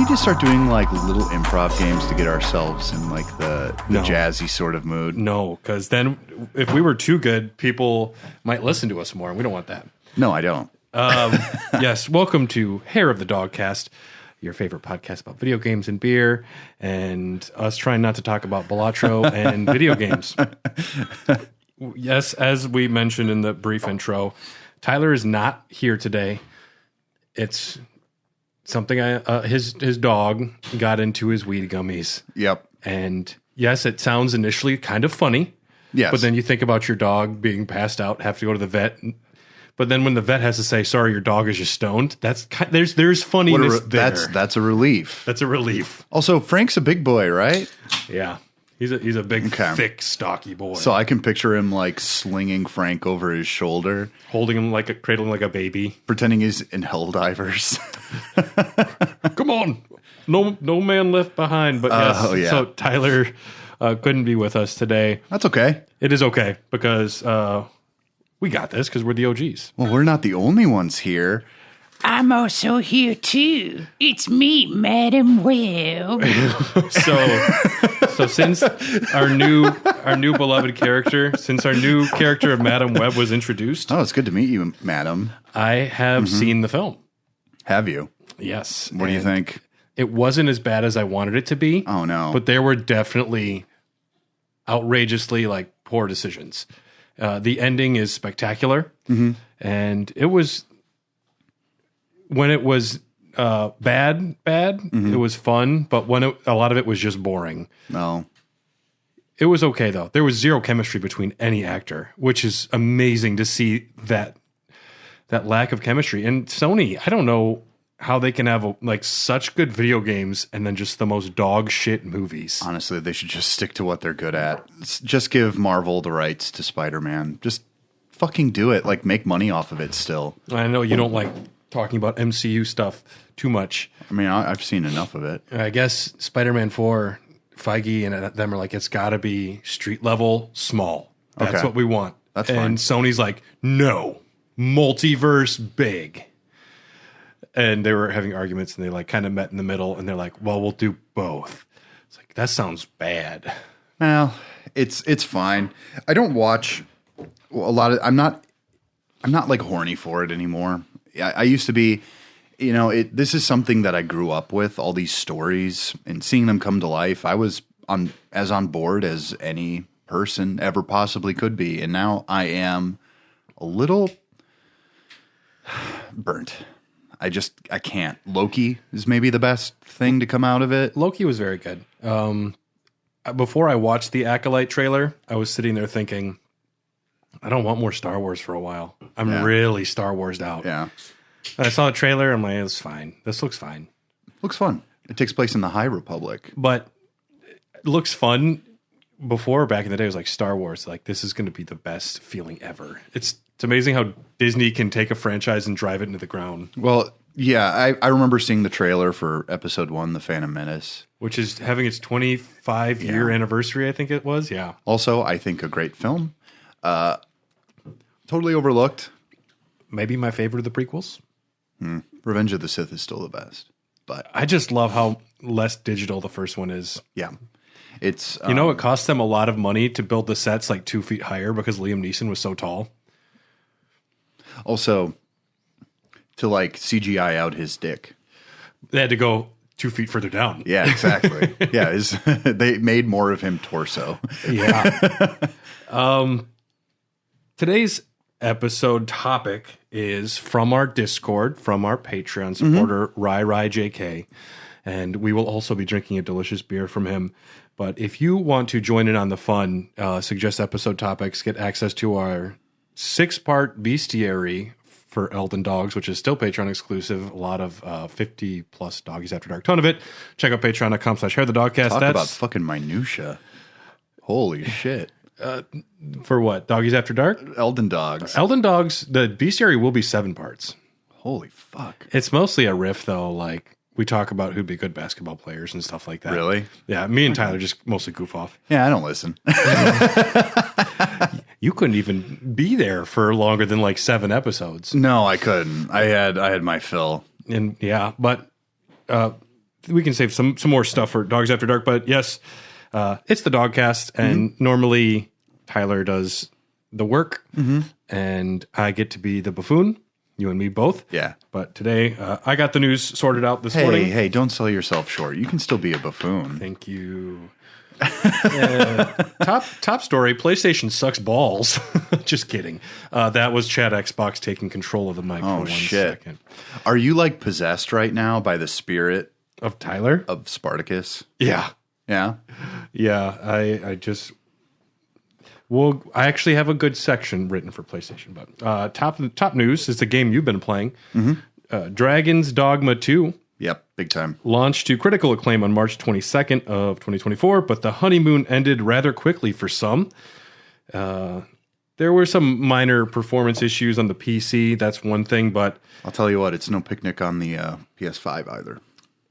need to start doing like little improv games to get ourselves in like the jazzy sort of mood? No, because then if we were too good, people might listen to us more, and we don't want that. No, I don't. Yes, welcome to Hair of the Dogcast, your favorite podcast about video games and beer, and us trying not to talk about Balatro and video games. Yes, as we mentioned in the brief intro, Tyler is not here today. It's something his dog got into his weed gummies. Yep. And yes, it sounds initially kind of funny. Yes. But then you think about your dog being passed out, have to go to the vet. But then when the vet has to say, "Sorry, your dog is just stoned," there's funniness there. That's a relief. That's a relief. Also, Frank's a big boy, right? Yeah. He's a big, thick, stocky boy. So I can picture him like slinging Frank over his shoulder, holding him cradling like a baby, pretending he's in Helldivers. Come on, no man left behind. But yes, so Tyler couldn't be with us today. That's okay. It is okay because we got this because we're the OGs. Well, we're not the only ones here. I'm also here too. It's me, Madam Web. So since our new beloved character, of Madam Web was introduced. Oh, it's good to meet you, Madam. I have seen the film. Have you? Yes. What do you think? It wasn't as bad as I wanted it to be. Oh no. But there were definitely outrageously poor decisions. The ending is spectacular. Mm-hmm. And it was, when it was bad, it was fun. But when a lot of it was just boring. No. It was okay, though. There was zero chemistry between any actor, which is amazing to see that lack of chemistry. And Sony, I don't know how they can have such good video games and then just the most dog shit movies. Honestly, they should just stick to what they're good at. Just give Marvel the rights to Spider-Man. Just fucking do it. Make money off of it still. I know you don't like talking about MCU stuff too much. I mean, I've seen enough of it. I guess Spider-Man 4, Feige and them are like, it's got to be street level small. That's what we want. That's fine. And Sony's like, no, multiverse big. And they were having arguments, and they kind of met in the middle, and they're like, well, we'll do both. It's like, that sounds bad. Well, it's fine. I don't watch a lot of, I'm not horny for it anymore. I used to be, this is something that I grew up with, all these stories and seeing them come to life. I was as on board as any person ever possibly could be. And now I am a little burnt. I can't. Loki is maybe the best thing to come out of it. Loki was very good. Before I watched the Acolyte trailer, I was sitting there thinking, I don't want more Star Wars for a while. I'm really Star Wars'd out. Yeah. And I saw the trailer. I'm like, it's fine. This looks fine. Looks fun. It takes place in the High Republic. But it looks fun. Before, back in the day, it was like Star Wars. This is going to be the best feeling ever. It's amazing how Disney can take a franchise and drive it into the ground. Well, yeah, I remember seeing the trailer for Episode 1, The Phantom Menace. Which is having its 25-year anniversary, I think it was. Yeah. Also, I think a great film. Totally overlooked. Maybe my favorite of the prequels. Revenge of the Sith is still the best. But I just love how less digital the first one is. Yeah. It's it cost them a lot of money to build the sets 2 feet higher because Liam Neeson was so tall. Also, to CGI out his dick. They had to go 2 feet further down. Yeah, exactly. Yeah, they made more of him torso. Yeah. Today's episode topic is from our Discord, from our Patreon supporter, JK. And we will also be drinking a delicious beer from him. But if you want to join in on the fun, suggest episode topics, get access to our 6-part bestiary for Elden Dogs, which is still Patreon exclusive. A lot of 50 plus Doggies After Dark. Ton of it. Check out patreon.com/HairTheDogcast. Talk about fucking minutia. Holy shit. For what? Doggies After Dark? Elden Dogs. Elden Dogs, the bestiary will be 7 parts. Holy fuck. It's mostly a riff, though. We talk about who'd be good basketball players and stuff like that. Really? Yeah, me and Tyler just mostly goof off. Yeah, I don't listen. You couldn't even be there for longer than 7 episodes. No, I couldn't. I had my fill. And yeah, but we can save some more stuff for Dogs After Dark. But yes, it's the Dogcast, and normally Tyler does the work, and I get to be the buffoon. You and me both. Yeah. But today, I got the news sorted out this morning. Hey, don't sell yourself short. You can still be a buffoon. Thank you. Top story, PlayStation sucks balls. Just kidding. That was Chad Xbox taking control of the mic for 1 second. Are you like possessed right now by the spirit Of Tyler? of Spartacus? Yeah. Yeah. Yeah. I just... Well, I actually have a good section written for PlayStation, but top news is the game you've been playing. Dragon's Dogma 2 Yep, big time. launched to critical acclaim on March 22nd of 2024, but the honeymoon ended rather quickly for some. There were some minor performance issues on the PC, that's one thing, but I'll tell you what, it's no picnic on the PS5 either.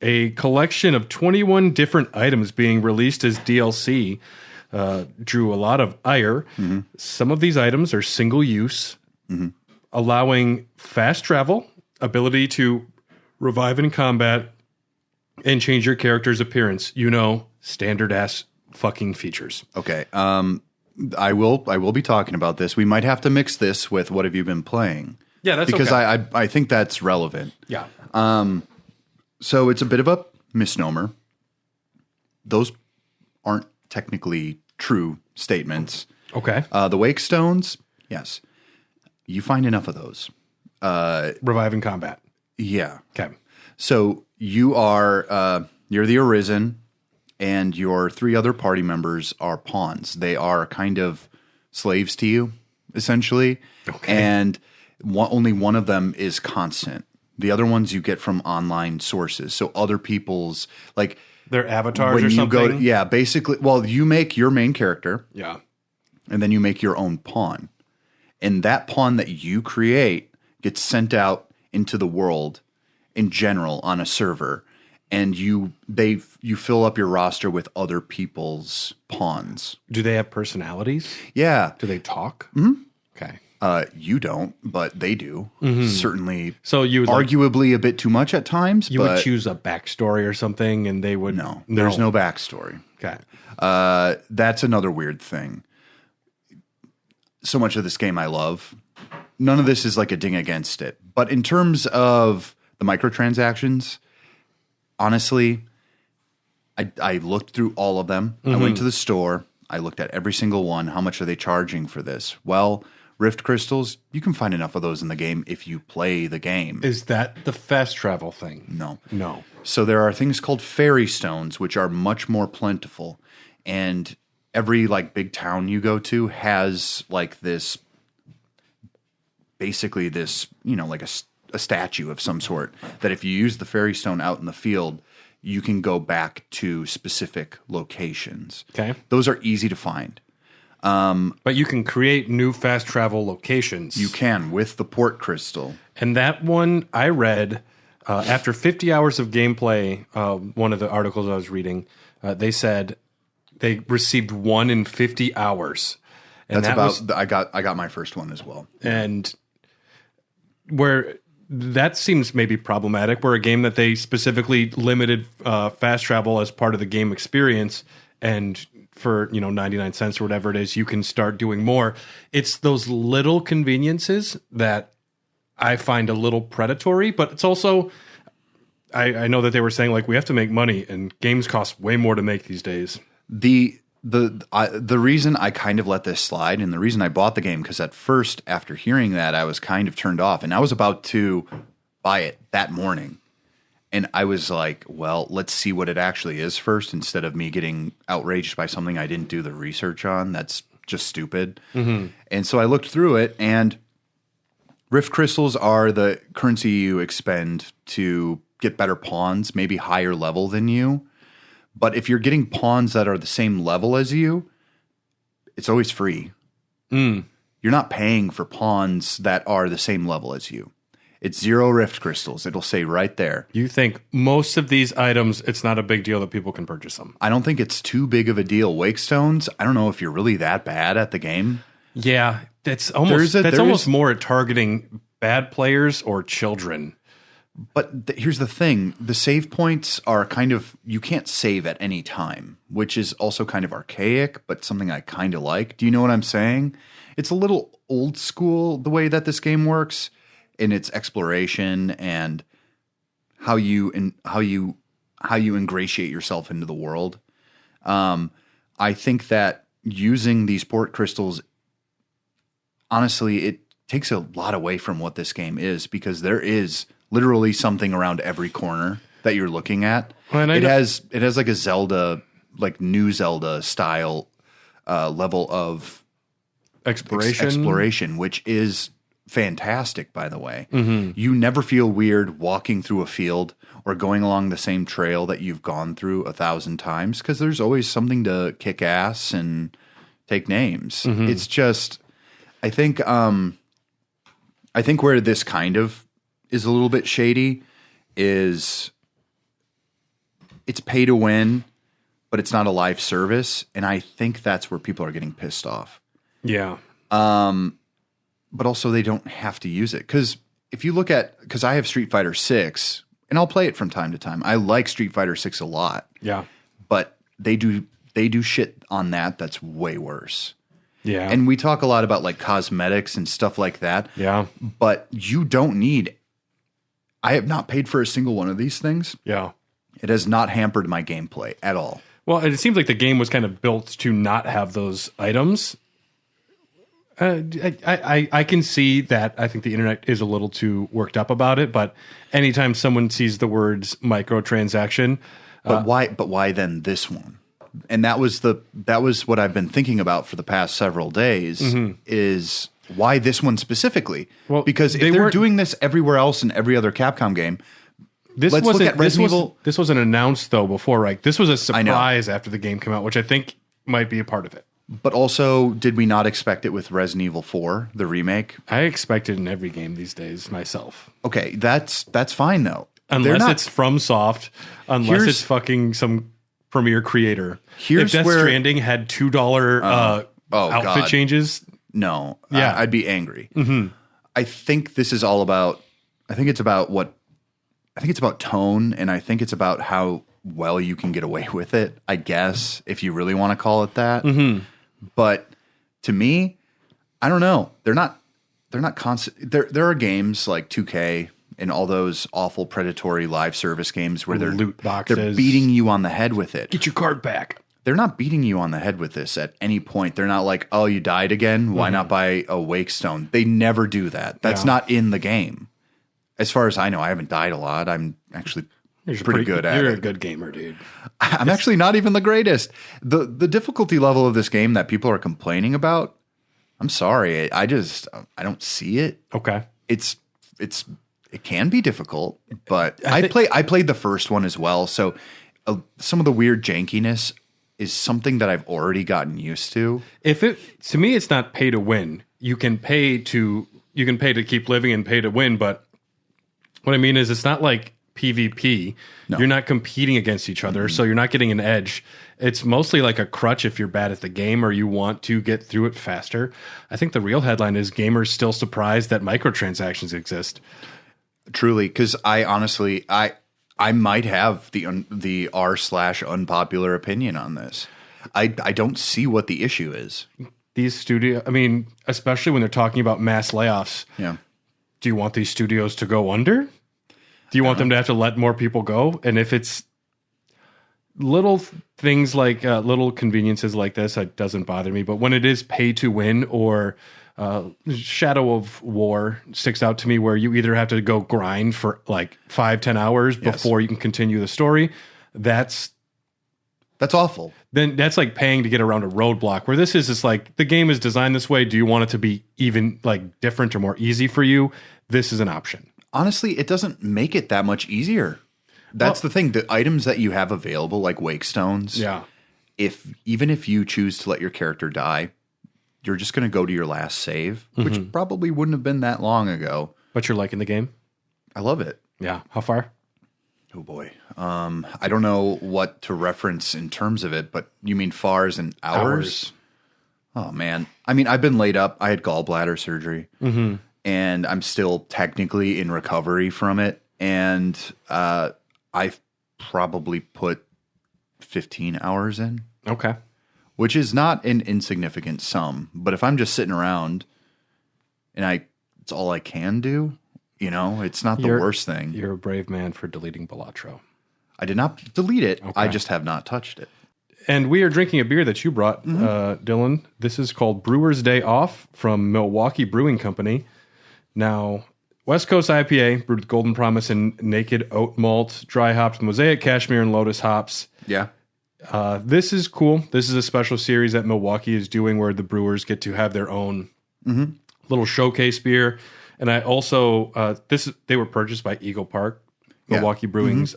a collection of 21 different items being released as DLC drew a lot of ire. Some of these items are single use, allowing fast travel, ability to revive in combat, and change your character's appearance. You know, standard ass fucking features. Okay. I will be talking about this. We might have to mix this with what have you been playing? Yeah, that's because okay. I think that's relevant. Yeah. So it's a bit of a misnomer. Those aren't technically true statements. Okay. The Wake Stones, yes. You find enough of those. Revive in combat. Yeah. Okay. So you are you're the Arisen, and your 3 other party members are pawns. They are kind of slaves to you, essentially. Okay. And only one of them is constant. The other ones you get from online sources. So other people's, like, Their avatars when or you something. go, basically. Well, you make your main character, Yeah. and then you make your own pawn, and that pawn that you create gets sent out into the world in general on a server, and you fill up your roster with other people's pawns. Do they have personalities? Yeah, Do they talk? Mm-hmm. Okay. you don't, but they do. Certainly, So you would arguably a bit too much at times. you but would choose a backstory or something, and they would no, there's no backstory. Okay. That's another weird thing. So much of this game I love. None of this is like a ding against it. But in terms of the microtransactions, honestly, I looked through all of them. I went to the store. I looked at every single one. How much are they charging for this? Well, Rift Crystals, you can find enough of those in the game if you play the game. Is that the fast travel thing? No. No. So there are things called fairy stones, which are much more plentiful. And every like big town you go to has like this, basically this, like a statue of some sort that if you use the fairy stone out in the field, you can go back to specific locations. Okay. Those are easy to find. But you can create new fast travel locations. You can with the port crystal. And that one I read after 50 hours of gameplay. One of the articles I was reading, they said they received 1 in 50 hours. And That's I got my first one as well. And where that seems maybe problematic, where a game that they specifically limited fast travel as part of the game experience, and for 99 cents or whatever it is, you can start doing more. It's those little conveniences that I find a little predatory, but it's also I know that they were saying like we have to make money, and games cost way more to make these days. The reason I kind of let this slide, and the reason I bought the game, because at first, after hearing that, I was kind of turned off, and I was about to buy it that morning. And I was like, well, let's see what it actually is first, instead of me getting outraged by something I didn't do the research on. That's just stupid. And so I looked through it, and Rift Crystals are the currency you expend to get better pawns, maybe higher level than you. But if you're getting pawns that are the same level as you, it's always free. You're not paying for pawns that are the same level as you. It's 0 Rift Crystals. It'll say right there. You think most of these items, it's not a big deal that people can purchase them. I don't think it's too big of a deal. Wake Stones, I don't know if you're really that bad at the game. Yeah, that's almost more at targeting bad players or children. But here's the thing. The save points are kind of, you can't save at any time, which is also kind of archaic, but something I kind of like. Do you know what I'm saying? It's a little old school, the way that this game works in its exploration and how you ingratiate yourself into the world. I think that using these port crystals, honestly, it takes a lot away from what this game is, because there is literally something around every corner that you're looking at. Well, it has like a Zelda, like new Zelda style level of exploration, which is fantastic, by the way. Mm-hmm. You never feel weird walking through a field or going along the same trail that you've gone through 1,000 times, because there's always something to kick ass and take names. Mm-hmm. It's just, I think where this kind of is a little bit shady is it's pay to win, but it's not a live service. And I think that's where people are getting pissed off. Yeah. But also they don't have to use it. Because if you look at, because I have Street Fighter 6, and I'll play it from time to time. I like Street Fighter 6 a lot. Yeah. But they do shit on that's way worse. Yeah. And we talk a lot about like cosmetics and stuff like that. Yeah. But you don't need, I have not paid for a single one of these things. Yeah. It has not hampered my gameplay at all. Well, it seems like the game was kind of built to not have those items. I can see that. I think the internet is a little too worked up about it, but anytime someone sees the words microtransaction, But why then this one? And that was what I've been thinking about for the past several days, is why this one specifically? Well, because if they're doing this everywhere else in every other Capcom game, this let's look at Resident Evil. This wasn't announced though before, right? This was a surprise after the game came out, which I think might be a part of it. But also, did we not expect it with Resident Evil 4, the remake? I expect it in every game these days myself. Okay, that's fine though. Unless it's FromSoft, unless it's fucking some premier creator. If Death Stranding had $2 outfit changes, no, yeah, I'd be angry. Mm-hmm. I think this is all about. I think it's about tone, and I think it's about how well you can get away with it. I guess if you really want to call it that. Mm-hmm. But to me, I don't know. They're not constant. There are games like 2K and all those awful predatory live service games where they're loot boxes. They're beating you on the head with it. Get your card back. They're not beating you on the head with this at any point. They're not like, oh, you died again? Why not buy a wake stone? They never do that. That's not in the game. As far as I know, I haven't died a lot. I'm actually pretty good at it. You're a good gamer, dude. I'm actually not even the greatest. The difficulty level of this game that people are complaining about, I'm sorry. I don't see it. Okay. It can be difficult, but I played the first one as well. So some of the weird jankiness is something that I've already gotten used to. To me, it's not pay to win. You can pay to keep living and pay to win, but what I mean is it's not like PvP. No. You're not competing against each other, so you're not getting an edge. It's mostly like a crutch if you're bad at the game or you want to get through it faster. I think the real headline is gamers still surprised that microtransactions exist. Truly, because I honestly, I might have the r/unpopular opinion on this. I don't see what the issue is. Especially when they're talking about mass layoffs. Yeah. Do you want these studios to go under? Do you want them to have to let more people go? And if it's little things like little conveniences like this, it doesn't bother me. But when it is pay to win or Shadow of War sticks out to me, where you either have to go grind for like 5-10 hours before you can continue the story, that's awful. Then that's like paying to get around a roadblock, where this is just like the game is designed this way. Do you want it to be even like different or more easy for you? This is an option. Honestly, it doesn't make it that much easier. That's the thing. The items that you have available, like wake stones, even if you choose to let your character die, you're just going to go to your last save, which probably wouldn't have been that long ago. But you're liking the game? I love it. Yeah. How far? Oh, boy. I don't know what to reference in terms of it, but you mean far as in hours? Oh, man. I mean, I've been laid up. I had gallbladder surgery, and I'm still technically in recovery from it. and I've probably put 15 hours in, Okay. which is not an insignificant sum. But if I'm just sitting around and it's all I can do, it's not the worst thing. You're a brave man for deleting Balatro. I did not delete it. Okay. I just have not touched it. And we are drinking a beer that you brought, Dylan. This is called Brewer's Day Off from Milwaukee Brewing Company. Now, West Coast IPA, brewed with Golden Promise and Naked Oat Malt, dry hopped Mosaic, Cashmere, and Lotus hops. Yeah. This is cool. This is a special series that Milwaukee is doing where the brewers get to have their own little showcase beer. And I also, they were purchased by Eagle Park, Milwaukee Brewing's,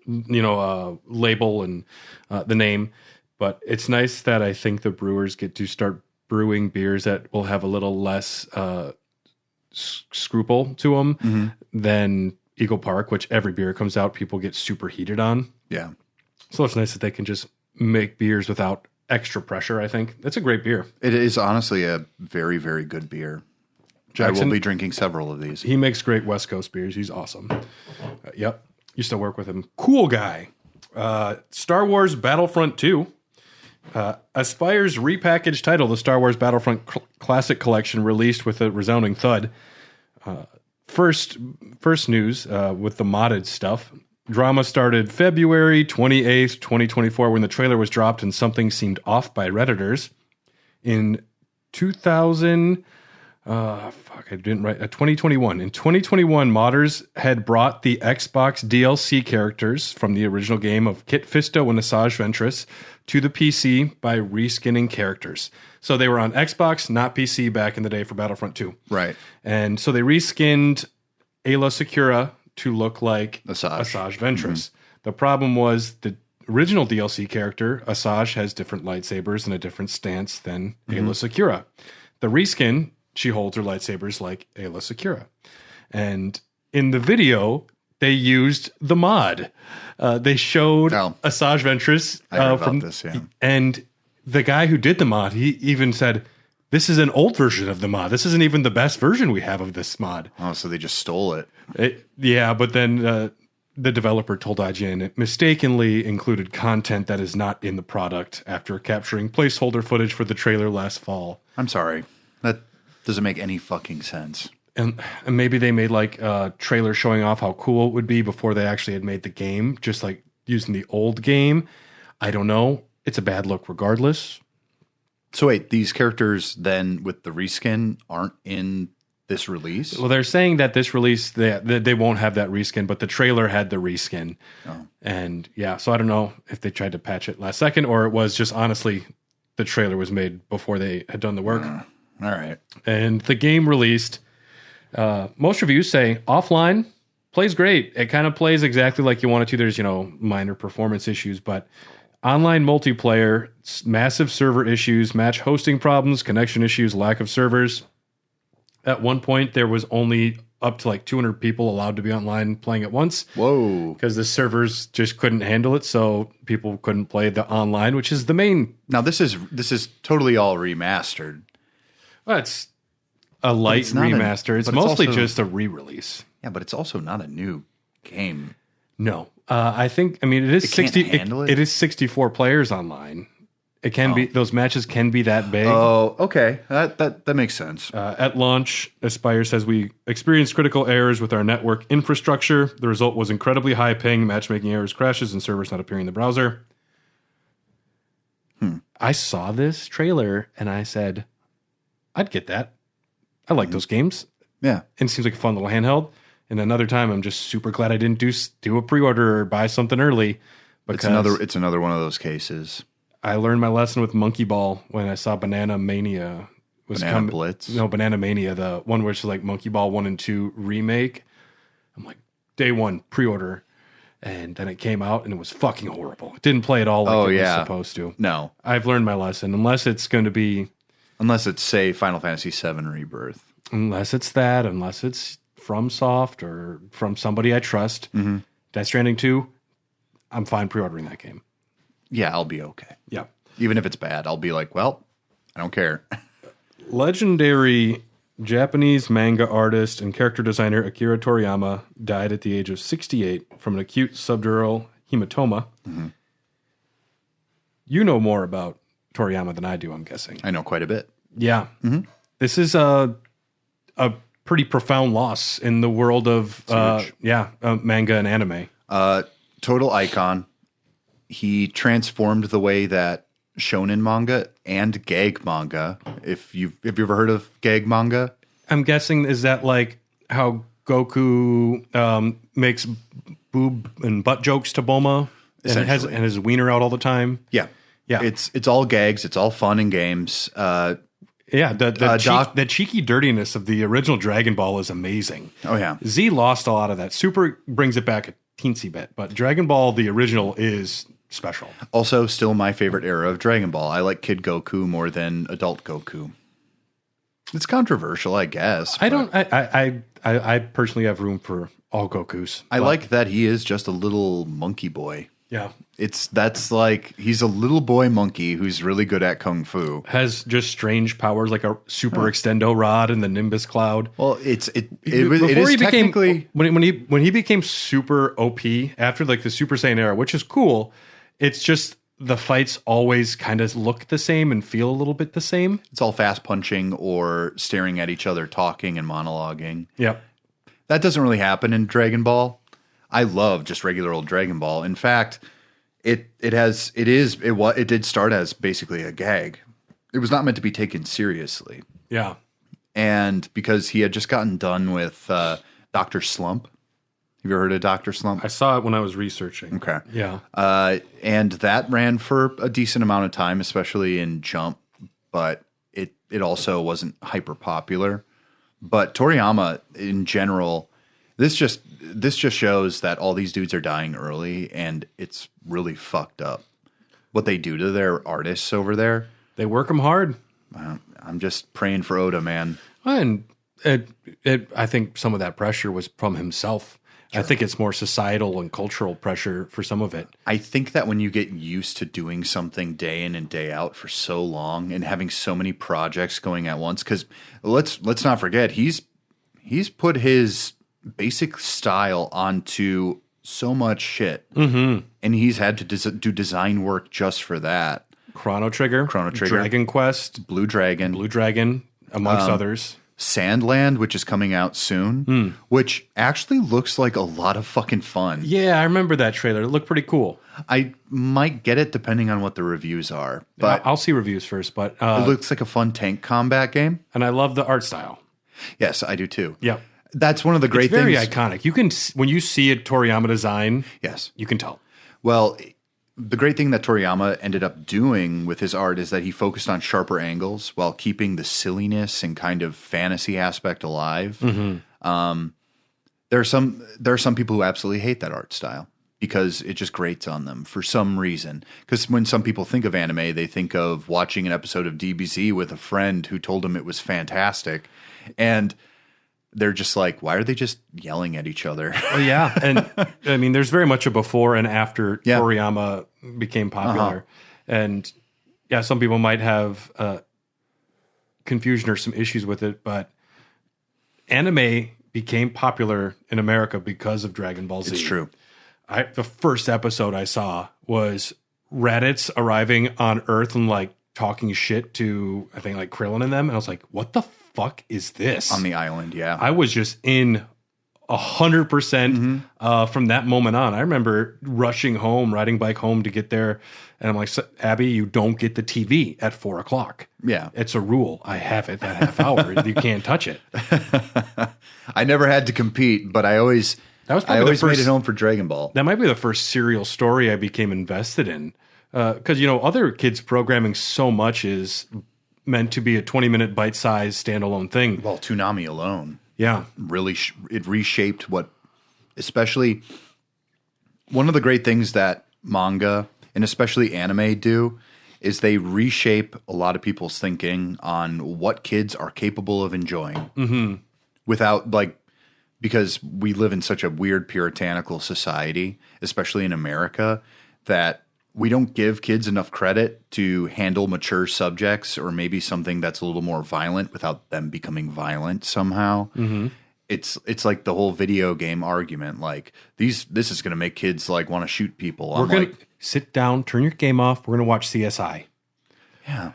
label and the name. But it's nice that I think the brewers get to start brewing beers that will have a little less scruple to them than Eagle Park, which every beer comes out, people get super heated on. Yeah. So it's nice that they can just make beers without extra pressure, I think. That's a great beer. It is honestly a very, very good beer. Jackson, I will be drinking several of these. He makes great West Coast beers. He's awesome. Yep. Used to work with him. Cool guy. Star Wars Battlefront 2. Aspire's repackaged title, the Star Wars Battlefront Classic Collection, released with a resounding thud. First news with the modded stuff. Drama started February 28th, 2024, when the trailer was dropped and something seemed off by Redditors. In 2021. In 2021, modders had brought the Xbox DLC characters from the original game of Kit Fisto and Asajj Ventress to the PC by reskinning characters. So they were on Xbox, not PC back in the day for Battlefront 2. Right. And so they reskinned Ayla Secura to look like Asajj Ventress. The problem was the original DLC character, Asajj, has different lightsabers and a different stance than Ayla Secura. The reskin, she holds her lightsabers like Ayla Secura. And in the video, they used the mod. They showed Asajj Ventress. I heard about this, yeah. And the guy who did the mod, he even said, this is an old version of the mod. This isn't even the best version we have of this mod. Oh, so they just stole it. Yeah, but then the developer told IGN it mistakenly included content that is not in the product after capturing placeholder footage for the trailer last fall. I'm sorry. That doesn't make any fucking sense. And maybe they made like a trailer showing off how cool it would be before they actually had made the game, just like using the old game. I don't know. It's a bad look regardless. So wait, these characters then with the reskin aren't in this release? Well, they're saying that this release, they won't have that reskin, but the trailer had the reskin. Oh. And yeah, so I don't know if they tried to patch it last second or it was just honestly the trailer was made before they had done the work. All right. And the game released, most reviews say offline plays great. It kind of plays exactly like you want it to. There's, minor performance issues, but online multiplayer, massive server issues, match hosting problems, connection issues, lack of servers. At one point, there was only up to like 200 people allowed to be online playing at once. Whoa. Because the servers just couldn't handle it, so people couldn't play the online, which is the main... Now, this is totally all remastered. Well, it's a light remaster. It's mostly also just a re-release. Yeah, but it's also not a new game. No. it is 60. It is 64 players online. It can be, those matches can be that big. Oh, okay. That makes sense. At launch, Aspire says we experienced critical errors with our network infrastructure. The result was incredibly high ping, matchmaking errors, crashes, and servers not appearing in the browser. I saw this trailer and I said, I'd get that. I like those games. Yeah. And it seems like a fun little handheld. And another time, I'm just super glad I didn't do a pre-order or buy something early. Because it's another one of those cases. I learned my lesson with Monkey Ball when I saw Banana Mania. Blitz? No, Banana Mania, the one where it's like Monkey Ball 1 and 2 remake. I'm like, day one, pre-order. And then it came out and it was fucking horrible. It didn't play at all like it was supposed to. No. I've learned my lesson. Unless it's, say, Final Fantasy VII Rebirth. Unless it's that, unless it's FromSoft or from somebody I trust. Death Stranding 2, I'm fine pre-ordering that game. Yeah, I'll be okay. Yeah. Even if it's bad, I'll be like, well, I don't care. Legendary Japanese manga artist and character designer Akira Toriyama died at the age of 68 from an acute subdural hematoma. Mm-hmm. You know more about Toriyama than I do, I'm guessing. I know quite a bit. Yeah. Mm-hmm. This is a pretty profound loss in the world of manga and anime. Total icon. He transformed the way that shonen manga and gag manga. If you've ever heard of gag manga? I'm guessing, is that like how Goku makes boob and butt jokes to Bulma and his wiener out all the time? Yeah. Yeah. It's all gags, it's all fun and games. The cheeky dirtiness of the original Dragon Ball is amazing. Oh yeah. Z lost a lot of that. Super brings it back a teensy bit, but Dragon Ball the original is special. Also, still my favorite era of Dragon Ball. I like Kid Goku more than Adult Goku. It's controversial, I guess. I personally have room for all Gokus. I like that he is just a little monkey boy. Yeah. That's like he's a little boy monkey who's really good at kung fu. Has just strange powers like a super extendo rod and the Nimbus cloud. Well, it is technically when he became super OP after like the Super Saiyan era, which is cool. It's just the fights always kind of look the same and feel a little bit the same. It's all fast punching or staring at each other, talking and monologuing. Yep. That doesn't really happen in Dragon Ball. I love just regular old Dragon Ball. In fact, it did start as basically a gag. It was not meant to be taken seriously. Yeah. And because he had just gotten done with Dr. Slump. Have you ever heard of Dr. Slump? I saw it when I was researching. Okay. Yeah. And that ran for a decent amount of time, especially in Jump, but it also wasn't hyper popular. But Toriyama in general, this just shows that all these dudes are dying early, and it's really fucked up what they do to their artists over there. They work them hard. I'm just praying for Oda, man. And I think some of that pressure was from himself. Sure. I think it's more societal and cultural pressure for some of it. I think that when you get used to doing something day in and day out for so long and having so many projects going at once, because let's not forget he's put his basic style onto so much shit, and he's had to do design work just for that. Chrono Trigger, Dragon Quest, Blue Dragon, amongst others. Sandland, which is coming out soon, which actually looks like a lot of fucking fun. Yeah, I remember that trailer. It looked pretty cool. I might get it depending on what the reviews are. But I'll see reviews first. But it looks like a fun tank combat game. And I love the art style. Yes, I do too. Yeah. That's one of the great things. It's very iconic. You can, when you see a Toriyama design, yes, you can tell. Well, the great thing that Toriyama ended up doing with his art is that he focused on sharper angles while keeping the silliness and kind of fantasy aspect alive. Mm-hmm. There are some people who absolutely hate that art style because it just grates on them for some reason. Because when some people think of anime, they think of watching an episode of DBZ with a friend who told them it was fantastic, and they're just like, why are they just yelling at each other? Oh, yeah. And I mean, there's very much a before and after Toriyama became popular. And yeah, some people might have confusion or some issues with it, but anime became popular in America because of Dragon Ball Z. It's true. The first episode I saw was Raditz arriving on Earth and like talking shit to, I think, like Krillin and them. And I was like, what the fuck is this? On the island, yeah. I was just in 100% from that moment on. I remember rushing home, riding bike home to get there. And I'm like, Abby, you don't get the TV at 4 o'clock. Yeah. It's a rule. I have it that half hour. You can't touch it. I never had to compete, but I always made it home for Dragon Ball. That might be the first serial story I became invested in. Because, other kids' programming so much is meant to be a 20-minute bite-sized standalone thing. Well, Toonami alone. Yeah. Really, it reshaped especially one of the great things that manga and especially anime do is they reshape a lot of people's thinking on what kids are capable of enjoying. Mm-hmm. Without, because we live in such a weird puritanical society, especially in America, that we don't give kids enough credit to handle mature subjects, or maybe something that's a little more violent without them becoming violent somehow. Mm-hmm. It's like the whole video game argument. Like this is going to make kids like want to shoot people. We're going to sit down, turn your game off. We're going to watch CSI. Yeah.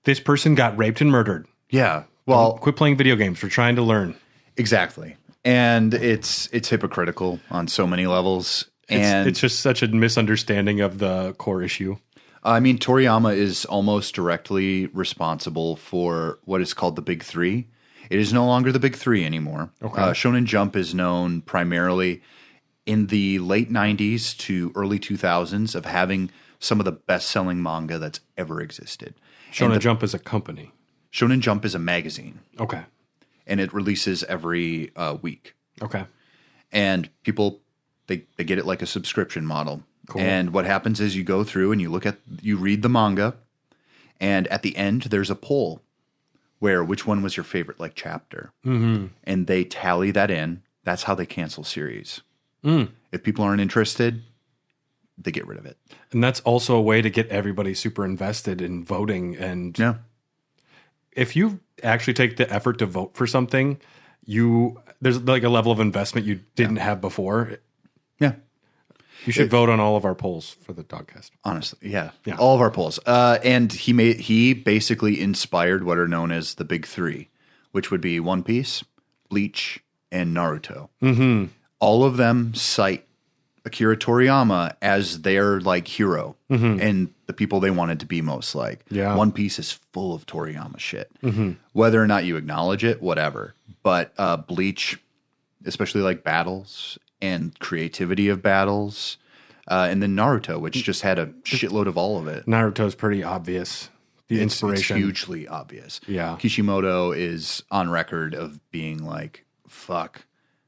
This person got raped and murdered. Yeah. Well, quit playing video games. We're trying to learn. Exactly. And it's hypocritical on so many levels. And it's just such a misunderstanding of the core issue. I mean, Toriyama is almost directly responsible for what is called the Big Three. It is no longer the Big Three anymore. Okay. Shonen Jump is known primarily in the late 90s to early 2000s of having some of the best-selling manga that's ever existed. Shonen Jump is a company. Shonen Jump is a magazine. Okay. And it releases every week. Okay. And people, they get it like a subscription model. Cool. And what happens is you go through and you read the manga, and at the end there's a poll where which one was your favorite like chapter. Mm-hmm. And they tally that in. That's how they cancel series. If people aren't interested, they get rid of it. And that's also a way to get everybody super invested in voting. And if you actually take the effort to vote for something, there's like a level of investment you didn't have before. Yeah. You should vote on all of our polls for the Dogcast. Honestly, yeah. All of our polls. And he basically inspired what are known as the Big Three, which would be One Piece, Bleach, and Naruto. Mm-hmm. All of them cite Akira Toriyama as their like hero and the people they wanted to be most like. Yeah. One Piece is full of Toriyama shit. Mm-hmm. Whether or not you acknowledge it, whatever. But Bleach, especially like battles and creativity of battles, and then Naruto, which just had a shitload of all of it. Naruto's pretty obvious. The inspiration. It's hugely obvious. Yeah. Kishimoto is on record of being like, fuck,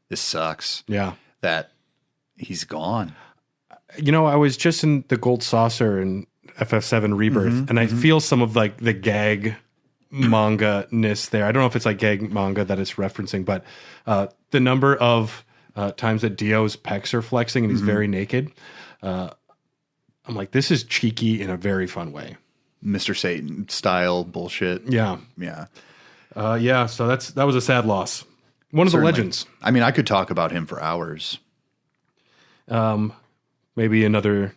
this sucks. Yeah. That he's gone. You know, I was just in the Gold Saucer and FF7 Rebirth, and I feel some of like the gag manga-ness there. I don't know if it's like gag manga that it's referencing, but the number of times that Dio's pecs are flexing and he's very naked, I'm like, this is cheeky in a very fun way. Mr. Satan style bullshit. Yeah. Yeah. So that was a sad loss. One of the legends. I mean, I could talk about him for hours. Maybe another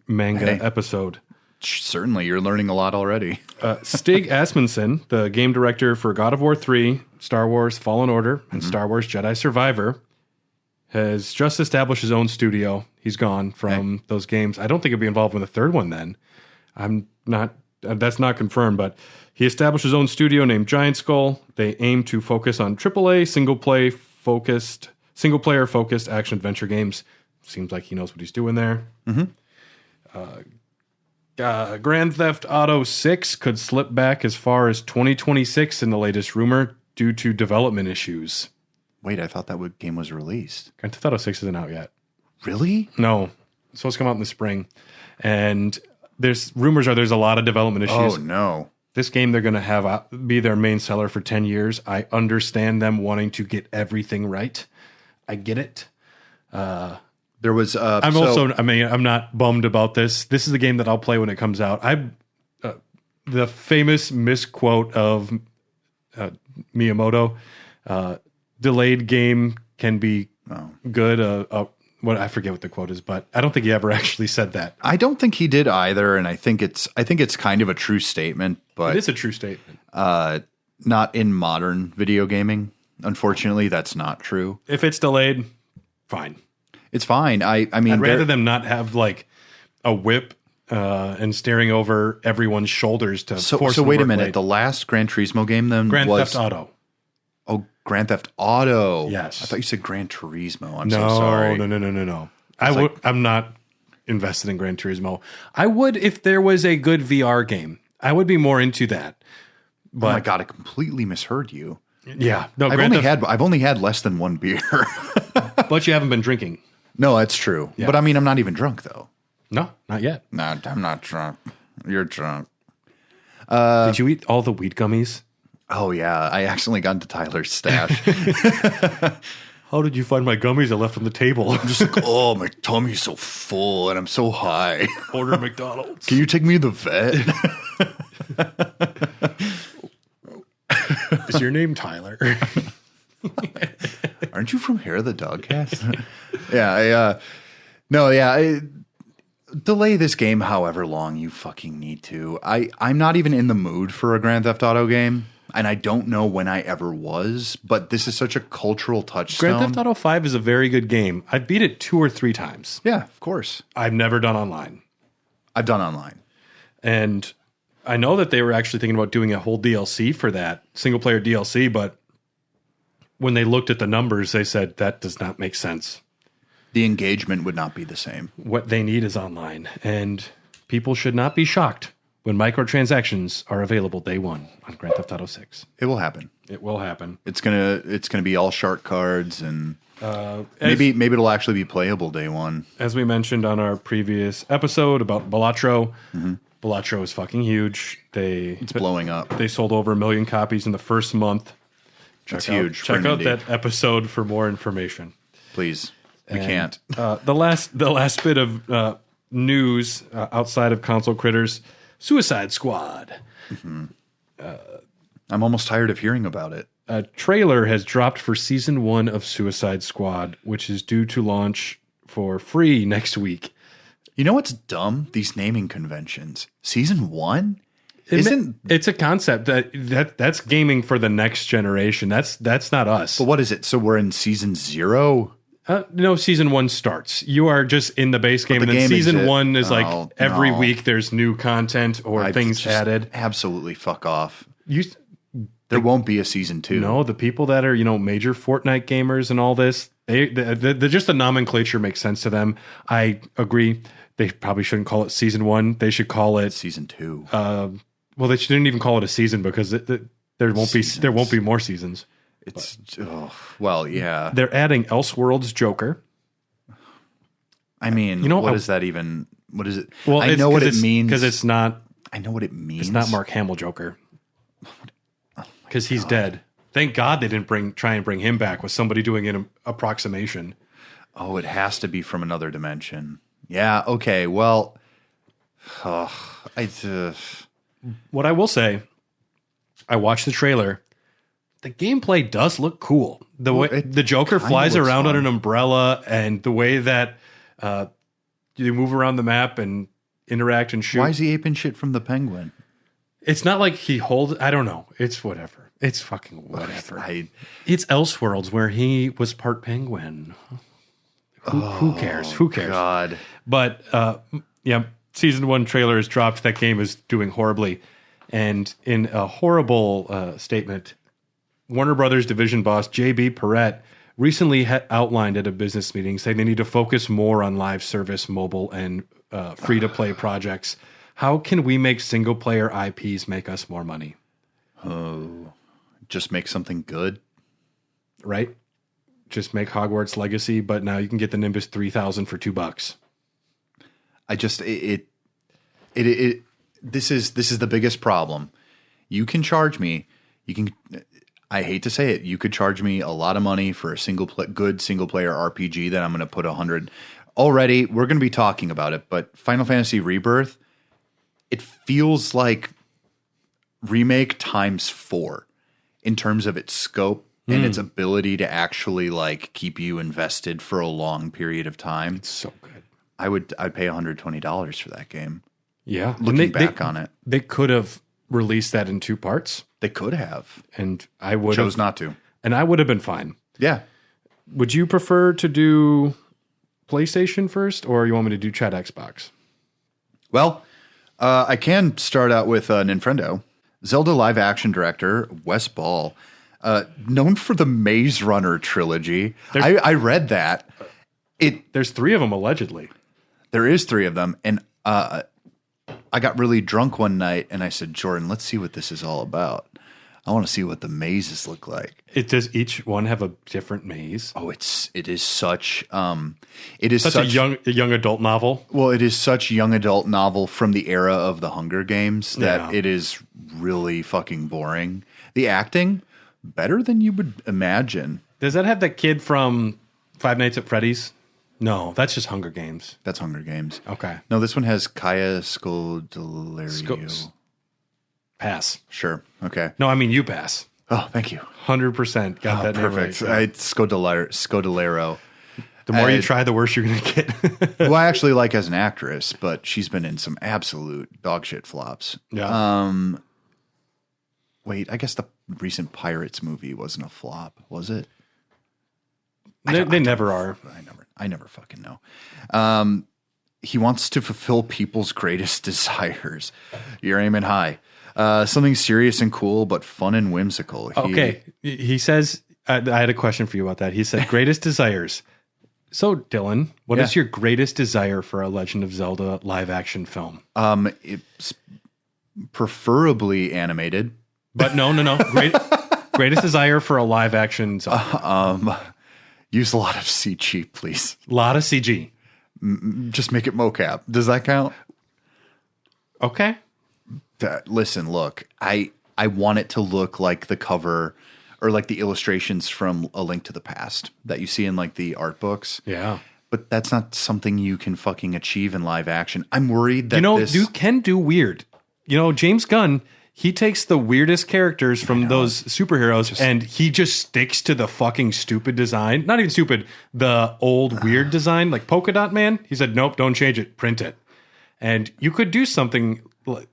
manga episode. Certainly, you're learning a lot already. Stig Asmussen, the game director for God of War 3, Star Wars Fallen Order, and Star Wars Jedi Survivor, has just established his own studio. He's gone from those games. I don't think he'll be involved in the third one then. I'm not, that's not confirmed, but he established his own studio named Giant Skull. They aim to focus on AAA, single player focused action adventure games. Seems like he knows what he's doing there. Grand Theft Auto 6 could slip back as far as 2026 in the latest rumor due to development issues. Wait, I thought that game was released. Grand Theft Auto 6 isn't out yet. Really? No. It's supposed to come out in the spring. And there's a lot of development issues. Oh, no. This game they're going to have be their main seller for 10 years. I understand them wanting to get everything right. I get it. There was. I'm not bummed about this. This is the game that I'll play when it comes out. The famous misquote of Miyamoto: "Delayed game can be good." What I forget what the quote is, but I don't think he ever actually said that. I don't think he did either, and I think it's kind of a true statement. But it is a true statement. Not in modern video gaming. Unfortunately, that's not true. If it's delayed, fine. It's fine. I mean, I'd rather them not have like a whip and staring over everyone's shoulders to force. So wait a minute. Late. The last Gran Turismo game then Grand was Theft Auto. Oh, Grand Theft Auto. Yes. I thought you said Gran Turismo. I'm so sorry. No. I'm not invested in Gran Turismo. I would if there was a good VR game. I would be more into that. But, oh my God, I completely misheard you. Yeah. No, I've only had less than one beer. But you haven't been drinking. No, that's true. Yeah. But I mean, I'm not even drunk though. No, not yet. No, I'm not drunk. You're drunk. Did you eat all the weed gummies? Oh yeah, I accidentally got into Tyler's stash. How did you find my gummies I left on the table? I'm just like, oh, my tummy's so full and I'm so high. Order McDonald's. Can you take me to the vet? Is your name Tyler? Aren't you from Hair of the Dogcast? Yeah, delay this game however long you fucking need to. I'm not even in the mood for a Grand Theft Auto game, and I don't know when I ever was, but this is such a cultural touchstone. Grand Theft Auto 5 is a very good game. I've beat it 2 or 3 times. Yeah, of course. I've never done online. I've done online. And I know that they were actually thinking about doing a whole DLC for that, single-player DLC, but when they looked at the numbers, they said that does not make sense. The engagement would not be the same. What they need is online, and people should not be shocked when microtransactions are available day one on Grand Theft Auto 6. It will happen. It will happen. It's gonna be all shark cards, and maybe it'll actually be playable day one. As we mentioned on our previous episode about Balatro, Balatro is fucking huge. It's blowing up. They sold over 1 million copies in the first month. That's huge. Check out that episode for more information. Please. We can't. The last bit of news outside of console critters, Suicide Squad. I'm almost tired of hearing about it. A trailer has dropped for season 1 of Suicide Squad, which is due to launch for free next week. You know what's dumb? These naming conventions. Season 1? It's a concept that's gaming for the next generation. That's not us. But what is it? So we're in season 0? No, season 1 starts. You are just in the base game, and then season 1 is every week there's new content or things added. Absolutely fuck off. There won't be a season 2. No, the people that are major Fortnite gamers and all this, they just the nomenclature makes sense to them. I agree. They probably shouldn't call it season 1. They should call it season 2. Well, they shouldn't even call it a season because there won't be more seasons. Yeah. They're adding Elseworlds Joker. I mean, what is that even? What is it? Well, I know what it means because it's not. I know what it means. It's not Mark Hamill Joker because he's dead. Thank God they didn't try and bring him back with somebody doing an approximation. Oh, it has to be from another dimension. Yeah. Okay. Well, what I will say, I watched the trailer. The gameplay does look cool. The way the Joker flies around on an umbrella, and the way that you move around the map and interact and shoot. Why is he aping shit from the Penguin? It's not like he holds. I don't know. It's whatever. It's fucking whatever. It's Elseworlds where he was part Penguin. Who cares? Who cares? God. But season 1 trailer is dropped. That game is doing horribly, and in a horrible statement, Warner Brothers division boss J.B. Perrette recently outlined at a business meeting saying they need to focus more on live service, mobile, and free-to-play projects. How can we make single-player IPs make us more money? Oh, just make something good? Right? Just make Hogwarts Legacy, but now you can get the Nimbus 3000 for $2. This is the biggest problem. You can charge me. I hate to say it. You could charge me a lot of money for a good single player RPG that I'm going to put 100. Already, we're going to be talking about it, but Final Fantasy Rebirth, it feels like remake times 4 in terms of its scope and its ability to actually keep you invested for a long period of time. It's so good. I'd pay $120 for that game. Yeah. Looking back on it. They could have released that in 2 parts. They could have. And I would chose not to. And I would have been fine. Yeah. Would you prefer to do PlayStation first, or you want me to do chat Xbox? Well, I can start out with Ninfrendo. Zelda live action director Wes Ball, known for the Maze Runner trilogy. I read that. There's 3 of them allegedly. There is 3 of them, and I got really drunk one night, and I said, Jordan, let's see what this is all about. I want to see what the mazes look like. Does each one have a different maze? Oh, it is such a young adult novel. Well, it is such young adult novel from the era of the Hunger Games that it is really fucking boring. The acting better than you would imagine. Does that have that kid from Five Nights at Freddy's? No, that's just Hunger Games. That's Hunger Games. Okay. No, this one has Kaya Scodelario. Pass. Sure. Okay. No, I mean you pass. Oh, thank you. 100% got that name Perfect. right. Scodelario. The more you try, the worse you're going to get. Who I actually like as an actress, but she's been in some absolute dog shit flops. Yeah. Wait, I guess the recent Pirates movie wasn't a flop, was it? They never are. I never fucking know. He wants to fulfill people's greatest desires. You're aiming high. Something serious and cool, but fun and whimsical. He says, I had a question for you about that. He said, greatest desires. So, Dylan, what is your greatest desire for a Legend of Zelda live action film? It's preferably animated. But no. Greatest desire for a live action Zelda. Use a lot of CG, please. A lot of CG. Just make it mocap. Does that count? Okay. Listen, look, I want it to look like the cover or like the illustrations from A Link to the Past that you see in like the art books. Yeah. But that's not something you can fucking achieve in live action. I'm worried that you can do weird. James Gunn, he takes the weirdest characters from those superheroes and he just sticks to the fucking stupid design. Not even stupid, the old weird design, like Polka Dot Man. He said, nope, don't change it, print it. And you could do something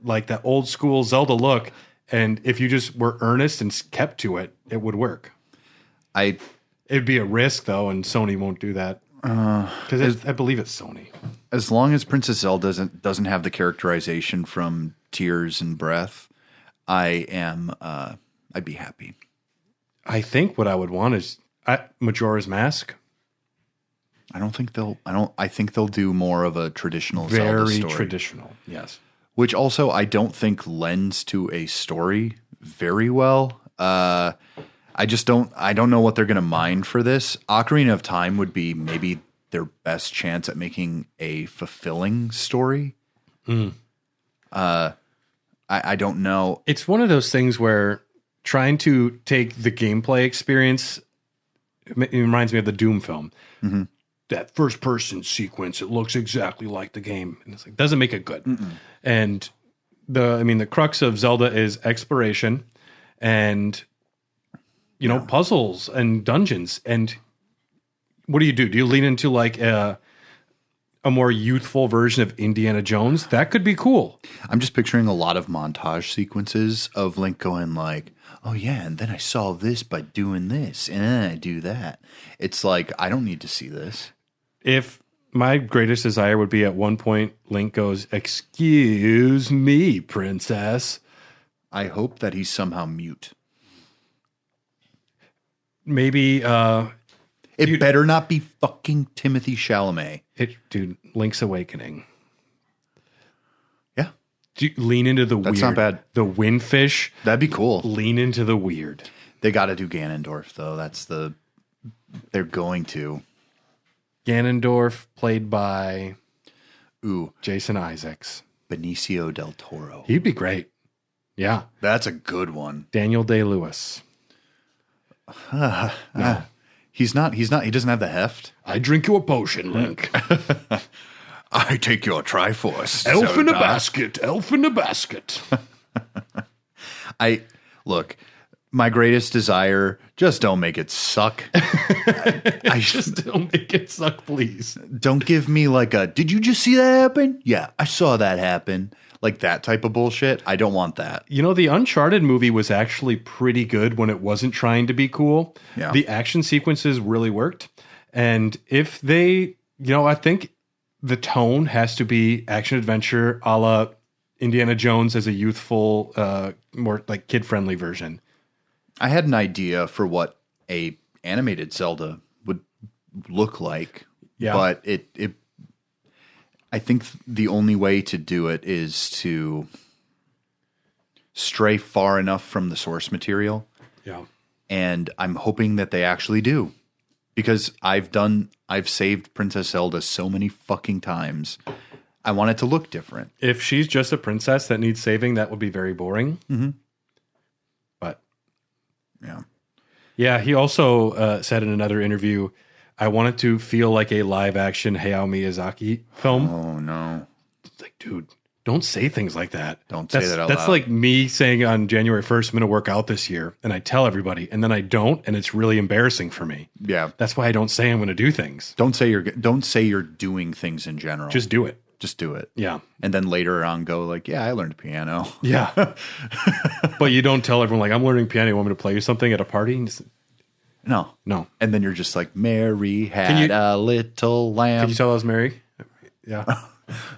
like that old school Zelda look, and if you just were earnest and kept to it, it would work. It'd be a risk, though, and Sony won't do that. Because I believe it's Sony. As long as Princess Zelda doesn't have the characterization from Tears and Breath, I'd be happy. I think what I would want is Majora's Mask. I think they'll do more of a traditional Zelda story. Very traditional, yes. Which also I don't think lends to a story very well. I don't know what they're going to mine for this. Ocarina of Time would be maybe their best chance at making a fulfilling story. I don't know. It's one of those things where trying to take the gameplay experience, it reminds me of the Doom film. Mm-hmm. That first person sequence, it looks exactly like the game. And it's like, doesn't make it good. Mm-mm. And the crux of Zelda is exploration and, puzzles and dungeons. And what do? Do you lean into like a more youthful version of Indiana Jones? That could be cool. I'm just picturing a lot of montage sequences of Link going like, oh yeah, and then I solve this by doing this, and then I do that. It's like, I don't need to see this. If my greatest desire would be at one point, Link goes, "Excuse me, princess." I hope that he's somehow mute. Maybe it better not be fucking Timothy Chalamet. Link's Awakening. Yeah. Lean into the weird. That's not bad. The windfish. That'd be cool. Lean into the weird. They got to do Ganondorf though. They're going to. Ganondorf, played by Jason Isaacs. Benicio del Toro. He'd be great. Yeah. That's a good one. Daniel Day-Lewis. No. He's not, he doesn't have the heft. I drink you a potion, Link. I take your Triforce. Elf in a basket. Elf in a basket. Look, my greatest desire, just don't make it suck. I just don't make it suck, please. Don't give me like did you just see that happen? Yeah, I saw that happen. Like that type of bullshit. I don't want that. The Uncharted movie was actually pretty good when it wasn't trying to be cool. Yeah. The action sequences really worked. And if they, I think the tone has to be action adventure a la Indiana Jones as a youthful, more like kid-friendly version. I had an idea for what a animated Zelda would look like. Yeah. But I think the only way to do it is to stray far enough from the source material. Yeah. And I'm hoping that they actually do. Because I've saved Princess Zelda so many fucking times. I want it to look different. If she's just a princess that needs saving, that would be very boring. Mm-hmm. But yeah. Yeah, he also said in another interview, I want it to feel like a live-action Hayao Miyazaki film. Oh, no. It's like, dude, don't say things like that. Don't say that out That's loud. like me saying on January 1st, I'm going to work out this year, and I tell everybody, and then I don't, and it's really embarrassing for me. Yeah. That's why I don't say I'm going to do things. Don't say you're doing things in general. Just do it. Just do it. Yeah. And then later on go like, yeah, I learned piano. Yeah. But you don't tell everyone, like, I'm learning piano. You want me to play you something at a party? And just, No. no. And then you're just like, Mary had a little lamb. Can you tell I was Mary? Yeah.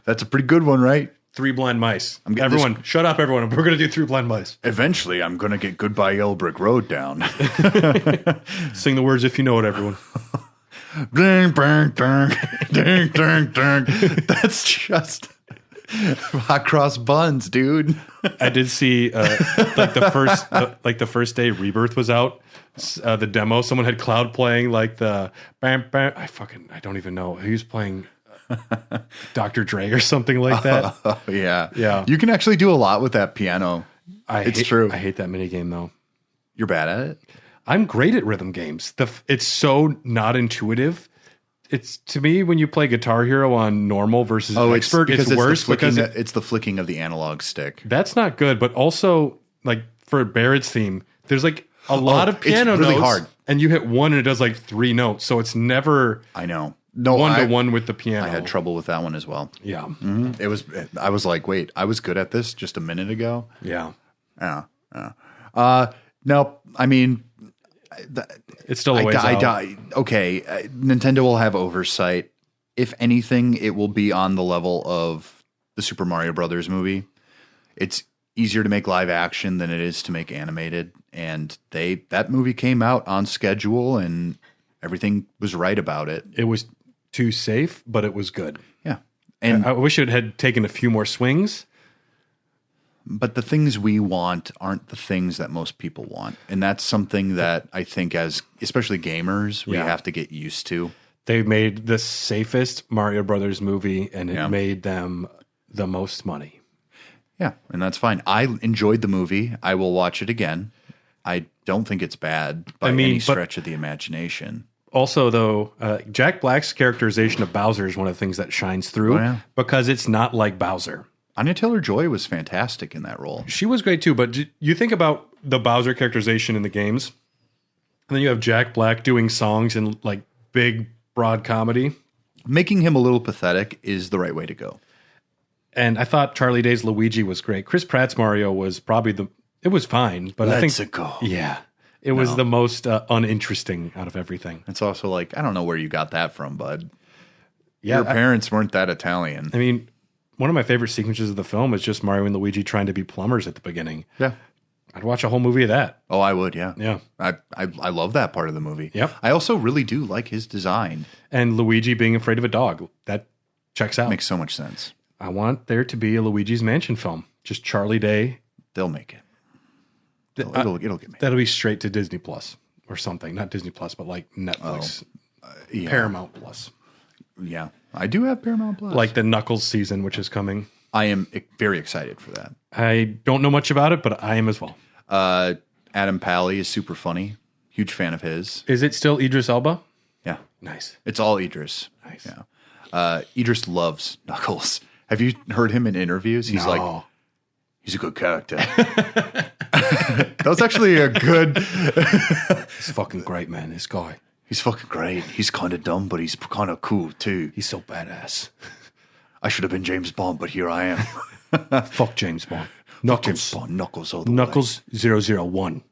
That's a pretty good one, right? Three Blind Mice. getting Everyone, shut up, everyone. We're going to do Three Blind Mice. Eventually, I'm going to get Goodbye Yellow Brick Road down. Sing the words if you know it, everyone. Ding, ding, ding, ding, ding, ding. That's just hot cross buns, dude. I did see like the first day Rebirth was out, the demo. Someone had Cloud playing like the bam bam. I don't even know. He was playing Dr. Dre or something like that. Oh, yeah. Yeah. You can actually do a lot with that piano. It's true. I hate that mini game though. You're bad at it. I'm great at rhythm games. It's so not intuitive. It's to me when you play Guitar Hero on normal versus expert, it's worse because it's the flicking of the analog stick. that's not good. But also, like for Barrett's theme, there's like a lot of piano it's really notes, hard. and you hit one and it does like 3 notes, so it's never I know. No, one to one with the piano. I had trouble with that one as well. Yeah, It was. I was like, wait, I was good at this just a minute ago. yeah. No, I mean, It's still a ways out. okay, Nintendo will have oversight. If anything, it will be on the level of the Super Mario Brothers movie. It's easier to make live action than it is to make animated, and that movie came out on schedule, and everything was right about it. It was too safe, but it was good. Yeah, and I wish it had taken a few more swings. but the things we want aren't the things that most people want, and that's something that I think, as especially gamers, we Yeah. have to get used to. They made the safest Mario Brothers movie, and it Yeah. made them the most money. Yeah, and that's fine. I enjoyed the movie. I will watch it again. I don't think it's bad by any stretch of the imagination. Also, though, Jack Black's characterization of Bowser is one of the things that shines through because it's not like Bowser. Anya Taylor-Joy was fantastic in that role. She was great too, but you think about the Bowser characterization in the games, and then you have Jack Black doing songs and like big, broad comedy. Making him a little pathetic is the right way to go. And I thought Charlie Day's Luigi was great. Chris Pratt's Mario was probably it was fine, but I think it was the most uninteresting out of everything. It's also like, I don't know where you got that from, bud. Yeah, Your parents weren't that Italian. I mean, one of my favorite sequences of the film is just Mario and Luigi trying to be plumbers at the beginning. Yeah. I'd watch a whole movie of that. Oh, I would, yeah. Yeah. I love that part of the movie. Yep. I also really do like his design. And Luigi being afraid of a dog. That checks out. Makes so much sense. I want there to be a Luigi's Mansion film. Just Charlie Day. They'll make it. It'll get made. That'll be straight to Disney Plus or something. Not Disney Plus, but like Netflix. Yeah. Paramount Plus. Yeah. I do have Paramount Plus. Like the Knuckles season, which is coming. I am very excited for that. I don't know much about it, but I am as well. Adam Pally is super funny. Huge fan of his. Is it still Idris Elba? Yeah. Nice. It's all Idris. Nice. Yeah. Idris loves Knuckles. Have you heard him in interviews? He's like, he's a good character. That was actually a good... He's fucking great, man, this guy. He's fucking great. He's kind of dumb, but he's kind of cool too. He's so badass. I should have been James Bond, but here I am. Fuck James Bond. Knuckles. James Bond. Knuckles all the Knuckles way. 001.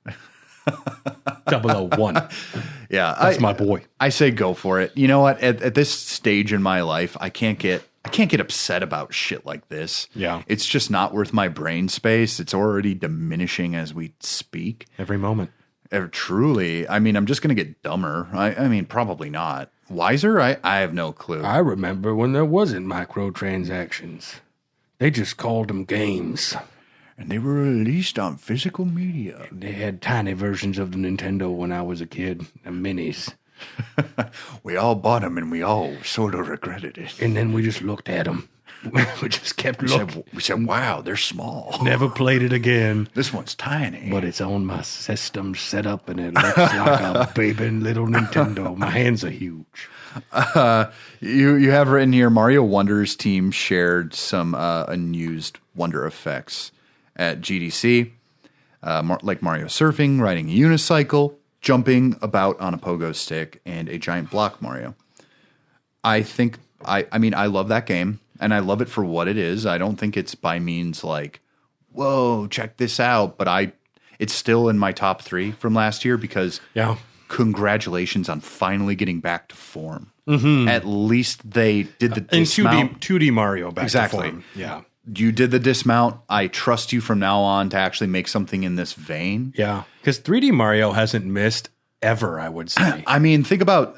001. Yeah. That's my boy. I say go for it. You know what? At this stage in my life, I can't get upset about shit like this. Yeah. It's just not worth my brain space. It's already diminishing as we speak. Every moment. Truly. I mean, I'm just going to get dumber. I mean, probably not. Wiser? I have no clue. I remember when there wasn't microtransactions. They just called them games. And they were released on physical media. They had tiny versions of the Nintendo when I was a kid, the minis. We all bought them and we all sort of regretted it. And then we just looked at them. We just kept We looking. said, wow, they're small. Never played it again. This one's tiny. But it's on my system set up, and it looks like a baby little Nintendo. My hands are huge. You have written here, Mario Wonders team shared some unused Wonder effects at GDC, like Mario surfing, riding a unicycle, jumping about on a pogo stick, and a giant block Mario. I think, I mean, I love that game, and I love it for what it is. I don't think it's by means like, whoa, check this out, but it's still in my top 3 from last year because congratulations on finally getting back to form. Mm-hmm. At least they did the dismount. 2D Mario back Exactly. to form. Yeah. You did the dismount. I trust you from now on to actually make something in this vein. Yeah. Because 3D Mario hasn't missed ever, I would say. I mean, think about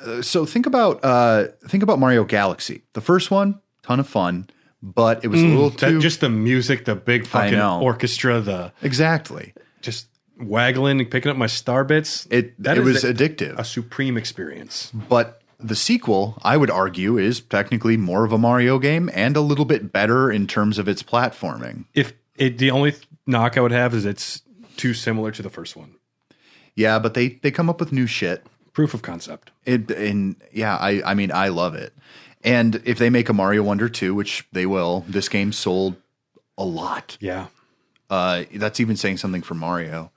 Mario Galaxy. The first one, ton of fun, but it was a little too just the music, the big fucking orchestra, exactly just waggling and picking up my star bits. It was addictive, a supreme experience. But the sequel, I would argue, is technically more of a Mario game and a little bit better in terms of its platforming. The only knock I would have is it's too similar to the first one. Yeah, but they come up with new shit. Proof of concept. I mean, I love it. And if they make a Mario Wonder 2, which they will, this game sold a lot. Yeah. That's even saying something for Mario.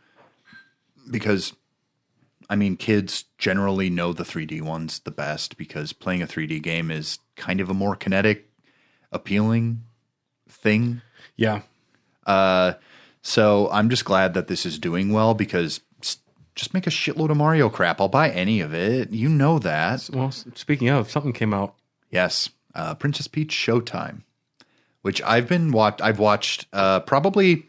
Because, I mean, kids generally know the 3D ones the best because playing a 3D game is kind of a more kinetic, appealing thing. Yeah. So I'm just glad that this is doing well because just make a shitload of Mario crap. I'll buy any of it. You know that. Well, speaking of, something came out. Yes. Princess Peach Showtime, which I've watched probably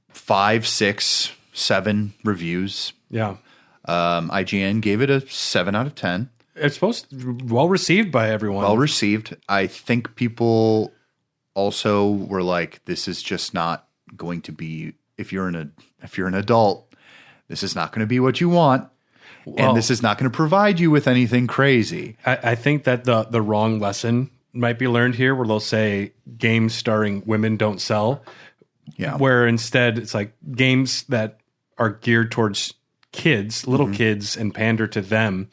5, 6, 7 reviews. Yeah. IGN gave it a 7 out of 10. It's well received by everyone. Well received. I think people also were like, this is just not going to be, if you're an adult, this is not going to be what you want. And this is not going to provide you with anything crazy. I think that the wrong lesson might be learned here where they'll say games starring women don't sell. Yeah. Where instead it's like games that are geared towards kids, little kids, and pander to them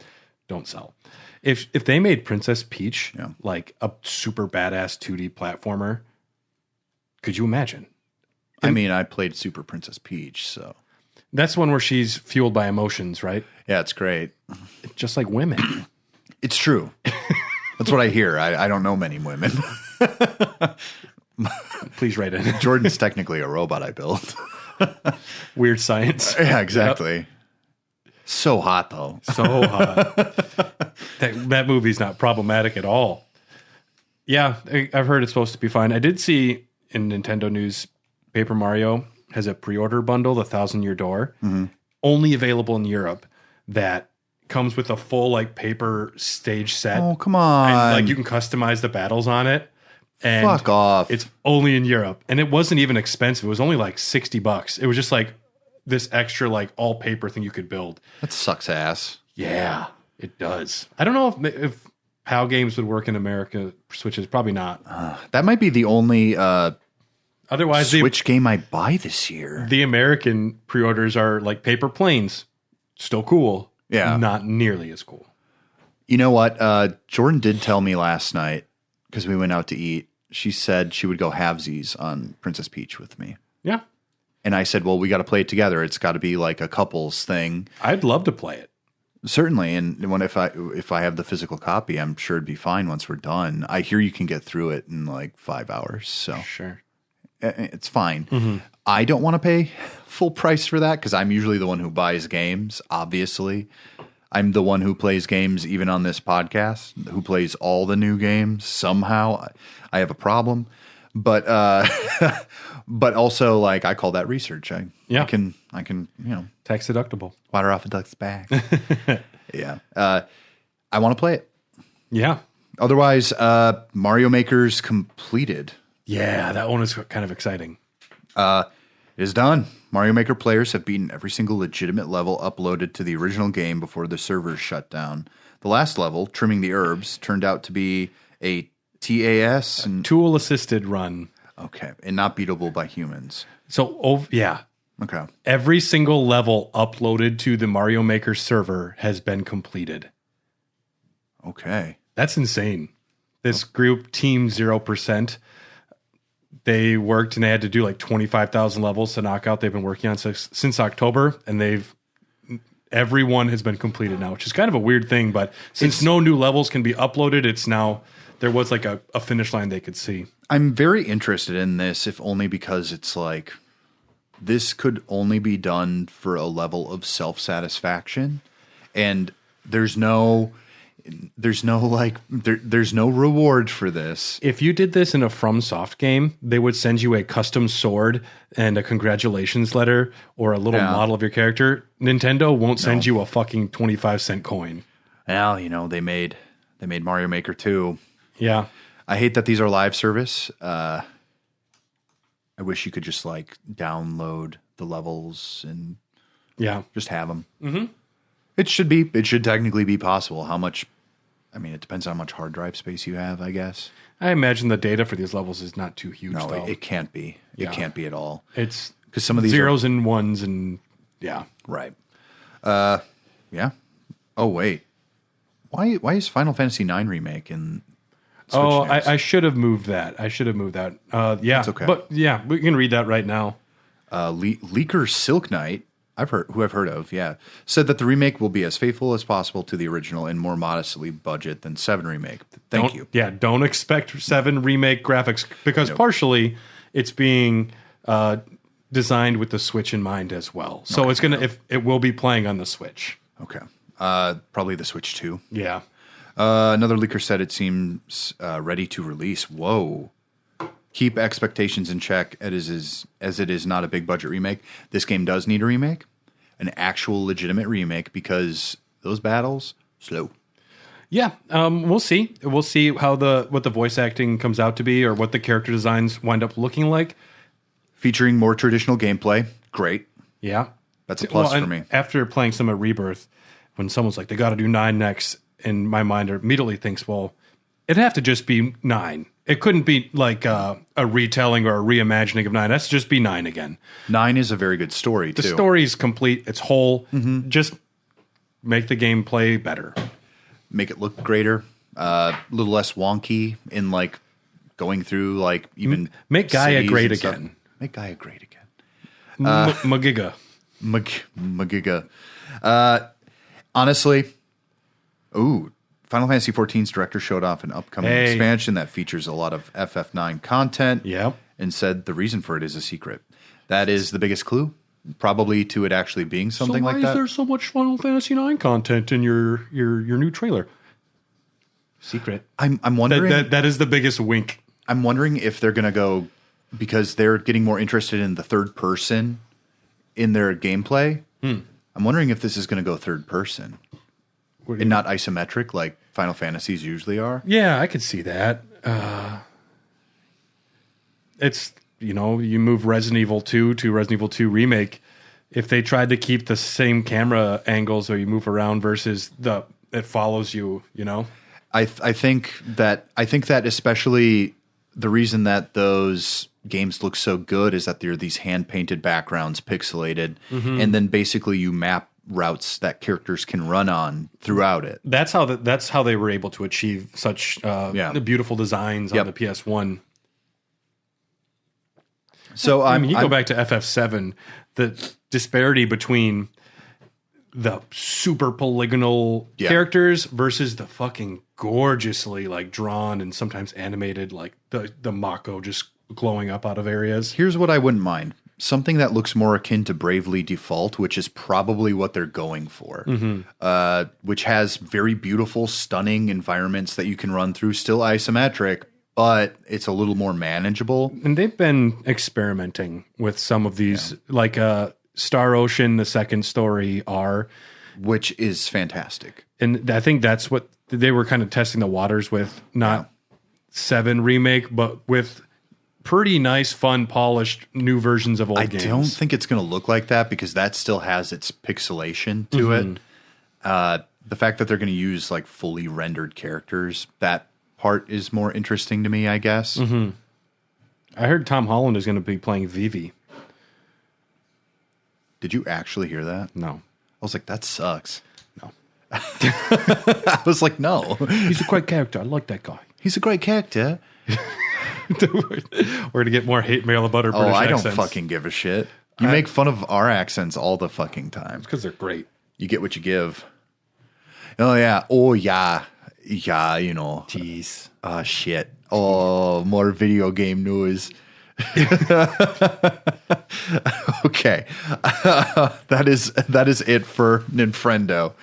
don't sell. If they made Princess Peach like a super badass 2D platformer, could you imagine? I mean, I played Super Princess Peach, so. That's one where she's fueled by emotions, right? Yeah, it's great. Just like women. It's true. That's what I hear. I don't know many women. Please write in. Jordan's technically a robot I built. Weird science. Yeah, exactly. Yep. So hot, though. So hot. That movie's not problematic at all. Yeah, I've heard it's supposed to be fine. I did see in Nintendo news, Paper Mario has a pre-order bundle, the 1,000-Year Door, only available in Europe, that comes with a full like paper stage set. Oh, come on. And, like you can customize the battles on it. And fuck off. It's only in Europe. And it wasn't even expensive. It was only like $60. It was just like this extra like all paper thing you could build. That sucks ass. Yeah, it does. I don't know if PAL games would work in America Switches. Probably not. That might be the only otherwise Switch game I buy this year. The American pre-orders are like paper planes. Still cool. Yeah. Not nearly as cool. You know what? Jordan did tell me last night, because we went out to eat, she said she would go halvesies on Princess Peach with me. Yeah. And I said, well, we got to play it together. It's got to be like a couples thing. I'd love to play it. Certainly. And if I have the physical copy, I'm sure it'd be fine once we're done. I hear you can get through it in like 5 hours. So sure. It's fine. I don't want to pay full price for that because I'm usually the one who buys games, obviously. I'm the one who plays games even on this podcast, who plays all the new games. Somehow I have a problem. But but also like I call that research. I can tax deductible. Water off a duck's back. Yeah. I want to play it. Yeah. Otherwise, Mario Maker's completed. Yeah, that one is kind of exciting. It is done. Mario Maker players have beaten every single legitimate level uploaded to the original game before the servers shut down. The last level, Trimming the Herbs, turned out to be TAS and tool assisted run. okay, and not beatable by humans. So, yeah. Okay. Every single level uploaded to the Mario Maker server has been completed. Okay. That's insane. This group, Team 0%, they worked and they had to do like 25,000 levels to knock out. They've been working on since October, and everyone has been completed now, which is kind of a weird thing. But since no new levels can be uploaded, it's now there was like a finish line they could see. I'm very interested in this, if only because it's like this could only be done for a level of self-satisfaction, and there's no reward for this. If you did this in a FromSoft game, they would send you a custom sword and a congratulations letter or a little model of your character. Nintendo won't send you a fucking 25-cent coin. Well, they made Mario Maker 2. Yeah. I hate that these are live service. I wish you could just like download the levels and just have them. Mm-hmm. It should technically be possible. How much? I mean, it depends on how much hard drive space you have, I guess. I imagine the data for these levels is not too huge. No, though. it can't be. It can't be at all. It's because some of these zeros and ones and right. Yeah. Oh wait, why is Final Fantasy IX remake in? Switch news? I should have moved that. Yeah, It's okay. But yeah, we can read that right now. Leaker Silk Knight, I've heard of, said that the remake will be as faithful as possible to the original and more modestly budget than 7 remake. Thank you. Yeah, don't expect 7 remake graphics because partially it's being designed with the Switch in mind as well. So it's it will be playing on the Switch. Okay. Probably the Switch 2. Yeah. Another leaker said it seems ready to release. Whoa. Keep expectations in check as it is not a big budget remake. This game does need a remake, an actual legitimate remake, because those battles, slow. Yeah, we'll see. We'll see how what the voice acting comes out to be or what the character designs wind up looking like. Featuring more traditional gameplay. Great. Yeah. That's a plus for me. After playing some of Rebirth, when someone's like, they got to do 9 next, in my mind immediately thinks, well, it'd have to just be 9. It couldn't be like a retelling or a reimagining of 9. That's just be 9 again. 9 is a very good story, too. The story's complete. It's whole. Mm-hmm. Just make the gameplay better. Make it look greater. A little less wonky in like going through like even make Gaia great again. Make Gaia great again. Magiga. Magiga. Honestly, Final Fantasy XIV's director showed off an upcoming expansion that features a lot of FF9 content. Yep. And said the reason for it is a secret. That is the biggest clue, probably, to it actually being something like that. Why is there so much Final Fantasy IX content in your new trailer? Secret. I'm wondering. That is the biggest wink. I'm wondering if they're going to go, because they're getting more interested in the third person in their gameplay. I'm wondering if this is going to go third person and not isometric like Final Fantasies usually are. Yeah, I could see that. It's, you move Resident Evil 2 to Resident Evil 2 Remake. If they tried to keep the same camera angles or you move around versus it follows you, I think that especially the reason that those games look so good is that they're these hand-painted backgrounds, pixelated, and then basically you map routes that characters can run on throughout it. That's how they were able to achieve such beautiful designs on the PS1. So you go back to FF7, the disparity between the super polygonal characters versus the fucking gorgeously like drawn and sometimes animated, like the Mako just glowing up out of areas. Here's what I wouldn't mind. Something that looks more akin to Bravely Default, which is probably what they're going for, which has very beautiful, stunning environments that you can run through, still isometric, but it's a little more manageable. And they've been experimenting with some of these, like Star Ocean, the second story are. Which is fantastic. And I think that's what they were kind of testing the waters with, not 7 Remake, but with pretty nice, fun, polished new versions of old games. I don't think it's going to look like that because that still has its pixelation to it. The fact that they're going to use like fully rendered characters, that part is more interesting to me, I guess. Mm-hmm. I heard Tom Holland is going to be playing Vivi. Did you actually hear that? No. I was like, that sucks. No. I was like, no. He's a great character. I like that guy. He's a great character. We're going to get more hate mail about our British accents. I don't fucking give a shit. You make fun of our accents all the fucking time. Because they're great. You get what you give. Oh, yeah. Oh, yeah. Yeah, you know. Jeez. Oh, shit. Oh, more video game news. Okay. That is it for Ninfrendo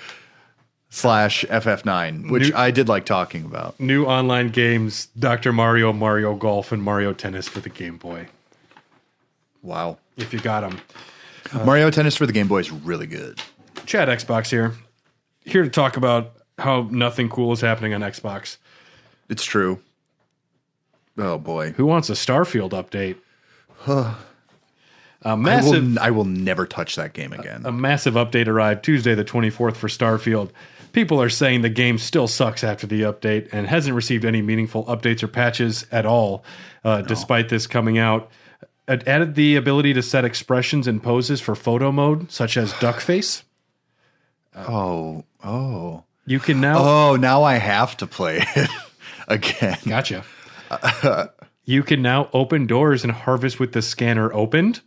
/ FF9, which I did like talking about. New online games, Dr. Mario, Mario Golf, and Mario Tennis for the Game Boy. Wow. If you got them. Mario Tennis for the Game Boy is really good. Chad Xbox here to talk about how nothing cool is happening on Xbox. It's true. Oh boy. Who wants a Starfield update? I will never touch that game again. A massive update arrived Tuesday the 24th for Starfield. People are saying the game still sucks after the update and hasn't received any meaningful updates or patches at all, despite this coming out. It added the ability to set expressions and poses for photo mode, such as duck face. Oh. You can now... Oh, now I have to play it again. Gotcha. You can now open doors and harvest with the scanner opened.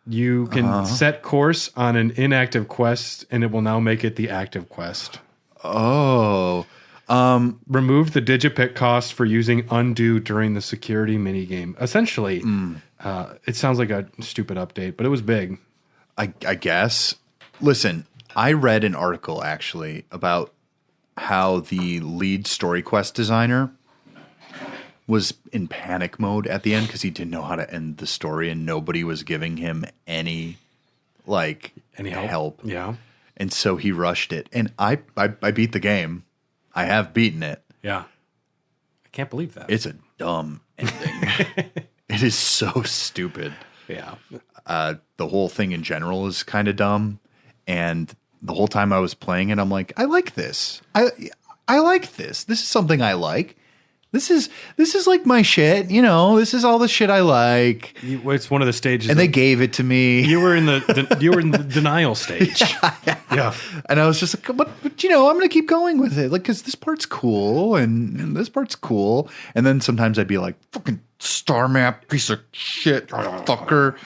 You can set course on an inactive quest, and it will now make it the active quest. Oh. Remove the digipick cost for using undo during the security minigame. Essentially, it sounds like a stupid update, but it was big. I guess. Listen, I read an article actually about how the lead story quest designer was in panic mode at the end because he didn't know how to end the story and nobody was giving him any help. Yeah. And so he rushed it. And I beat the game. I have beaten it. Yeah. I can't believe that. It's a dumb ending. It is so stupid. Yeah. The whole thing in general is kind of dumb. And the whole time I was playing it, I'm like, I like this. I like this. This is something I like. This is like my shit, you know. This is all the shit I like. It's one of the stages, and they gave it to me. You were in the denial stage. Yeah. And I was just like, but you know, I'm gonna keep going with it, like, because this part's cool and this part's cool. And then sometimes I'd be like, fucking star map piece of shit, fucker.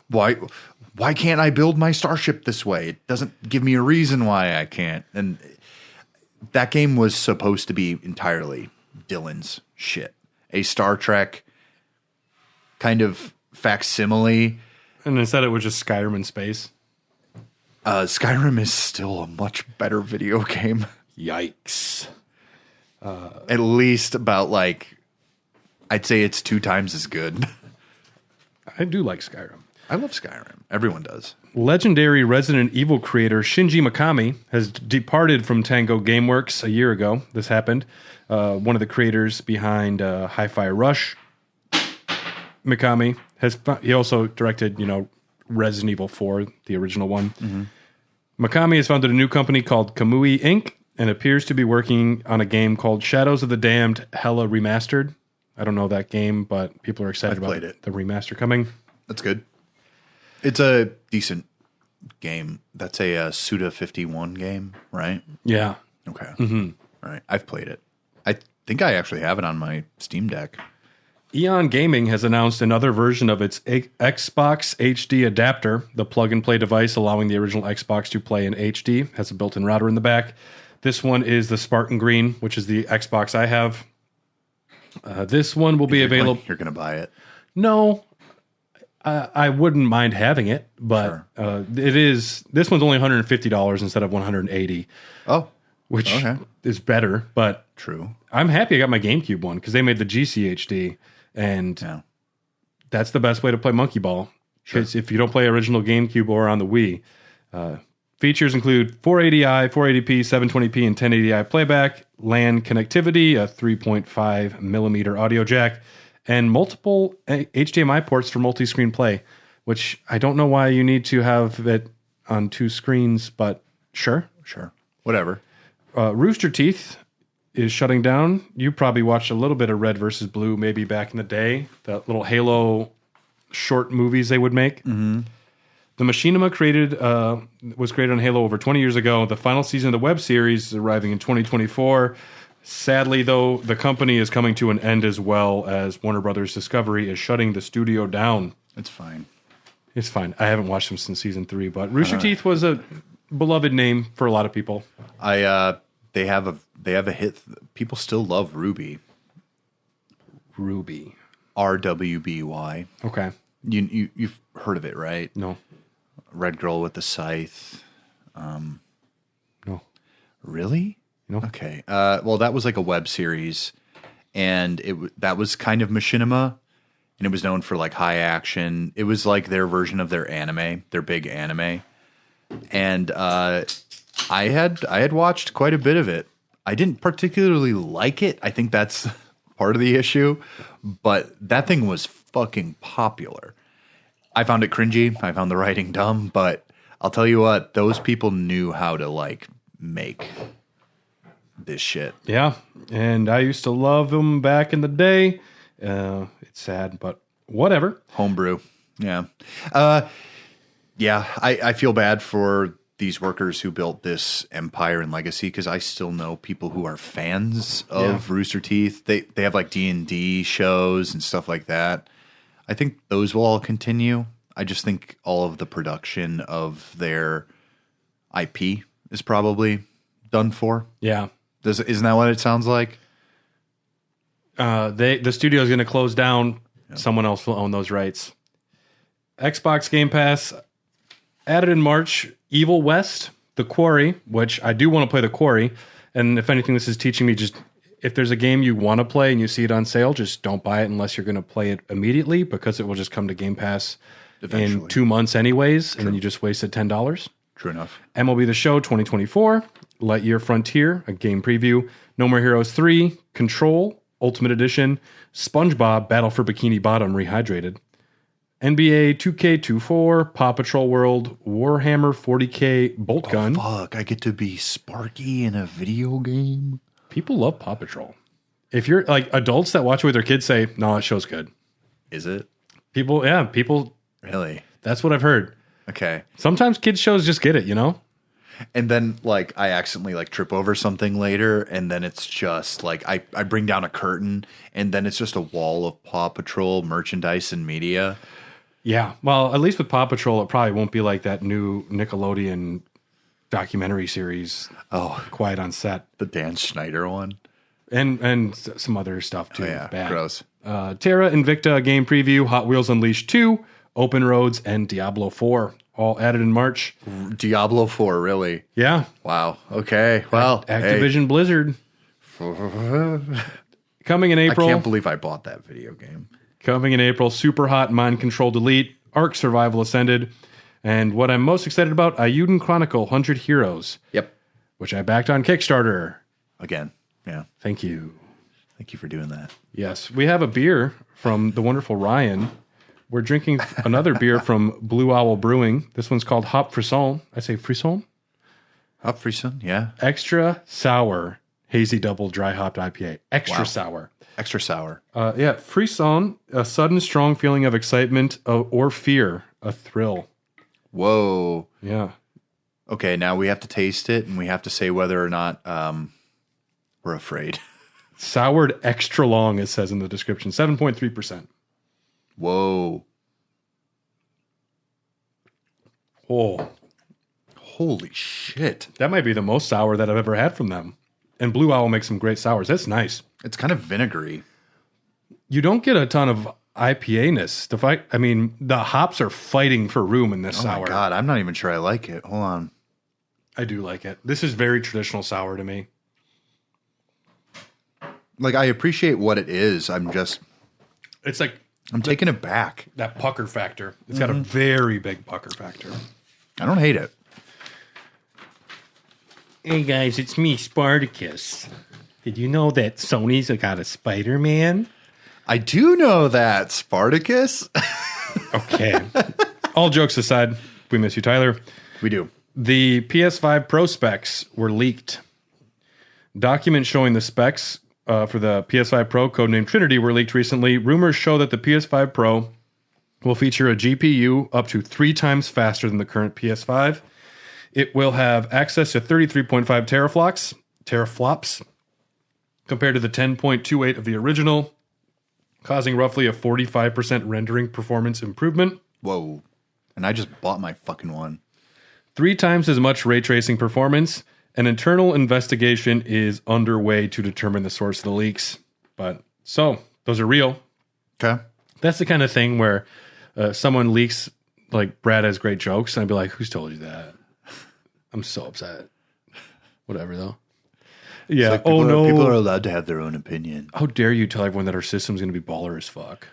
Why can't I build my starship this way? It doesn't give me a reason why I can't. And that game was supposed to be entirely Dylan's shit. A Star Trek kind of facsimile. And instead it was just Skyrim in space. Skyrim is still a much better video game. Yikes. At least about, like, I'd say it's 2 times as good. I do like Skyrim. I love Skyrim. Everyone does. Legendary Resident Evil creator Shinji Mikami has departed from Tango Gameworks a year ago. This happened. One of the creators behind Hi-Fi Rush, Mikami, he also directed, Resident Evil 4, the original one. Mm-hmm. Mikami has founded a new company called Kamui Inc. and appears to be working on a game called Shadows of the Damned Hella Remastered. I don't know that game, but people are excited about the remaster coming. That's good. It's a decent game. That's a Suda 51 game, right? Yeah. Okay. Mm-hmm. All right. I've played it. I think I actually have it on my Steam Deck. Eon Gaming has announced another version of its Xbox HD adapter, the plug-and-play device allowing the original Xbox to play in HD. Has a built-in router in the back. This one is the Spartan Green, which is the Xbox I have. This one will be available. You're going to buy it? No. I wouldn't mind having it, but sure. It is. This one's only $150 instead of $180. Oh, which is better, but true. I'm happy I got my GameCube one because they made the GCHD, and that's the best way to play Monkey Ball. Sure. If you don't play original GameCube or on the Wii, features include 480i, 480p, 720p, and 1080i playback, LAN connectivity, a 3.5 millimeter audio jack, and multiple HDMI ports for multi-screen play, which I don't know why you need to have it on 2 screens, but sure. Whatever. Rooster Teeth is shutting down. You probably watched a little bit of Red versus Blue maybe back in the day. That little Halo short movies they would make. Mm-hmm. The machinima was created on Halo over 20 years ago. The final season of the web series is arriving in 2024. Sadly, though, the company is coming to an end as well as Warner Brothers Discovery is shutting the studio down. It's fine. It's fine. I haven't watched them since season 3, but Rooster Teeth was a beloved name for a lot of people. They have a hit. People still love Ruby. Ruby. RWBY. Okay. You've heard of it, right? No. Red Girl with the Scythe. No. Really? No. Okay. Well, that was like a web series, and that was kind of machinima, and it was known for like high action. It was like their version of their anime, their big anime, and I had watched quite a bit of it. I didn't particularly like it. I think that's part of the issue, but that thing was fucking popular. I found it cringy. I found the writing dumb, but I'll tell you what, those people knew how to like make this shit. Yeah, and I used to love them back in the day. It's sad, but whatever. Homebrew. Yeah. I feel bad for these workers who built this empire and legacy, because I still know people who are fans of Rooster Teeth. They have like D&D shows and stuff like that. I think those will all continue. I just think all of the production of their IP is probably done for. Yeah. Isn't that what it sounds like? The studio is going to close down. Yep. Someone else will own those rights. Xbox Game Pass added in March Evil West, The Quarry, which I do want to play The Quarry. And if anything, this is teaching me just if there's a game you want to play and you see it on sale, just don't buy it unless you're going to play it immediately, because it will just come to Game Pass eventually in 2 months anyways. True. And then you just wasted $10. True enough. MLB The Show 2024, Lightyear Frontier, a game preview, No More Heroes 3, Control, Ultimate Edition, SpongeBob Battle for Bikini Bottom Rehydrated, NBA 2K24, Paw Patrol World, Warhammer 40K Bolt Gun. Fuck, I get to be Sparky in a video game? People love Paw Patrol. If you're like adults that watch it with their kids say, no, that show's good. Is it? People. Really? That's what I've heard. Okay. Sometimes kids shows just get it, you know? And then like I accidentally like trip over something later, and then it's just like I bring down a curtain, and then it's just a wall of Paw Patrol merchandise and media. Yeah. Well, at least with Paw Patrol, it probably won't be like that new Nickelodeon documentary series. Oh, Quiet on Set. The Dan Schneider one. And some other stuff too. Oh, yeah. Bad. Gross. Terra Invicta game preview, Hot Wheels Unleashed 2, Open Roads, and Diablo 4. All added in March. Diablo 4, really? Yeah. Wow. Okay. Well, Activision Blizzard. Coming in April. I can't believe I bought that video game. Coming in April, Super Hot Mind Control Delete, Ark Survival Ascended, and what I'm most excited about, Ayuden Chronicle 100 Heroes. Yep. Which I backed on Kickstarter. Again. Yeah. Thank you. Thank you for doing that. Yes. We have a beer from the wonderful Ryan. We're drinking another beer from Blue Owl Brewing. This one's called Hop Frisson. I say Frisson? Hop Frisson, yeah. Extra sour, hazy double dry hopped IPA. Extra sour. Extra sour. Yeah. Frisson, a sudden strong feeling of excitement or fear, a thrill. Whoa. Yeah. Okay, now we have to taste it, and we have to say whether or not we're afraid. Soured extra long, it says in the description. 7.3%. Whoa. Oh. Holy shit. That might be the most sour that I've ever had from them. And Blue Owl makes some great sours. That's nice. It's kind of vinegary. You don't get a ton of IPA-ness. The hops are fighting for room in this sour. Oh my God, I'm not even sure I like it. Hold on. I do like it. This is very traditional sour to me. Like, I appreciate what it is. It's like... I'm taking it back. That pucker factor. It's got a very big pucker factor. I don't hate it. Hey guys, it's me, Spartacus. Did you know that Sony's got a Spider-Man? I do know that, Spartacus. Okay. All jokes aside, we miss you, Tyler. We do. The PS5 Pro specs were leaked. Documents showing the specs for the PS5 Pro, codenamed Trinity, were leaked recently. Rumors show that the PS5 Pro will feature a GPU up to 3 times faster than the current PS5. It will have access to 33.5 teraflops compared to the 10.28 of the original, causing roughly a 45% rendering performance improvement. Whoa. And I just bought my fucking one. 3 times as much ray tracing performance. An internal investigation is underway to determine the source of the leaks. But so those are real. Okay. That's the kind of thing where someone leaks, like, Brad has great jokes, and I'd be like, who's told you that? I'm so upset. Whatever, though. Yeah. Like people are allowed to have their own opinion. How dare you tell everyone that our system's going to be baller as fuck?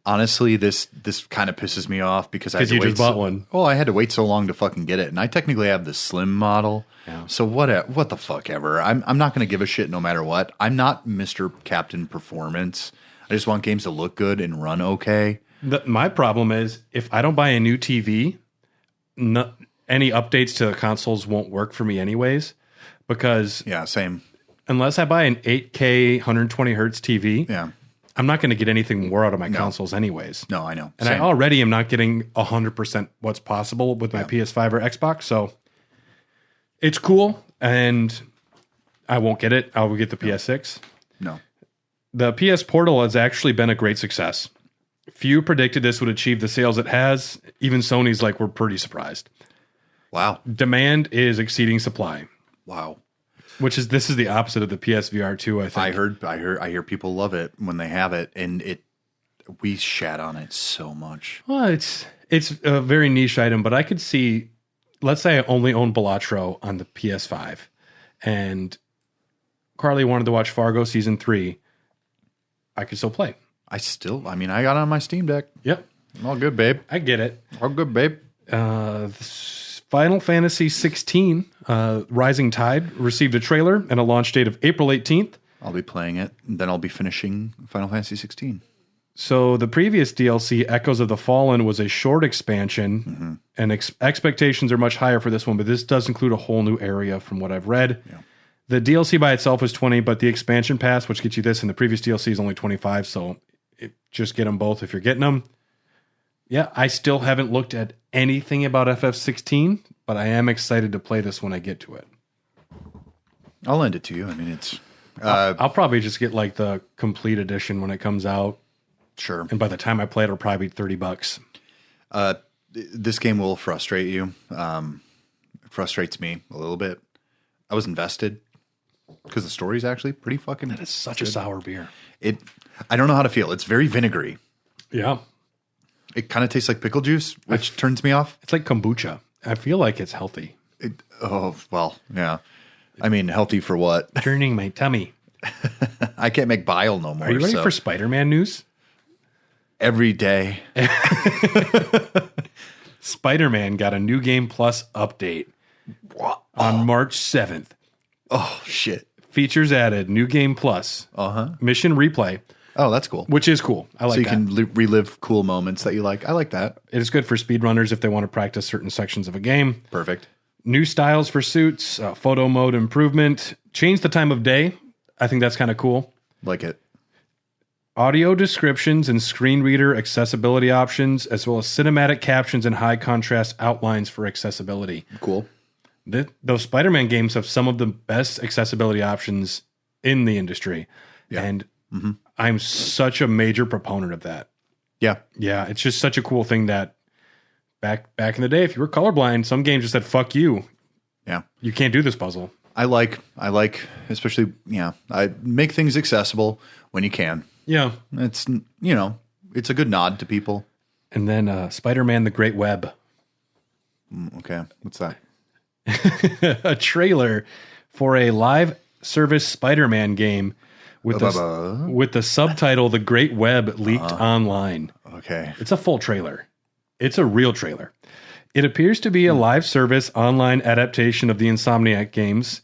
Honestly, this kind of pisses me off because I had to you wait just bought one. Well, I had to wait so long to fucking get it, and I technically have the slim model. Yeah. So what the fuck ever? I'm not going to give a shit no matter what. I'm not Mr. Captain Performance. I just want games to look good and run okay. My problem is if I don't buy a new TV, any updates to the consoles won't work for me anyways. Because yeah, same. Unless I buy an 8K 120 hertz TV, yeah, I'm not going to get anything more out of my consoles anyways. No, I know. And I already am not getting 100% what's possible with my PS5 or Xbox. So it's cool, and I won't get it. I will get the PS6. No. The PS Portal has actually been a great success. Few predicted this would achieve the sales it has. Even Sony's like, we're pretty surprised. Wow. Demand is exceeding supply. Wow. This is the opposite of the PSVR 2, I think. I hear people love it when they have it, and we shat on it so much. Well, it's a very niche item, but I could see, let's say I only own Balatro on the PS5, and Carly wanted to watch Fargo season 3. I could still play. I got it on my Steam Deck. Yep. All good, babe. I get it. All good, babe. Final Fantasy 16 Rising Tide received a trailer and a launch date of April 18th. I'll be playing it, and then I'll be finishing Final Fantasy 16. So the previous DLC, Echoes of the Fallen, was a short expansion, and expectations are much higher for this one, but this does include a whole new area from what I've read. Yeah. The DLC by itself was 20, but the expansion pass, which gets you this, and the previous DLC is only 25, so just get them both if you're getting them. Yeah, I still haven't looked at anything about FF16, but I am excited to play this when I get to it. I'll lend it to you. I mean, it's... I'll probably just get like the complete edition when it comes out. Sure. And by the time I play it, it'll probably be $30. This game will frustrate you. It frustrates me a little bit. I was invested because the story's actually pretty fucking... That is such a sour beer. I don't know how to feel. It's very vinegary. Yeah. It kind of tastes like pickle juice, which turns me off. It's like kombucha. I feel like it's healthy. Well, yeah. I mean, healthy for what? Turning my tummy. I can't make bile no more. Are you ready for Spider-Man news? Every day. Spider-Man got a New Game Plus update on March 7th. Oh, shit. Features added, New Game Plus. Mission replay. Oh, that's cool. Which is cool. I like that. So you can relive cool moments that you like. I like that. It is good for speedrunners if they want to practice certain sections of a game. Perfect. New styles for suits, photo mode improvement, change the time of day. I think that's kind of cool. Like it. Audio descriptions and screen reader accessibility options, as well as cinematic captions and high contrast outlines for accessibility. Cool. Those Spider-Man games have some of the best accessibility options in the industry. Yeah. And I'm such a major proponent of that. Yeah. Yeah, it's just such a cool thing that back in the day, if you were colorblind, some games just said, fuck you. Yeah. You can't do this puzzle. I like, especially, I make things accessible when you can. Yeah. It's, it's a good nod to people. And then Spider-Man The Great Web. Okay. What's that? A trailer for a live service Spider-Man game with the subtitle The Great Web leaked online. Okay. It's a full trailer. It's a real trailer. It appears to be a live service online adaptation of the Insomniac games,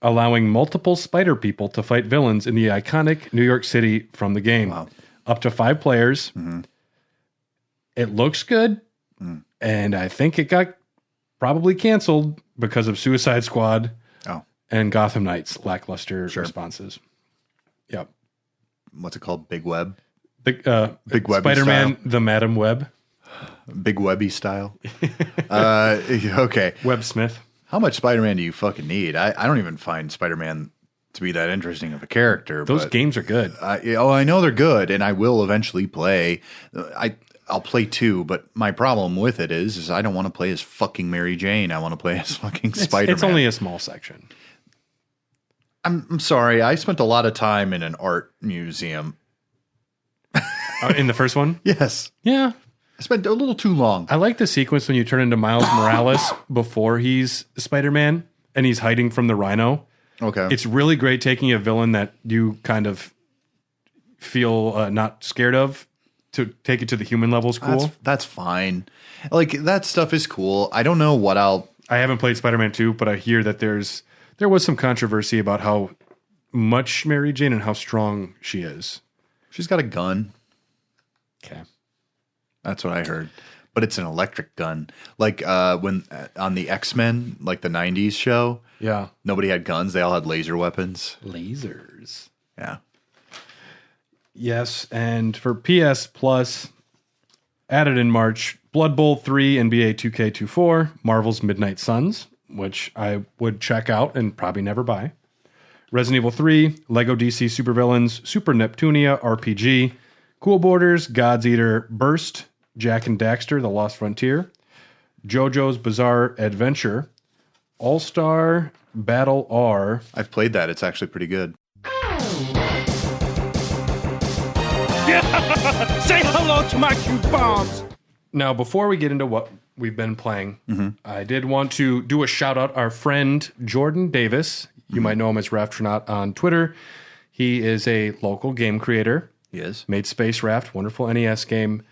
allowing multiple spider people to fight villains in the iconic New York City from the game. Wow. Up to 5 players. Mm-hmm. It looks good, and I think it got probably canceled because of Suicide Squad and Gotham Knights lackluster responses. Yep. What's it called? Big Web? Big Webby Spider-Man, style? the Madam Web. Big Webby style? Okay. Web Smith. How much Spider-Man do you fucking need? I don't even find Spider-Man to be that interesting of a character. Those but games are good. I know they're good, and I will eventually play. I'll play 2, but my problem with it is I don't want to play as fucking Mary Jane. I want to play as fucking Spider-Man. It's only a small section. I'm sorry. I spent a lot of time in an art museum. In the first one? Yes. Yeah. I spent a little too long. I like the sequence when you turn into Miles Morales before he's Spider-Man and he's hiding from the Rhino. Okay. It's really great taking a villain that you kind of feel not scared of to take it to the human level is cool. That's fine. Like, that stuff is cool. I don't know what I haven't played Spider-Man 2, but I hear that there was some controversy about how much Mary Jane and how strong she is. She's got a gun. Okay. That's what I heard. But it's an electric gun. Like when on the X-Men, like the 90s show, Yeah. nobody had guns. They all had laser weapons. Lasers. Yeah. Yes, and for PS Plus, added in March, Blood Bowl 3, NBA 2K24, Marvel's Midnight Suns, which I would check out and probably never buy. Resident Evil 3, Lego DC Supervillains, Super Neptunia RPG, Cool Borders, God's Eater Burst, Jack and Daxter, The Lost Frontier, JoJo's Bizarre Adventure, All-Star Battle R. I've played that. It's actually pretty good. Say hello to my cute bombs. Now, before we get into what we've been playing, I did want to do a shout out our friend Jordan Davis. You might know him as Raftronaut on Twitter. He is a local game creator. He is. Made Space Raft, wonderful NES game.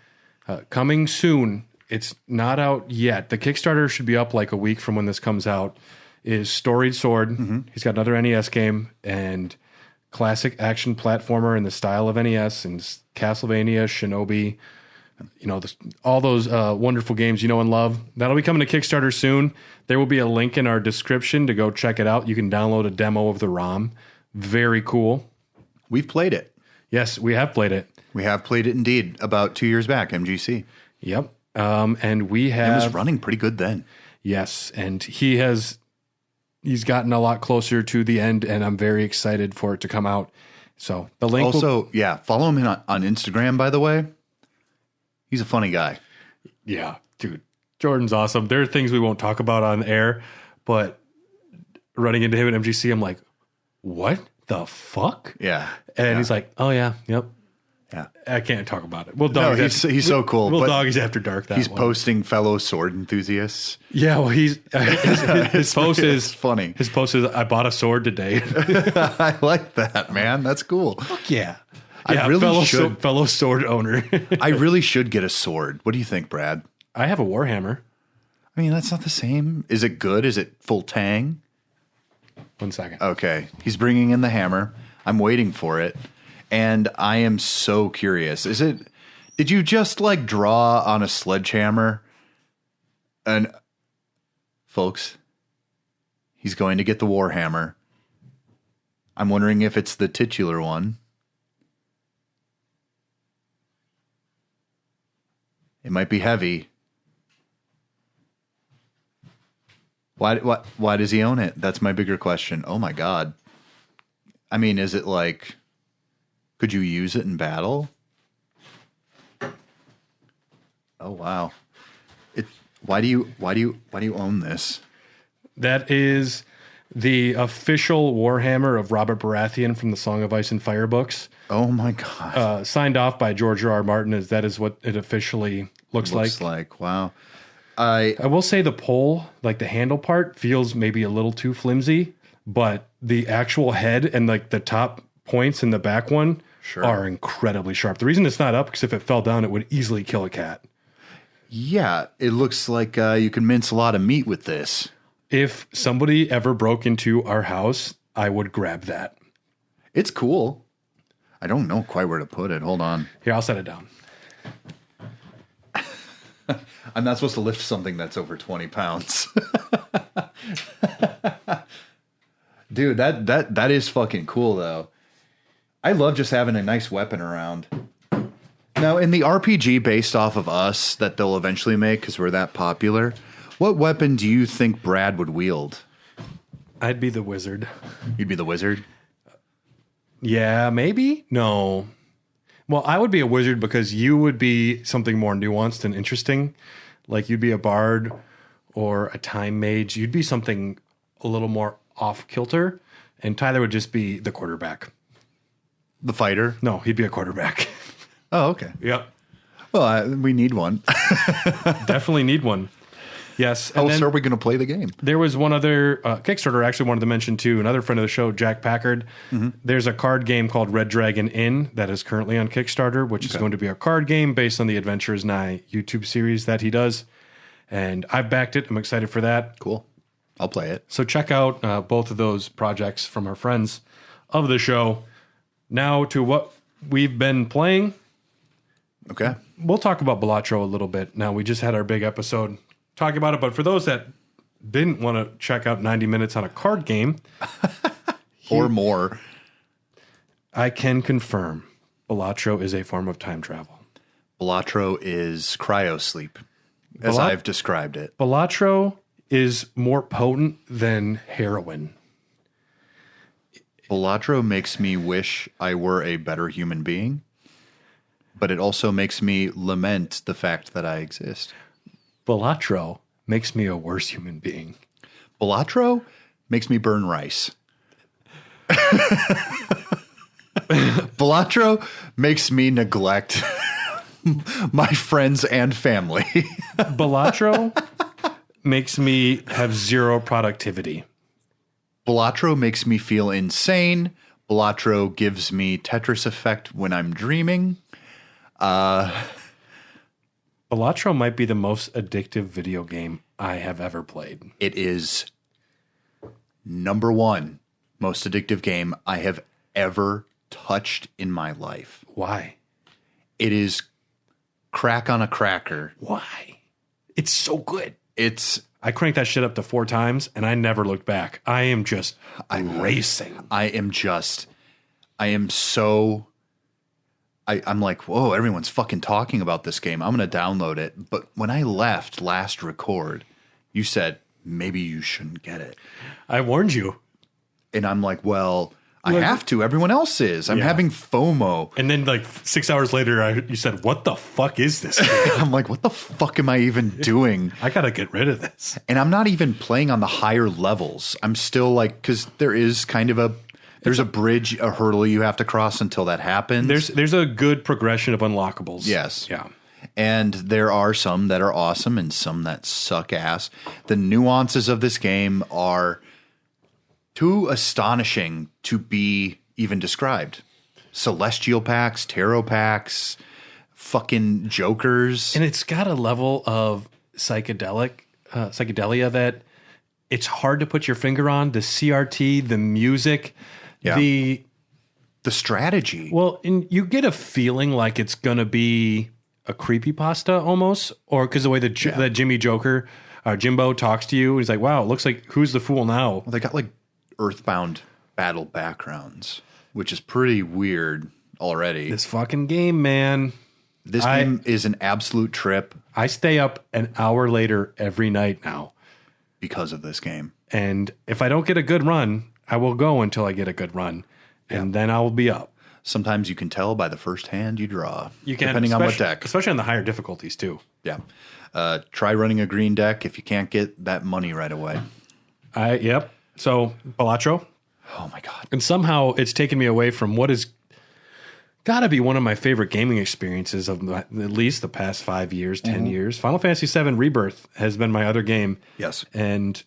Coming soon. It's not out yet. The Kickstarter should be up like a week from when this comes out. Is Storied Sword. He's got another NES game and classic action platformer in the style of NES and Castlevania, Shinobi. You know, all those wonderful games you know and love. That'll be coming to Kickstarter soon. There will be a link in our description to go check it out. You can download a demo of the ROM. Very cool. We've played it. Yes, we have played it. We have played it indeed about 2 years back, MGC. Yep. And we have... It was running pretty good then. Yes, and he's gotten a lot closer to the end, and I'm very excited for it to come out. So the link Also, follow him on Instagram, by the way. He's a funny guy. Yeah, dude. Jordan's awesome. There are things we won't talk about on air, but running into him at MGC, I'm like, what the fuck? Yeah. And he's like, oh, yeah, yep. Yeah. I can't talk about it. We'll No, dog he's so cool. We'll but dog is after dark. That he's one. posting fellow sword enthusiasts. Yeah, well, his post is funny. His post is, I bought a sword today. I like that, man. That's cool. Fuck yeah. I really fellow sword owner. I really should get a sword. What do you think, Brad? I have a Warhammer. I mean, that's not the same. Is it good? Is it full tang? 1 second. Okay. He's bringing in the hammer. I'm waiting for it. And I am so curious. Did you just like draw on a sledgehammer? And folks, he's going to get the Warhammer. I'm wondering if it's the titular one. It might be heavy. Why does he own it? That's my bigger question. Oh my God. I mean, is it like, could you use it in battle? Oh wow. Why do you own this? That is the official Warhammer of Robert Baratheon from the Song of Ice and Fire books. Oh my God. Signed off by George R.R. Martin, as that is what it officially looks like. Wow. I will say the pole, like the handle part, feels maybe a little too flimsy, but the actual head and like the top points in the back one are incredibly sharp. The reason it's not up is if it fell down, it would easily kill a cat. Yeah, it looks like you can mince a lot of meat with this. If somebody ever broke into our house, I would grab that. It's cool. I don't know quite where to put it. Hold on. Here, I'll set it down. I'm not supposed to lift something that's over 20 pounds. Dude, that is fucking cool though. I love just having a nice weapon around. Now, in the RPG based off of Us that they'll eventually make because we're that popular, what weapon do you think Brad would wield? I'd be the wizard. You'd be the wizard? Yeah, maybe? No. Well, I would be a wizard because you would be something more nuanced and interesting. Like you'd be a bard or a time mage. You'd be something a little more off kilter. And Tyler would just be the quarterback. The fighter? No, he'd be a quarterback. Oh, okay. Yep. Well, we need one. Definitely need one. Yes. How else are we going to play the game? There was one other Kickstarter I actually wanted to mention too. Another friend of the show, Jack Packard. Mm-hmm. There's a card game called Red Dragon Inn that is currently on Kickstarter, which is going to be a card game based on the Adventures Nigh YouTube series that he does. And I've backed it. I'm excited for that. Cool. I'll play it. So check out both of those projects from our friends of the show. Now to what we've been playing. Okay. We'll talk about Balatro a little bit. Now, we just had our big episode talking about it, but for those that didn't want to check out 90 minutes on a card game or more, I can confirm Balatro is a form of time travel. Balatro is cryosleep, as I've described it. Balatro is more potent than heroin. Balatro makes me wish I were a better human being, but it also makes me lament the fact that I exist. Balatro makes me a worse human being. Balatro makes me burn rice. Balatro makes me neglect my friends and family. Balatro makes me have zero productivity. Balatro makes me feel insane. Balatro gives me Tetris effect when I'm dreaming. Balatro might be the most addictive video game I have ever played. It is number one most addictive game I have ever touched in my life. Why? It is crack on a cracker. Why? It's so good. I cranked that shit up to 4 times and I never looked back. I am just racing. I'm like, whoa, everyone's fucking talking about this game. I'm going to download it. But when I left last record, you said, maybe you shouldn't get it. I warned you. And I'm like, well, I have to. Everyone else is. I'm having FOMO. And then like 6 hours later, you said, what the fuck is this? I'm like, what the fuck am I even doing? I got to get rid of this. And I'm not even playing on the higher levels. I'm still like, because there is kind of there's a bridge, a hurdle you have to cross until that happens. There's a good progression of unlockables. Yes. Yeah. And there are some that are awesome and some that suck ass. The nuances of this game are too astonishing to be even described. Celestial packs, tarot packs, fucking jokers. And it's got a level of psychedelia that it's hard to put your finger on. The CRT, the music, the strategy. Well, and you get a feeling like it's going to be a creepypasta almost, or because the way that Jimmy Joker, Jimbo talks to you, he's like, wow, it looks like who's the fool now? Well, they got like Earthbound battle backgrounds, which is pretty weird already. This fucking game, man. This game is an absolute trip. I stay up an hour later every night now. Because of this game. And if I don't get a good run, I will go until I get a good run. And then I will be up. Sometimes you can tell by the first hand you draw. You can, depending on what deck. Especially on the higher difficulties, too. Yeah. Try running a green deck if you can't get that money right away. Yep. So, Balatro. Oh, my God. And somehow it's taken me away from what is got to be one of my favorite gaming experiences of at least the past 5 years, 10 years. Final Fantasy VII Rebirth has been my other game. Yes. And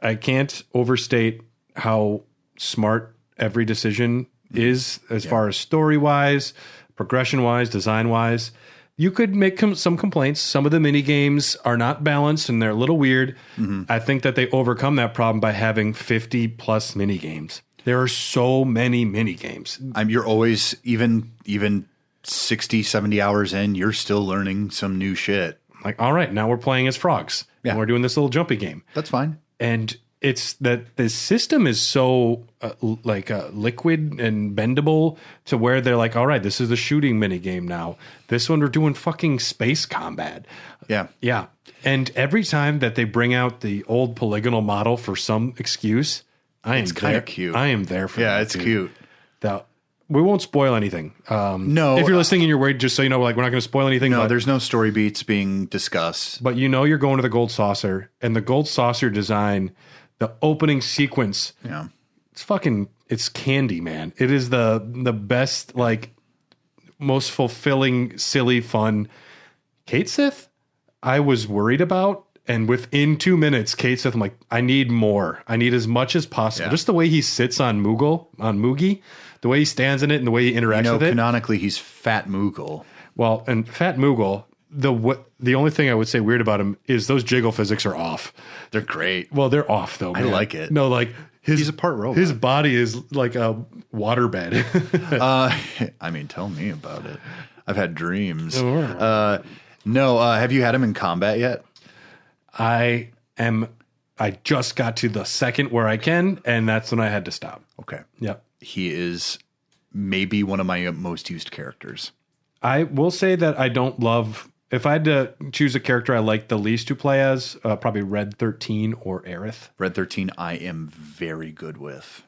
I can't overstate how smart every decision is as far as story-wise, progression-wise, design-wise. You could make some complaints. Some of the mini games are not balanced and they're a little weird. Mm-hmm. I think that they overcome that problem by having 50-plus mini games. There are so many mini games. You're always, even 60, 70 hours in, you're still learning some new shit. Like, all right, now we're playing as frogs. Yeah. And we're doing this little jumpy game. That's fine. And it's that the system is so liquid and bendable to where they're like, all right, this is the shooting mini game now. This one we're doing fucking space combat. Yeah. Yeah. And every time that they bring out the old polygonal model for some excuse, It's kind of cute. I am there for Yeah, that. it's dude. cute. Now, we won't spoil anything. No. If you're listening and you're worried, just so you know, like, we're not going to spoil anything. No, but, there's no story beats being discussed. but you know you're going to the gold saucer, and the gold saucer design, the opening sequence, Yeah. it's candy, man. It is the best, like, most fulfilling, silly, fun. Kate Sith, I was worried about, and within 2 minutes, Kate Sith, I'm like, I need more. I need as much as possible. Yeah. Just the way he sits on Moogie, the way he stands in it, and the way he interacts with it. Canonically, he's Fat Moogle. Well, and Fat Moogle, the only thing I would say weird about him is those jiggle physics are off. They're great. Well, they're off though. Man. I like it. No, like He's a part robot. His body is like a waterbed. I mean, tell me about it. I've had dreams. Oh. No, have you had him in combat yet? I just got to the second where I can, and that's when I had to stop. Okay. Yep. He is maybe one of my most used characters. I will say that I don't love. If I had to choose a character I like the least to play as, probably Red 13 or Aerith. Red 13, I am very good with.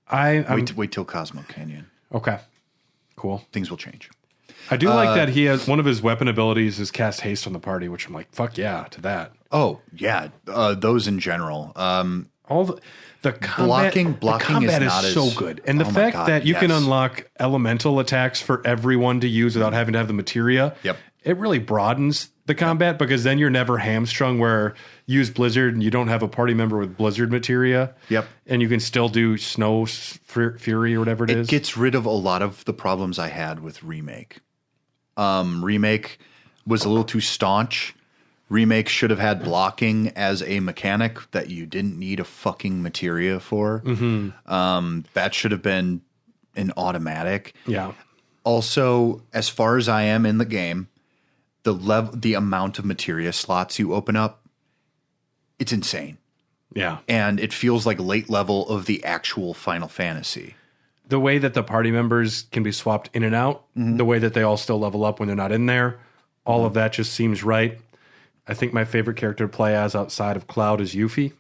I'm Wait till Cosmo Canyon. okay. Cool. Things will change. I do like that he has one of his weapon abilities is cast haste on the party, which I'm like, fuck yeah to that. Oh, yeah. Those in general. All the combat, Blocking the combat is not so as- good, and the Oh my fact God, that you can yes. unlock elemental attacks for everyone to use without having to have the materia. Yep. It really broadens the combat because then you're never hamstrung where you use Blizzard and you don't have a party member with Blizzard materia. Yep. And you can still do Snow Fury or whatever it is. It gets rid of a lot of the problems I had with Remake. Remake was a little too staunch. Remake should have had blocking as a mechanic that you didn't need a fucking materia for. Mm-hmm. That should have been an automatic. Yeah. Also, as far as I am in the game, the amount of materia slots you open up, it's insane. Yeah. And it feels like late level of the actual Final Fantasy. The way that the party members can be swapped in and out, the way that they all still level up when they're not in there, all of that just seems right. I think my favorite character to play as outside of Cloud is Yuffie.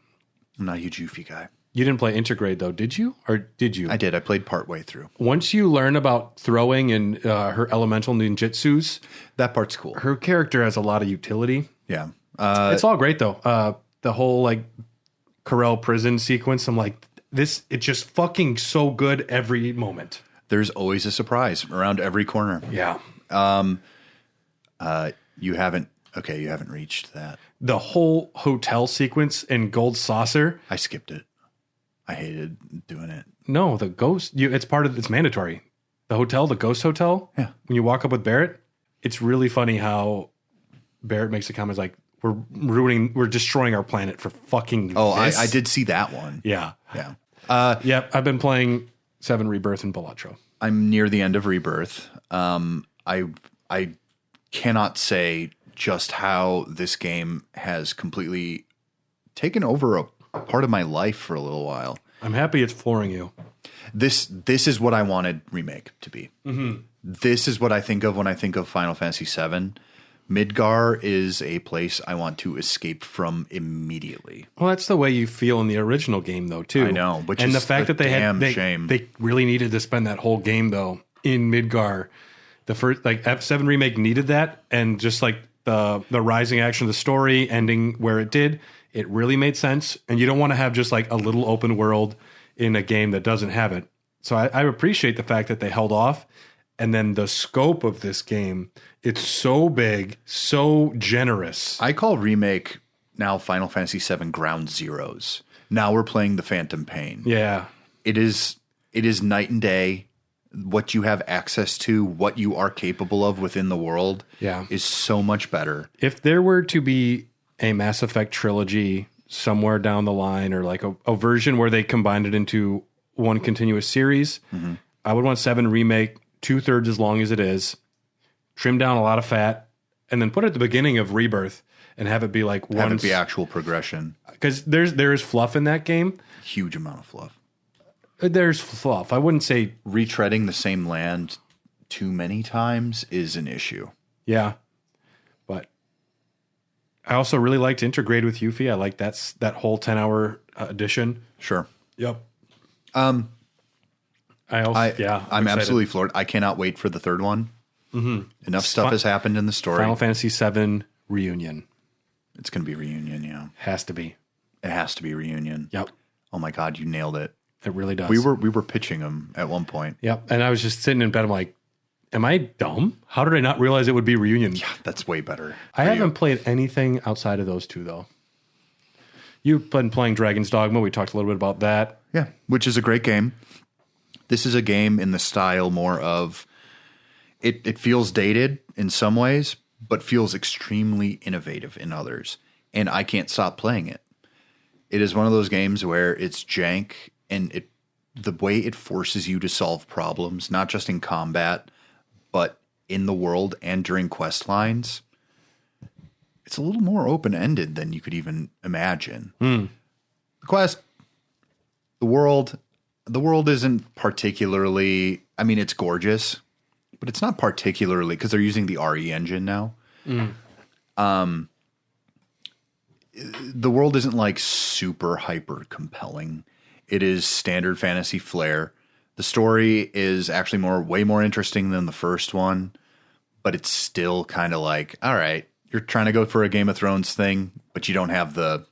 I'm not a huge Yuffie guy. You didn't play Intergrade though, did you? Or did you? I did. I played part way through. Once you learn about throwing and her elemental ninjutsus, That part's cool. her character has a lot of utility. Yeah. It's all great though. The whole like Corel prison sequence, I'm like, it's just fucking so good every moment. There's always a surprise around every corner. Yeah. You haven't reached that. The whole hotel sequence in Gold Saucer. I skipped it. I hated doing it. No, the ghost. It's mandatory. The hotel, the ghost hotel. Yeah. When you walk up with Barrett, it's really funny how Barrett makes a comment like, we're destroying our planet for fucking. Oh, this. I did see that one. Yeah. Yeah. Yep. I've been playing 7 Rebirth and Balatro. I'm near the end of Rebirth. I cannot say just how this game has completely taken over a part of my life for a little while. I'm happy it's flooring you. This is what I wanted Remake to be. Mm-hmm. This is what I think of when I think of Final Fantasy VII. Midgar is a place I want to escape from immediately. Well, that's the way you feel in the original game, though, too. I know, which and is the fact a that they shame. they really needed to spend that whole game though in Midgar. The first F7 remake needed that, and just like the rising action of the story ending where it did, it really made sense. And you don't want to have just like a little open world in a game that doesn't have it. So I appreciate the fact that they held off. And then the scope of this game, it's so big, so generous. I call Remake now Final Fantasy VII Ground Zeroes. Now we're playing the Phantom Pain. Yeah. It is night and day. What you have access to, what you are capable of within the world is so much better. If there were to be a Mass Effect trilogy somewhere down the line, or like a version where they combined it into one continuous series, I would want 7 Remake 2/3 as long as it is, trim down a lot of fat, and then put it at the beginning of Rebirth and have it be like Have it be actual progression. because there is fluff in that game. Huge amount of fluff. There's fluff. I wouldn't say Retreading the same land too many times is an issue. yeah, but I also really liked Integrate with Yuffie. I like that whole 10-hour edition. Sure. Yep. I'm I'm absolutely floored. I cannot wait for the third one. Enough stuff has happened in the story. Final Fantasy VII Reunion. It's going to be Reunion, yeah. Has to be. It has to be Reunion. Yep. Oh my God, you nailed it. It really does. We were pitching them at one point. Yep. And I was just sitting in bed. I'm like, am I dumb? How did I not realize it would be Reunion? Yeah, that's way better. I haven't played anything outside of those two, though. You've been playing Dragon's Dogma. We talked a little bit about that. Yeah, which is a great game. This is a game in the style more of it feels dated in some ways, but feels extremely innovative in others. And I can't stop playing it. It is one of those games where it's jank and the way it forces you to solve problems, not just in combat, but in the world and during quest lines. It's a little more open-ended than you could even imagine. The quest, the world isn't particularly, I mean, it's gorgeous, but it's not particularly, because they're using the RE engine now. The world isn't like super hyper compelling. It is standard fantasy flair. The story is actually way more interesting than the first one, but it's still kind of like, all right, you're trying to go for a Game of Thrones thing, but you don't have the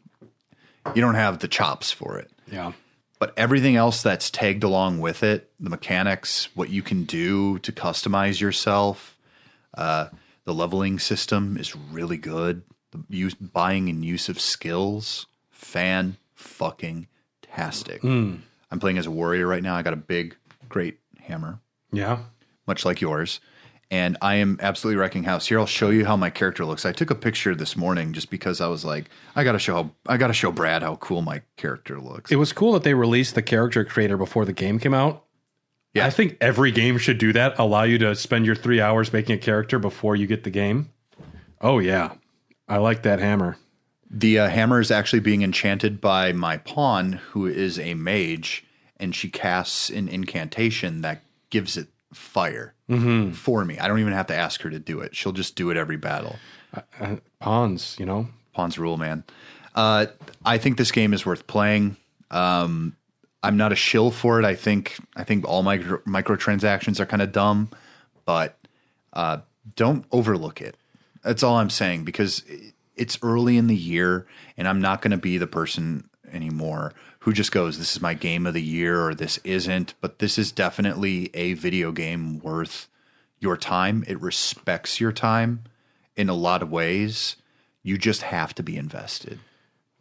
chops for it. Yeah. But everything else that's tagged along with it, the mechanics, what you can do to customize yourself, the leveling system is really good. The buying and use of skills, fan-fucking-tastic. I'm playing as a warrior right now. I got a big, great hammer, Yeah. much like yours. And I am absolutely wrecking house. Here, I'll show you how my character looks. I took a picture this morning just because I was like, I gotta show Brad how cool my character looks. It was cool that they released the character creator before the game came out. Yeah. I think every game should do that. Allow you to spend your 3 hours making a character before you get the game. Oh, yeah. I like that hammer. The hammer is actually being enchanted by my pawn, who is a mage, and she casts an incantation that gives it fire for me. I don't even have to ask her to do it. She'll just do it every battle. Pawns, Pawns rule, man. I think this game is worth playing. I'm not a shill for it. I think all microtransactions are kind of dumb, but don't overlook it. That's all I'm saying, because it's early in the year, and I'm not going to be the person anymore who just goes, this is my game of the year, or this isn't. But this is definitely a video game worth your time. It respects your time in a lot of ways. You just have to be invested.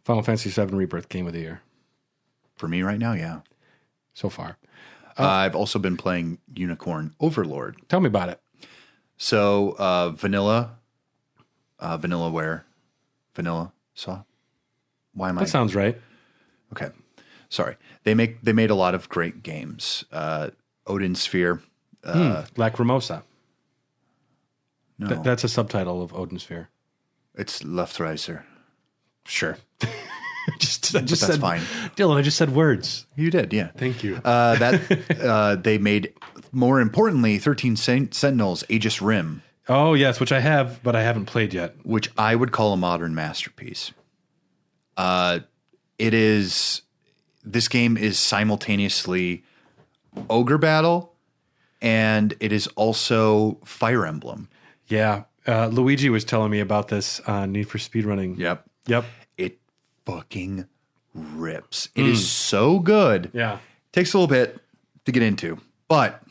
Final Fantasy VII Rebirth Game of the Year. For me right now, yeah. So far. I've also been playing Unicorn Overlord. Tell me about it. So vanilla saw. Why am I? That sounds right. Okay. Sorry. They made a lot of great games. Odin Sphere. Lacrimosa. No, That's a subtitle of Odin Sphere. it's Leftriser. Sure. I just That's said, fine. Dylan, I just said words. You did, yeah. Thank you. They made, more importantly, 13 Sentinels, Aegis Rim, Oh, yes, which I have, but I haven't played yet. which I would call a modern masterpiece. This game is simultaneously Ogre Battle, and it is also Fire Emblem. Yeah. Luigi was telling me about this on Need for Speed Running. Yep. It fucking rips. It is so good. Yeah. Takes a little bit to get into, but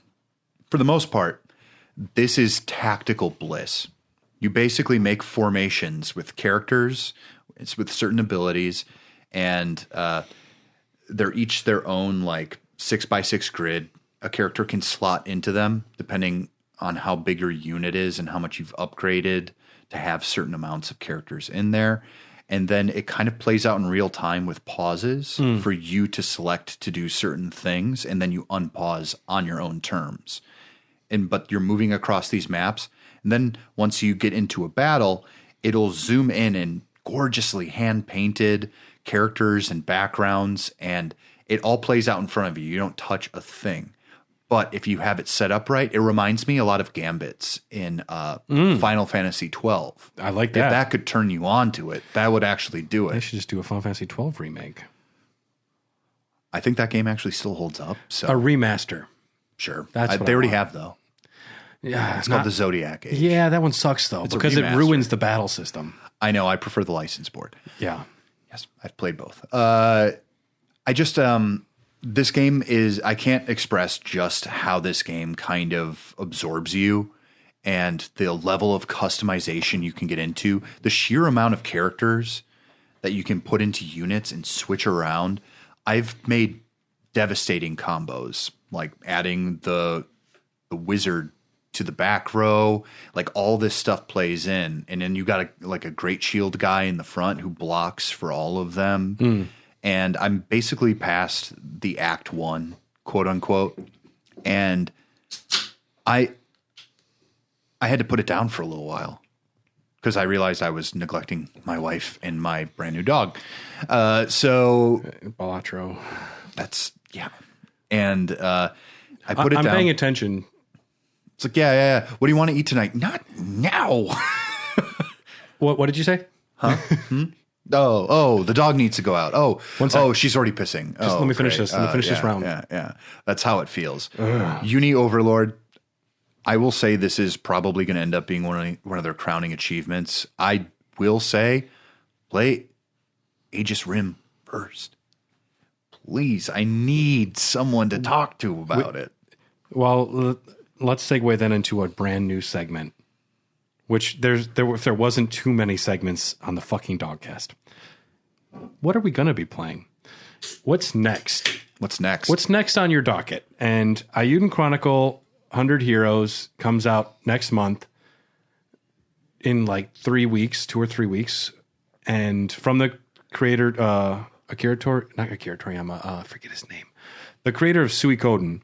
for the most part, this is tactical bliss. You basically make formations with characters, it's with certain abilities, and they're each their own like 6x6 grid. A character can slot into them depending on how big your unit is and how much you've upgraded to have certain amounts of characters in there. And then it kind of plays out in real time with pauses for you to select to do certain things, and then you unpause on your own terms. But you're moving across these maps, and then once you get into a battle, it'll zoom in and gorgeously hand painted characters and backgrounds, and it all plays out in front of you. You don't touch a thing. But if you have it set up right, it reminds me a lot of Gambits in Final Fantasy 12. I like that. If that could turn you on to it, that would actually do They it. should just do a Final Fantasy 12 remake. I think that game actually still holds up. So A remaster. sure. That's what they I already want. have, though. Yeah, It's called the Zodiac Age. Yeah, that one sucks though a because it remaster. ruins the battle system. I know. I prefer the license board. Yeah. Yes, I've played both. I just this game is, I can't express just how this game kind of absorbs you and the level of customization you can get into, the sheer amount of characters that you can put into units and switch around. I've made devastating combos, like adding the wizard to the back row, like all this stuff plays in, and then you got a great shield guy in the front who blocks for all of them. And I'm basically past the act 1, quote unquote, and I had to put it down for a little while because I realized I was neglecting my wife and my brand new dog. So Balatro. that's and I put it I'm down. paying attention. It's like, yeah. What do you want to eat tonight? Not now. What did you say? Oh, the dog needs to go out. One sec. Oh, she's already pissing. Just let me finish this. Let me finish this round. Yeah. That's how it feels. Uni Overlord. I will say this is probably going to end up being one of their crowning achievements. I will say, play Aegis Rim first. Please, I need someone to talk to about it. Well, let's segue then into a brand new segment, which if there wasn't too many segments on the fucking Dogcast. What are we going to be playing? What's next? What's next? What's next on your docket? And Ayuden Chronicle 100 Heroes comes out next month in like 3 weeks, 2 or 3 weeks. And from the creator, Akira Toriyama, I forget his name. The creator of Suikoden.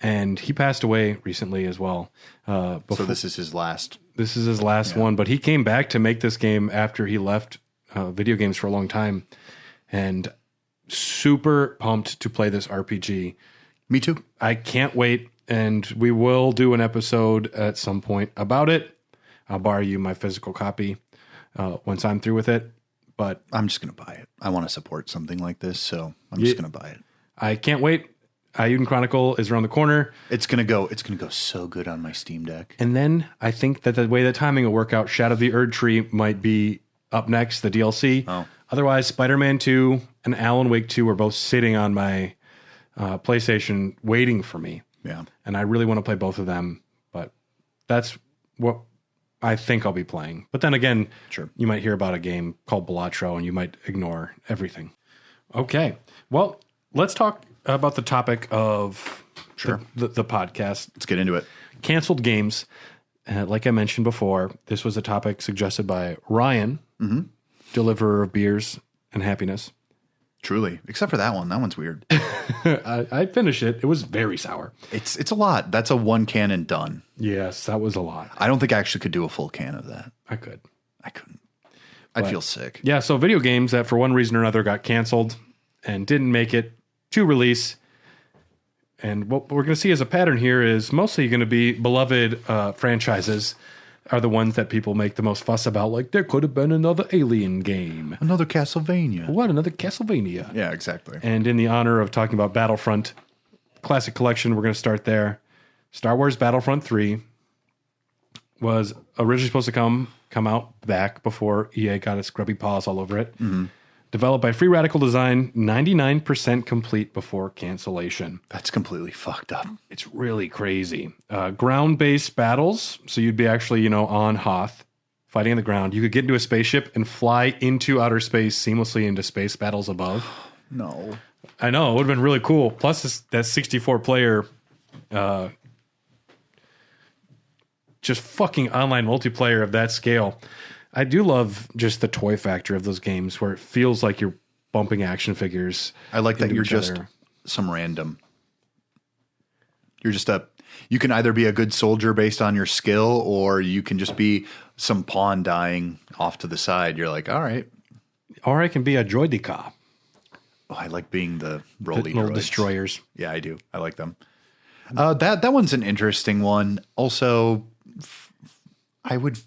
And he passed away recently as well. So this is his last. This is his last one, but he came back to make this game after he left video games for a long time. And super pumped to play this RPG. Me too. I can't wait. And we will do an episode at some point about it. I'll borrow you my physical copy once I'm through with it. But I'm just going to buy it. I want to support something like this, so I'm just going to buy it. I can't wait. Ayuden Chronicle is around the corner. It's gonna go so good on my Steam Deck. And then I think that the way the timing will work out, Shadow of the Erd Tree might be up next, the DLC. Oh. Otherwise, Spider-Man 2 and Alan Wake 2 are both sitting on my PlayStation waiting for me. Yeah. And I really want to play both of them, but that's what I think I'll be playing. But then again, Sure. You might hear about a game called Balatro and you might ignore everything. Okay. Well, let's talk about the topic of the podcast. Let's get into it. Canceled games. Like I mentioned before, this was a topic suggested by Ryan, deliverer of beers and happiness. Truly. Except for that one. That one's weird. I finished it. It was very sour. It's a lot. That's a 1 can and done. Yes, that was a lot. I don't think I actually could do a full can of that. I could. I couldn't. I'd feel sick. Yeah, so video games that for one reason or another got canceled and didn't make it to release. And what we're going to see as a pattern here is mostly going to be beloved franchises are the ones that people make the most fuss about. Like, there could have been another Alien game. Another Castlevania. What, another Castlevania? Yeah, exactly. And in the honor of talking about Battlefront Classic Collection, we're going to start there. Star Wars Battlefront 3 was originally supposed to come out back before EA got its grubby paws all over it. Developed by Free Radical Design, 99% complete before cancellation. That's completely fucked up. It's really crazy. Ground-based battles, so you'd be actually, on Hoth, fighting on the ground. You could get into a spaceship and fly into outer space seamlessly into space battles above. No. I know, it would have been really cool. Plus, that 64-player just fucking online multiplayer of that scale. I do love just the toy factor of those games where it feels like you're bumping action figures. I like that into you're each just other. some random. You're just a You can either be a good soldier based on your skill, or you can just be some pawn dying off to the side. You're like, all right. Or I can be a droideka. Oh, I like being the roly Little droids. destroyers. Yeah, I do. I like them. That one's an interesting one. Also, I would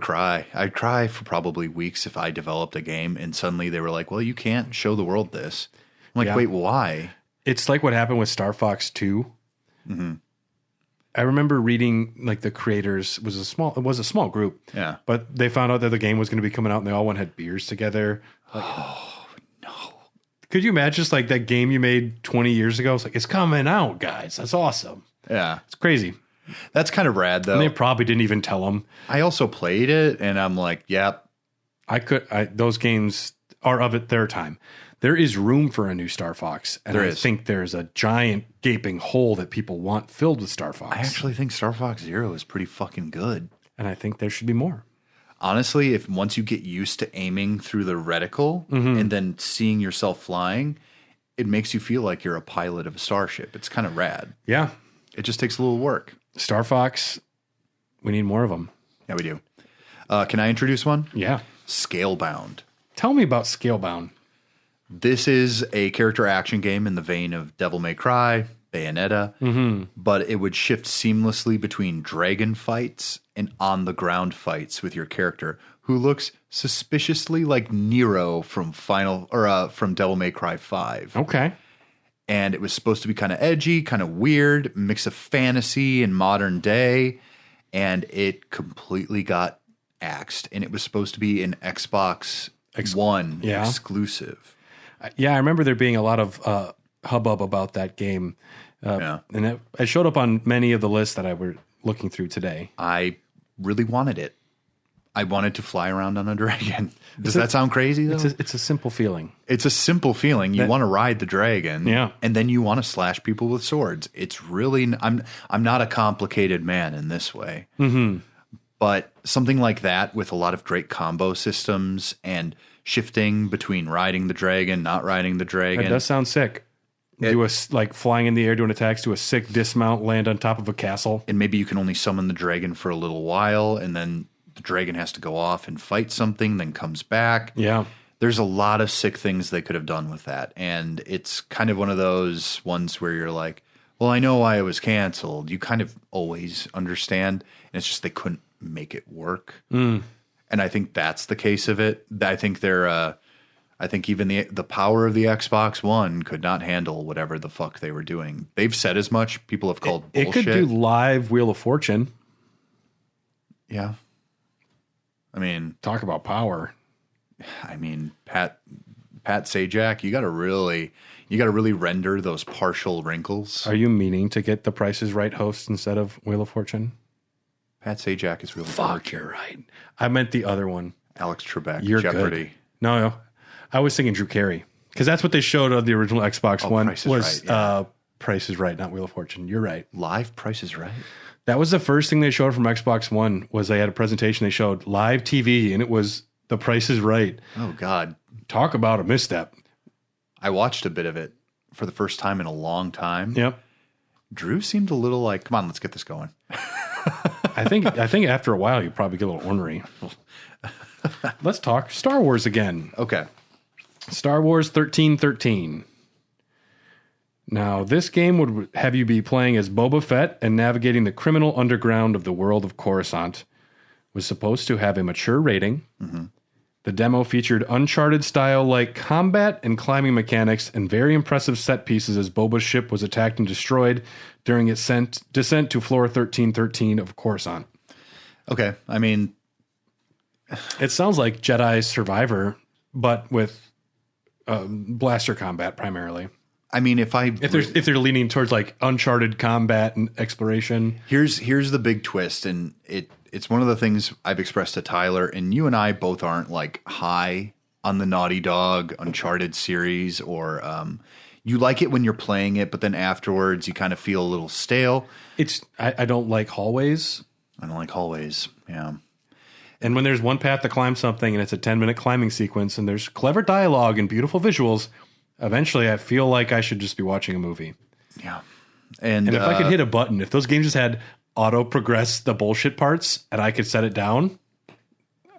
cry. I'd cry for probably weeks if I developed a game and suddenly they were like, well, you can't show the world this. I'm like, Yeah. wait, why? It's like what happened with Star Fox 2. Mm-hmm. I remember reading like the creators it was a small group. Yeah. But they found out that the game was going to be coming out and they all went and had beers together. Like, Oh, no. could you imagine just like that game you made 20 years ago? It's like, it's coming out, guys. That's awesome. Yeah. It's crazy. That's kind of rad, though. And they probably didn't even tell them. I also played it, and I'm like, yep. Those games are of their time. There is room for a new Star Fox. And There I is. think there's a giant gaping hole that people want filled with Star Fox. I actually think Star Fox Zero is pretty fucking good. And I think there should be more. Honestly, if once you get used to aiming through the reticle and then seeing yourself flying, it makes you feel like you're a pilot of a starship. It's kind of rad. Yeah. It just takes a little work. Star Fox, we need more of them. Yeah, we do. Can I introduce one? Yeah. Scalebound. Tell me about Scalebound. This is a character action game in the vein of Devil May Cry, Bayonetta, but it would shift seamlessly between dragon fights and on the ground fights with your character, who looks suspiciously like Nero from from Devil May Cry 5. Okay. And it was supposed to be kind of edgy, kind of weird, mix of fantasy and modern day, and it completely got axed. And it was supposed to be an Xbox One Yeah. exclusive. Yeah, I remember there being a lot of hubbub about that game. Yeah. And it showed up on many of the lists that I were looking through today. I really wanted it. I wanted to fly around on a dragon. Does that sound crazy, though? It's a simple feeling. It's a simple feeling. You want to ride the dragon, Yeah. and then you want to slash people with swords. It's really I'm not a complicated man in this way, but something like that with a lot of great combo systems and shifting between riding the dragon, not riding the dragon. It does sound sick. Like flying in the air doing attacks, do a sick dismount, land on top of a castle. And maybe you can only summon the dragon for a little while, and then the dragon has to go off and fight something, then comes back. Yeah. There's a lot of sick things they could have done with that. And it's kind of one of those ones where you're like, well, I know why it was canceled. You kind of always understand. And it's just they couldn't make it work. And I think that's the case of it. I think I think even the power of the Xbox One could not handle whatever the fuck they were doing. They've said as much. People have called It bullshit. could do live Wheel of Fortune. Yeah. I mean, Talk about power. Pat Sajak, you got to really render those partial wrinkles. Are you meaning to get the Price is Right host instead of Wheel of Fortune? Pat Sajak is really Fuck, you're right. I meant the other one. Alex Trebek, You're Jeopardy. good. No. I was thinking Drew Carey because that's what they showed on the original Xbox One. Price is was Right, yeah. Price is Right, not Wheel of Fortune. You're right. Live Price is Right. That was the first thing they showed from Xbox One. Was they had a presentation. They showed live TV, and it was The Price is Right. Oh God, Talk about a misstep. I watched a bit of it for the first time in a long time. Yep. Drew seemed a little like, come on, let's get this going. I think after a while you probably get a little ornery. Let's talk Star Wars again. Okay. Star Wars 1313. Now, this game would have you be playing as Boba Fett and navigating the criminal underground of the world of Coruscant. Was supposed to have a mature rating. The demo featured Uncharted-style like combat and climbing mechanics and very impressive set pieces as Boba's ship was attacked and destroyed during its descent to Floor 1313 of Coruscant. Okay. I mean, It sounds like Jedi Survivor, but with blaster combat primarily. if If they're leaning towards like Uncharted combat and exploration. here's the big twist, and it's one of the things I've expressed to Tyler, and you and I both aren't like high on the Naughty Dog Uncharted series, or you like it when you're playing it, but then afterwards you kind of feel a little stale. I don't like hallways. I don't like hallways. Yeah. And when there's one path to climb something and it's a 10-minute climbing sequence and there's clever dialogue and beautiful visuals, eventually I feel like I should just be watching a movie. Yeah. And if I could hit a button, if those games just had auto progress the bullshit parts and I could set it down,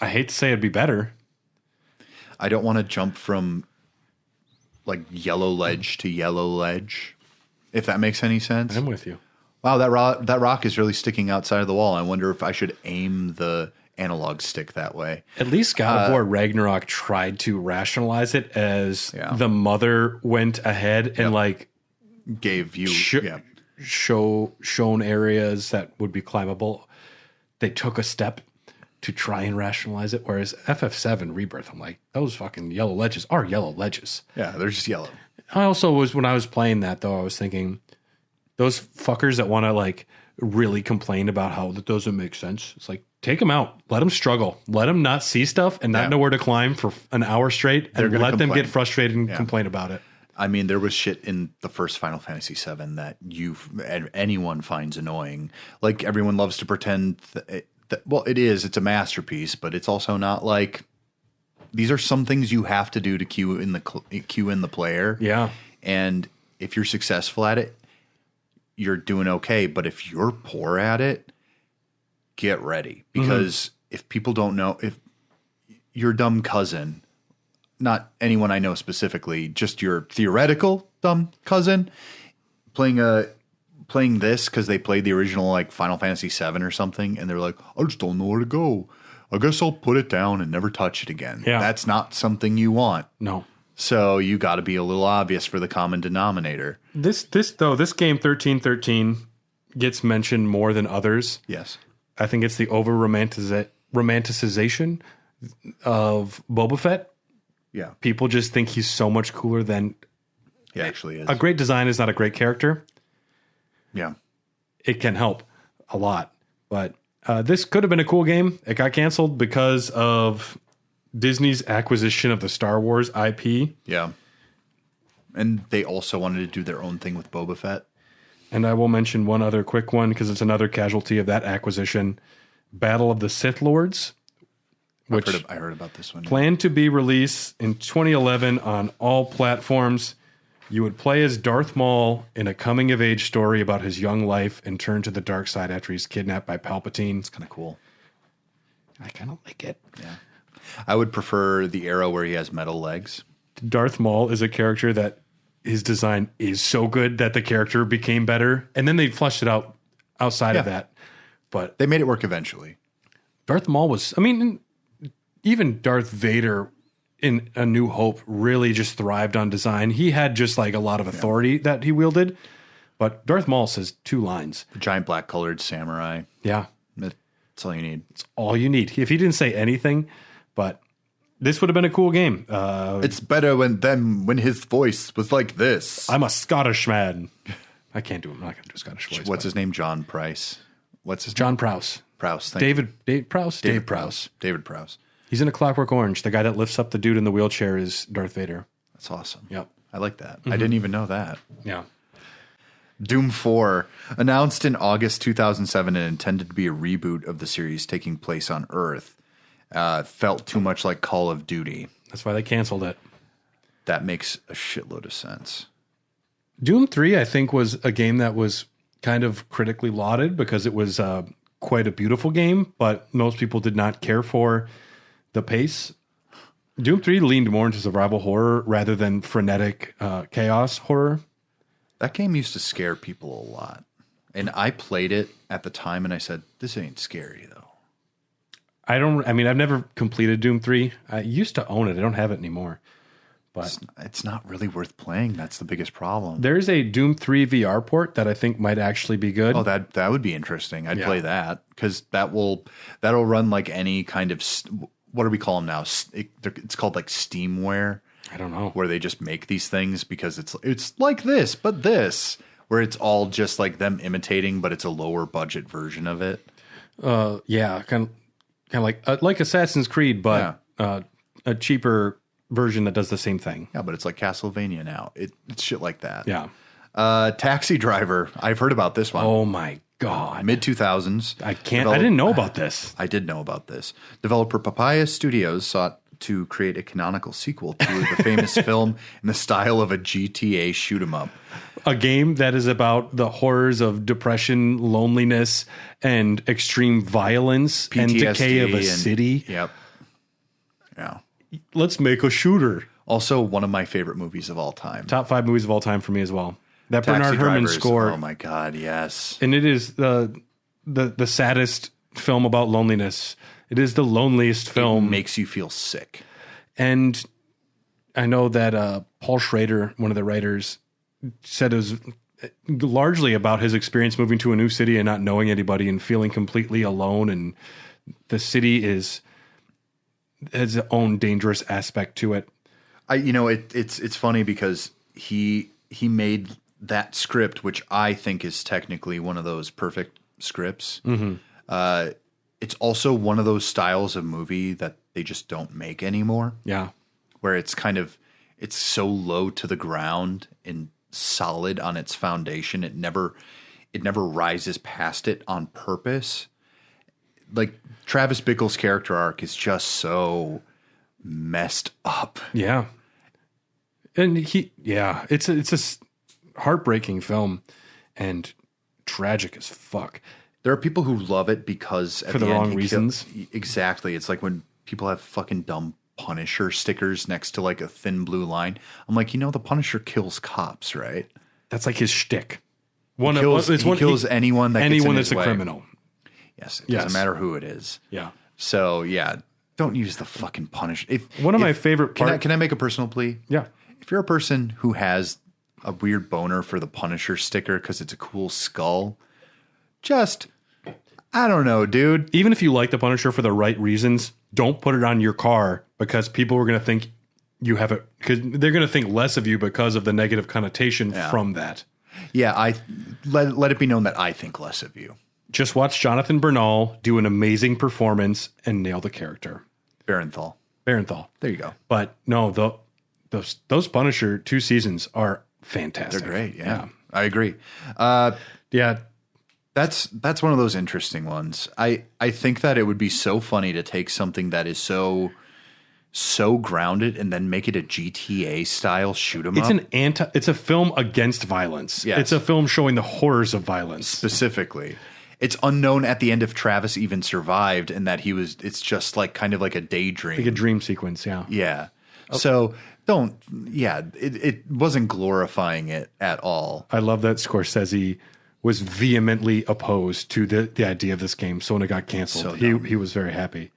I hate to say it'd be better. I don't want to jump from like yellow ledge to yellow ledge, if that makes any sense. I'm with you. Wow, that rock is really sticking outside of the wall. I wonder if I should aim the analog stick that way. At least God of War Ragnarok tried to rationalize it as the mother went ahead and like gave you shown areas that would be climbable. They took a step to try and rationalize it. Whereas FF7 Rebirth, I'm like, those fucking yellow ledges are yellow ledges. Yeah, they're just yellow. I also was, when I was playing that though, I was thinking those fuckers that want to like really complain about how that doesn't make sense. It's like, take them out, let them struggle, let them not see stuff and not know where to climb for an hour straight, and let them get frustrated and complain about it. I mean, there was shit in the first Final Fantasy VII that anyone finds annoying. Like everyone loves to pretend well, it's a masterpiece, but it's also not like these are some things you have to do to queue in the player. Yeah. And if you're successful at it, you're doing okay. But if you're poor at it, get ready. Because if people don't know, if your dumb cousin, not anyone I know specifically, just your theoretical dumb cousin playing this because they played the original like Final Fantasy VII or something, and they're like, I just don't know where to go. I guess I'll put it down and never touch it again. Yeah. That's not something you want. No. So you got to be a little obvious for the common denominator. This game 1313 gets mentioned more than others. Yes. I think it's the romanticization of Boba Fett. Yeah. People just think he's so much cooler than he actually is. A great design is not a great character. Yeah. It can help a lot. But this could have been a cool game. It got canceled because of Disney's acquisition of the Star Wars IP. Yeah. And they also wanted to do their own thing with Boba Fett. And I will mention one other quick one because it's another casualty of that acquisition. Battle of the Sith Lords, which I heard about this one. Planned to be released in 2011 on all platforms. You would play as Darth Maul in a coming-of-age story about his young life and turn to the dark side after he's kidnapped by Palpatine. It's kind of cool. I kind of like it. Yeah. I would prefer the era where he has metal legs. Darth Maul is a character that his design is so good that the character became better. And then they fleshed it out outside of that. But they made it work eventually. Darth Maul was, I mean, even Darth Vader in A New Hope really just thrived on design. He had just like a lot of authority that he wielded. But Darth Maul says 2 lines. The giant black colored samurai. Yeah. That's all you need. It's all you need. If he didn't say anything, but this would have been a cool game. It's better when his voice was like this. I'm a Scottish man. I can't do him. I'm not going to do a Scottish voice. What's his name? John Price. What's his John name? Prowse. Prowse. Dave Prowse? Dave Prowse. David Prowse. He's in A Clockwork Orange. The guy that lifts up the dude in the wheelchair is Darth Vader. That's awesome. Yep. I like that. I didn't even know that. Yeah. Doom 4, announced in August 2007 and intended to be a reboot of the series taking place on Earth, felt too much like Call of Duty. That's why they canceled it. That makes a shitload of sense. Doom 3, I think, was a game that was kind of critically lauded because it was quite a beautiful game, but most people did not care for the pace. Doom 3 leaned more into survival horror rather than frenetic chaos horror. That game used to scare people a lot. And I played it at the time and I said, this ain't scary though. I've never completed Doom 3. I used to own it. I don't have it anymore. But it's not really worth playing. That's the biggest problem. There's a Doom 3 VR port that I think might actually be good. Oh, that would be interesting. I'd play that because that'll run like any kind of, what do we call them now? It's called like Steamware. I don't know. Where they just make these things because it's like this, but this, where it's all just like them imitating, but it's a lower budget version of it. Yeah, kind of like Assassin's Creed, but a cheaper version that does the same thing. Yeah, but it's like Castlevania now. It's shit like that. Yeah. Taxi Driver. I've heard about this one. Oh my God. Mid-2000s. I didn't know about this. I did know about this. Developer Papaya Studios sought to create a canonical sequel to the famous film in the style of a GTA shoot 'em up. A game that is about the horrors of depression, loneliness, and extreme violence and PTSD decay of a city. Yep. Yeah. Let's make a shooter. Also, one of my favorite movies of all time. Top 5 movies of all time for me as well. That Taxi Bernard Herrmann Drivers. score. Oh my God, yes. And it is the saddest film about loneliness. It is the loneliest It film. makes you feel sick. And I know that Paul Schrader, one of the writers, said it was largely about his experience moving to a new city and not knowing anybody and feeling completely alone. And the city has its own dangerous aspect to it. It's funny because he made that script, which I think is technically one of those perfect scripts. Mm-hmm. It's also one of those styles of movie that they just don't make anymore. Yeah. Where it's so low to the ground and solid on its foundation. It never rises past it on purpose. Like Travis Bickle's character arc is just so messed up. Yeah. And it's a heartbreaking film and tragic as fuck. There are people who love it because For the wrong reasons. Exactly. It's like when people have fucking dumb Punisher stickers next to like a thin blue line. I'm like, the Punisher kills cops, right? That's like his shtick. He kills anyone that gets in his that's a way. criminal. Yes. It doesn't matter who it is. Yeah. So yeah, don't use the fucking Punisher. My favorite part. Can I make a personal plea? Yeah. If you're a person who has a weird boner for the Punisher sticker because it's a cool skull, I don't know, dude. Even if you like the Punisher for the right reasons, don't put it on your car because people are going to think you have it, because they're going to think less of you because of the negative connotation from that. Yeah, let it be known that I think less of you. Just watch Jonathan Bernal do an amazing performance and nail the character. Barenthal. There you go. But no, those Punisher 2 seasons are fantastic. They're great. Yeah. I agree. Yeah. That's one of those interesting ones. I think that it would be so funny to take something that is so grounded and then make it a GTA style shoot 'em up. It's a film against violence. Yes. It's a film showing the horrors of violence. Specifically. It's unknown at the end if Travis even survived and that it's just like kind of like a daydream. Like a dream sequence, yeah. Yeah. So it wasn't glorifying it at all. I love that Scorsese was vehemently opposed to the idea of this game. So when it got canceled, he was very happy.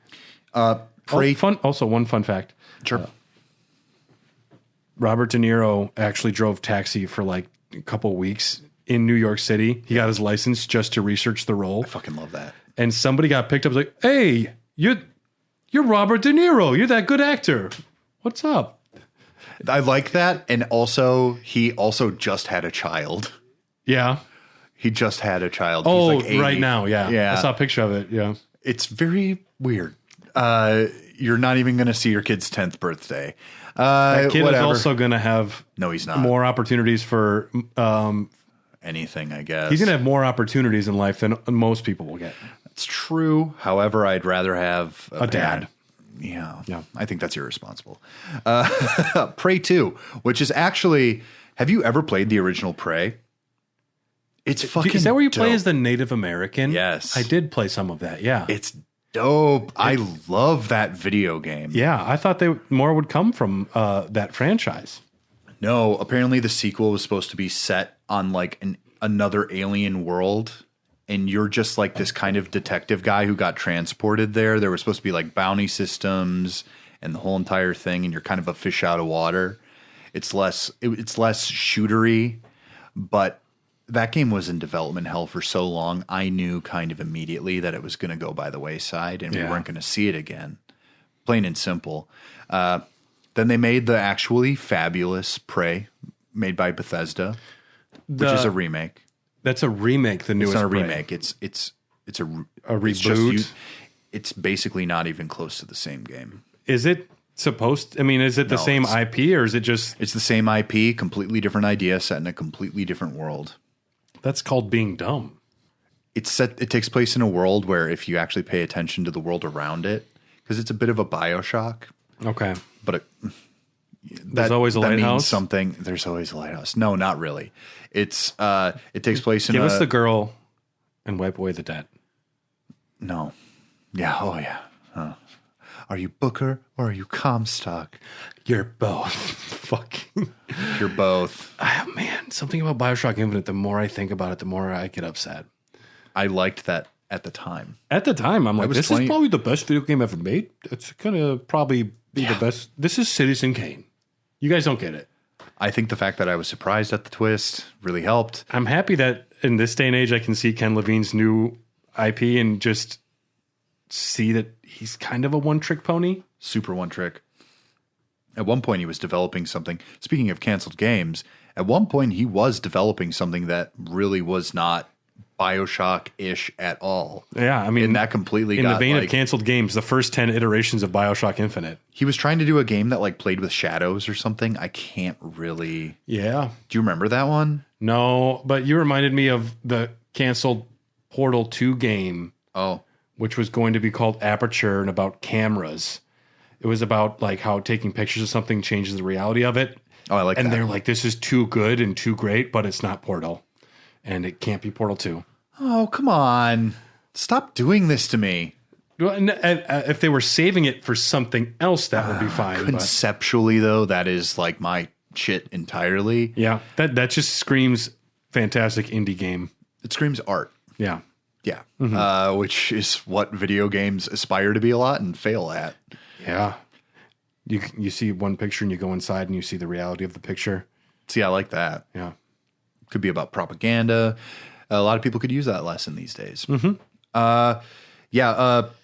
Also, one fun fact. Sure. Robert De Niro actually drove taxi for like a couple weeks in New York City. He got his license just to research the role. I fucking love that. And somebody got picked up like, "Hey, you're Robert De Niro. You're that good actor. What's up?" I like that. And also, he also just had a child. Yeah. He just had a child. Oh, He's like 80. right now. Yeah. Yeah. I saw a picture of it. Yeah. It's very weird. You're not even going to see your kid's 10th birthday. That kid whatever. is also going to have No, he's not. more opportunities for Anything, I guess. he's going to have more opportunities in life than most people will get. It's true. However, I'd rather have A dad. Yeah. Yeah. I think that's irresponsible. Prey 2, which is actually, have you ever played the original Prey? It's fucking Is that where you play dope. as the Native American? Yes. I did play some of that. Yeah. It's dope. I love that video game. Yeah. I thought more would come from that franchise. No, apparently the sequel was supposed to be set on like another alien world. And you're just like this kind of detective guy who got transported there. There were supposed to be like bounty systems and the whole entire thing. And you're kind of a fish out of water. It's less shootery, but that game was in development hell for so long. I knew kind of immediately that it was going to go by the wayside and we weren't going to see it again. Plain and simple. Then they made the actually fabulous Prey made by Bethesda, which is a remake. That's a remake. The newest. It's not a Prey. remake. It's a reboot. It's basically not even close to the same game. Is it supposed? I mean, is it the same IP or is it just? It's the same IP, completely different idea, set in a completely different world. That's called being dumb. It takes place in a world where if you actually pay attention to the world around it, because it's a bit of a BioShock, Okay. But There's always a that means lighthouse? something. There's always a lighthouse. No, not really. It takes place in Give us the girl and wipe away the debt. No. Yeah. Oh, yeah. Are you Booker or are you Comstock? You're both. Fucking. You're both. Oh, man. Something about Bioshock Infinite, the more I think about it, the more I get upset. I liked that at the time. At the time, I'm like, was this 20 is probably the best video game ever made. It's going to probably be the best. This is Citizen Kane. You guys don't get it. I think the fact that I was surprised at the twist really helped. I'm happy that in this day and age, I can see Ken Levine's new IP and just see that he's kind of a one-trick pony. Super one trick. At one point, he was developing something. Speaking of canceled games, at one point, he was developing something that really was not Bioshock-ish at all. Yeah, I mean, And that completely in got the vein like, of canceled games, the first 10 iterations of Bioshock Infinite. he was trying to do a game that like played with shadows or something. I can't really. Yeah. Do you remember that one? No, but you reminded me of the canceled Portal 2 game, Oh, which was going to be called Aperture and about cameras. It was about like how taking pictures of something changes the reality of it. oh, I like And that. they're like, this is too good and too great, but it's not Portal. And it can't be Portal 2. Oh, come on. Stop doing this to me. Well, if they were saving it for something else, that would be fine. But Conceptually, though, that is like my shit entirely. yeah, that just screams fantastic indie game. It screams art. Yeah. Yeah. Which is what video games aspire to be a lot and fail at. Yeah. You see one picture and you go inside and you see the reality of the picture. See, I like that. Yeah. Could be about propaganda. A lot of people could use that lesson these days.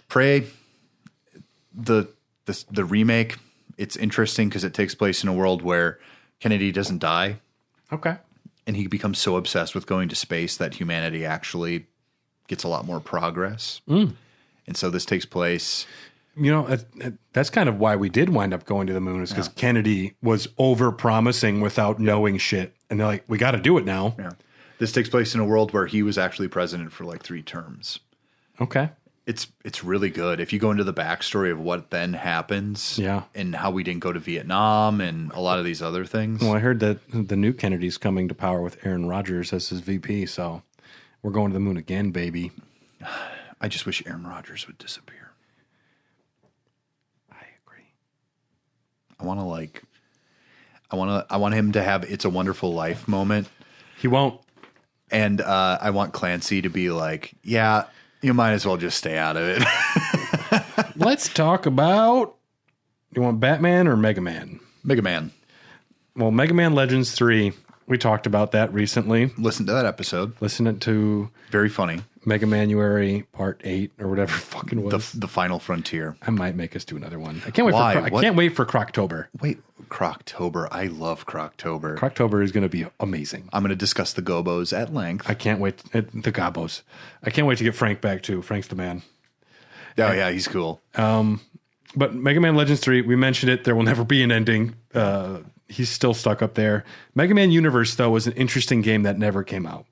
Prey, the remake, it's interesting because it takes place in a world where Kennedy doesn't die, Okay. and he becomes so obsessed with going to space that humanity actually gets a lot more progress. And so this takes place. You know, that's kind of why we did wind up going to the moon is because Kennedy was over promising without knowing shit. And they're like, we got to do it now. Yeah. This takes place in a world where he was actually president for like 3 terms. Okay. It's really good. If you go into the backstory of what then happens, Yeah. and how we didn't go to Vietnam and a lot of these other things. Well, I heard that the new Kennedy's coming to power with Aaron Rodgers as his VP. So we're going to the moon again, baby. I just wish Aaron Rodgers would disappear. I agree. I want him to have "It's a Wonderful Life" moment, He won't. and I want Clancy to be like, "Yeah, you might as well just stay out of it." Let's talk about. You want Batman or Mega Man? Mega Man, Well, Mega Man Legends 3. We talked about that recently. listen to that episode. Listen to Very funny. Mega Manuary Part 8 or whatever it fucking was. The Final Frontier. I might make us do another one. I can't wait Why? for I What? can't wait for Croctober. Wait, Croctober. I love Croctober. Croctober is going to be amazing. I'm going to discuss the Gobos at length. I can't wait. The Gobos. I can't wait to get Frank back too. Frank's the man. Oh yeah, he's cool. But Mega Man Legends 3, we mentioned it. There will never be an ending. He's still stuck up there. Mega Man Universe, though, was an interesting game that never came out.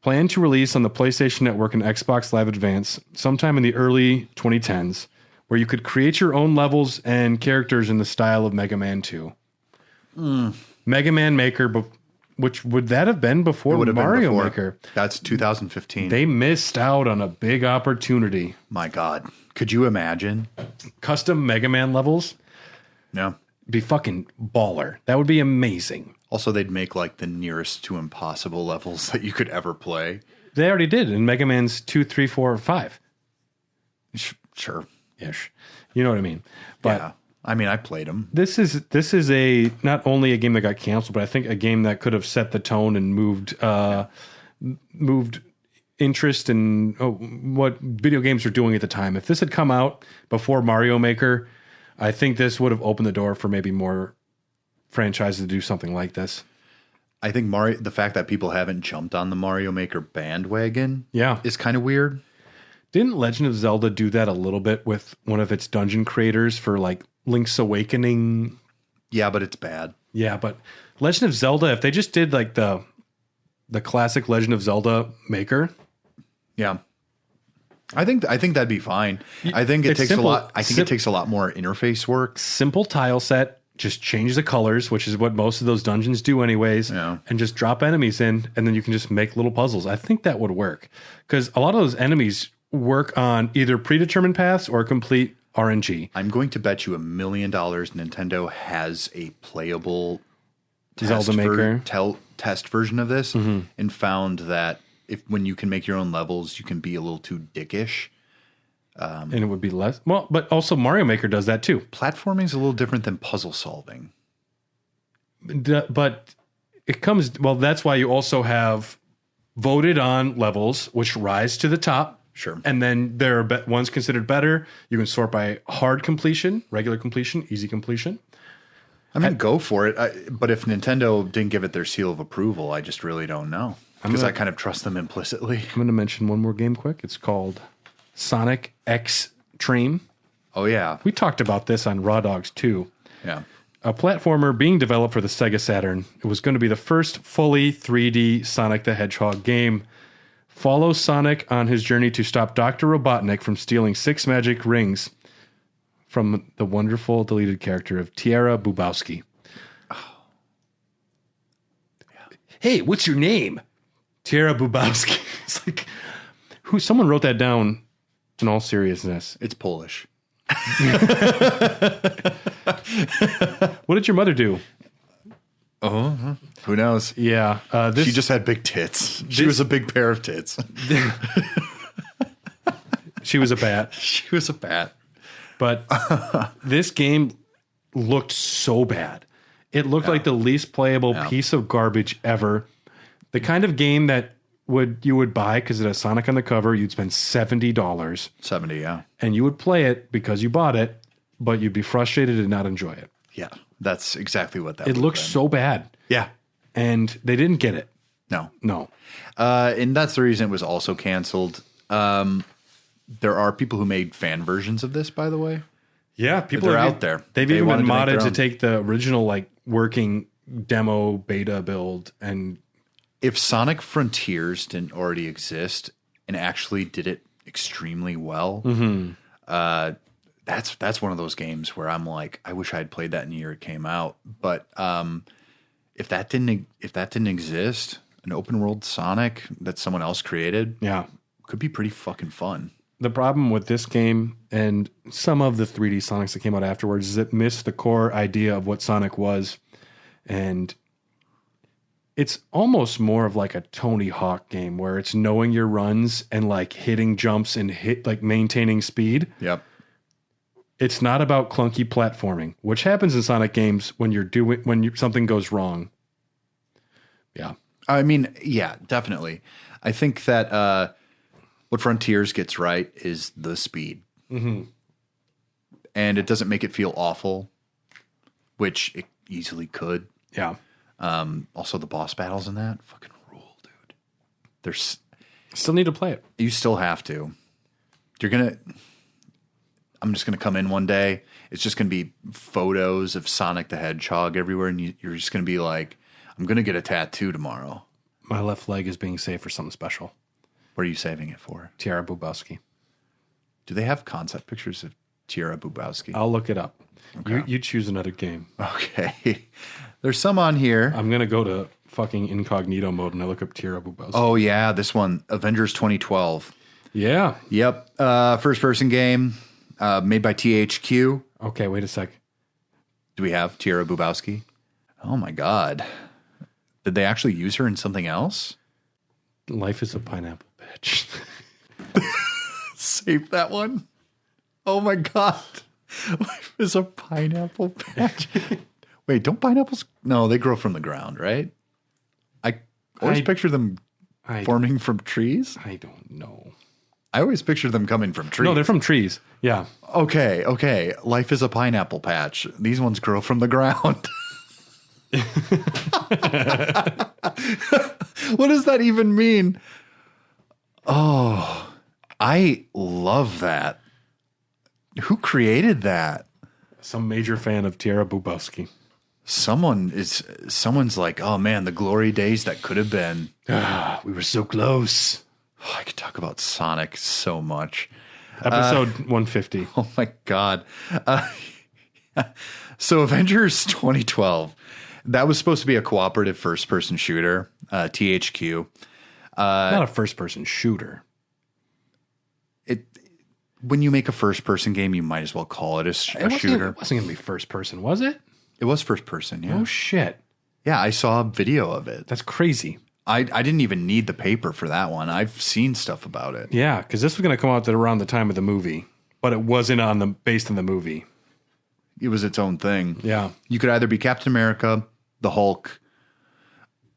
Planned to release on the PlayStation Network and Xbox Live Advance sometime in the early 2010s, where you could create your own levels and characters in the style of Mega Man 2. Mega Man Maker, which would that have been before Would have been Mario before. Maker? That's 2015. They missed out on a big opportunity. My God, could you imagine? Custom Mega Man levels No. be fucking baller. That would be amazing. Also, they'd make like the nearest to impossible levels that you could ever play. They already did in Mega Man's 2, 3, 4, 5 Sure. ish. You know what I mean? But Yeah. I mean, I played them. this is a not only a game that got canceled, but I think a game that could have set the tone and moved interest in what video games were doing at the time. If this had come out before Mario Maker, I think this would have opened the door for maybe more franchises to do something like this. I think the fact that people haven't jumped on the Mario Maker bandwagon Yeah. is kind of weird. Didn't Legend of Zelda do that a little bit with one of its dungeon creators for like Link's Awakening? Yeah, but it's bad. Yeah, but Legend of Zelda, if they just did like the classic Legend of Zelda Maker, Yeah. I think that'd be fine. I think it It's takes simple. a lot. I think it takes a lot more interface work. Simple tile set, just change the colors, which is what most of those dungeons do anyways, Yeah. and just drop enemies in, and then you can just make little puzzles. I think that would work because a lot of those enemies work on either predetermined paths or complete RNG. I'm going to bet you $1 million Nintendo has a playable Zelda Maker. test version of this, and found that when you can make your own levels, you can be a little too dickish. And it would be less. Well, but also Mario Maker does that too. Platforming is a little different than puzzle solving. But it comes, well, that's why you also have voted on levels, which rise to the top. Sure. And then there are ones considered better. You can sort by hard completion, regular completion, easy completion. I mean, go for it. But if Nintendo didn't give it their seal of approval, I just really don't know. Because I kind of trust them implicitly. I'm going to mention one more game quick. It's called Sonic X Treme. Oh, yeah. We talked about this on Raw Dogs 2. Yeah. A platformer being developed for the Sega Saturn. It was going to be the first fully 3D Sonic the Hedgehog game. Follow Sonic on his journey to stop Dr. Robotnik from stealing 6 magic rings from the wonderful deleted character of Tiara Bubowski. Oh. Yeah. Hey, what's your name? Tiara Bubowski. It's like, someone wrote that down in all seriousness. It's Polish. What did your mother do? Oh, who knows? Yeah. She just had big tits. She was a big pair of tits. She was a bat. She was a bat. But this game looked so bad. It looked like the least playable piece of garbage ever. The kind of game that you would buy because it has Sonic on the cover. You'd spend $70. 70, yeah. And you would play it because you bought it, but you'd be frustrated and not enjoy it. Yeah, that's exactly what that It looked so bad. Yeah. And they didn't get it. No. And that's the reason it was also canceled. There are people who made fan versions of this, by the way. Yeah, people are are out there. They've They even been wanted to make modded their to own. take the original like working demo beta build and If Sonic Frontiers didn't already exist and actually did it extremely well, that's one of those games where I'm like, I wish I had played that in the year it came out. But if that didn't exist, an open world Sonic that someone else created, could be pretty fucking fun. the problem with this game and some of the 3D Sonics that came out afterwards is it missed the core idea of what Sonic was. And it's almost more of like a Tony Hawk game where it's knowing your runs and like hitting jumps and maintaining speed. Yep. It's not about clunky platforming, which happens in Sonic games when something goes wrong. Yeah. I mean, yeah, definitely. I think that what Frontiers gets right is the speed. Mm-hmm. And it doesn't make it feel awful, which it easily could. Yeah. Also, the boss battles in that fucking rule, dude. There's Still need to play it. You still have to. I'm just gonna come in one day. It's just gonna be photos of Sonic the Hedgehog everywhere, and you're just gonna be like, I'm gonna get a tattoo tomorrow. My left leg is being saved for something special. What are you saving it for? Tiara Bubowski. Do they have concept pictures of Tiara Bubowski? I'll look it up. Okay. You choose another game. Okay. There's some on here. I'm going to go to fucking incognito mode and I look up Tiara Bubowski. Oh, yeah. This one, Avengers 2012. Yeah. Yep. First person game made by THQ. Okay, wait a sec. Do we have Tiara Bubowski? Oh, my God. Did they actually use her in something else? Life is a pineapple bitch. Save that one. Oh, my God. Life is a pineapple patch. Wait, don't pineapples? No, they grow from the ground, right? I always picture them forming from trees. I don't know. I always picture them coming from trees. No, they're from trees. Yeah. Okay. Life is a pineapple patch. These ones grow from the ground. What does that even mean? Oh, I love that. Who created that? Some major fan of Tiara Bubowski. Someone's like, oh man, the glory days that could have been. We were so close. I could talk about Sonic so much. Episode 150. Oh my God. So Avengers 2012, that was supposed to be a cooperative first-person shooter, THQ. Not a first-person shooter. When you make a first-person game, you might as well call it a shooter. It wasn't going to be first-person, was it? It was first-person, yeah. Oh, shit. Yeah, I saw a video of it. That's crazy. I didn't even need the paper for that one. I've seen stuff about it. Yeah, because this was going to come out around the time of the movie, but it wasn't based on the movie. It was its own thing. Yeah. You could either be Captain America, the Hulk,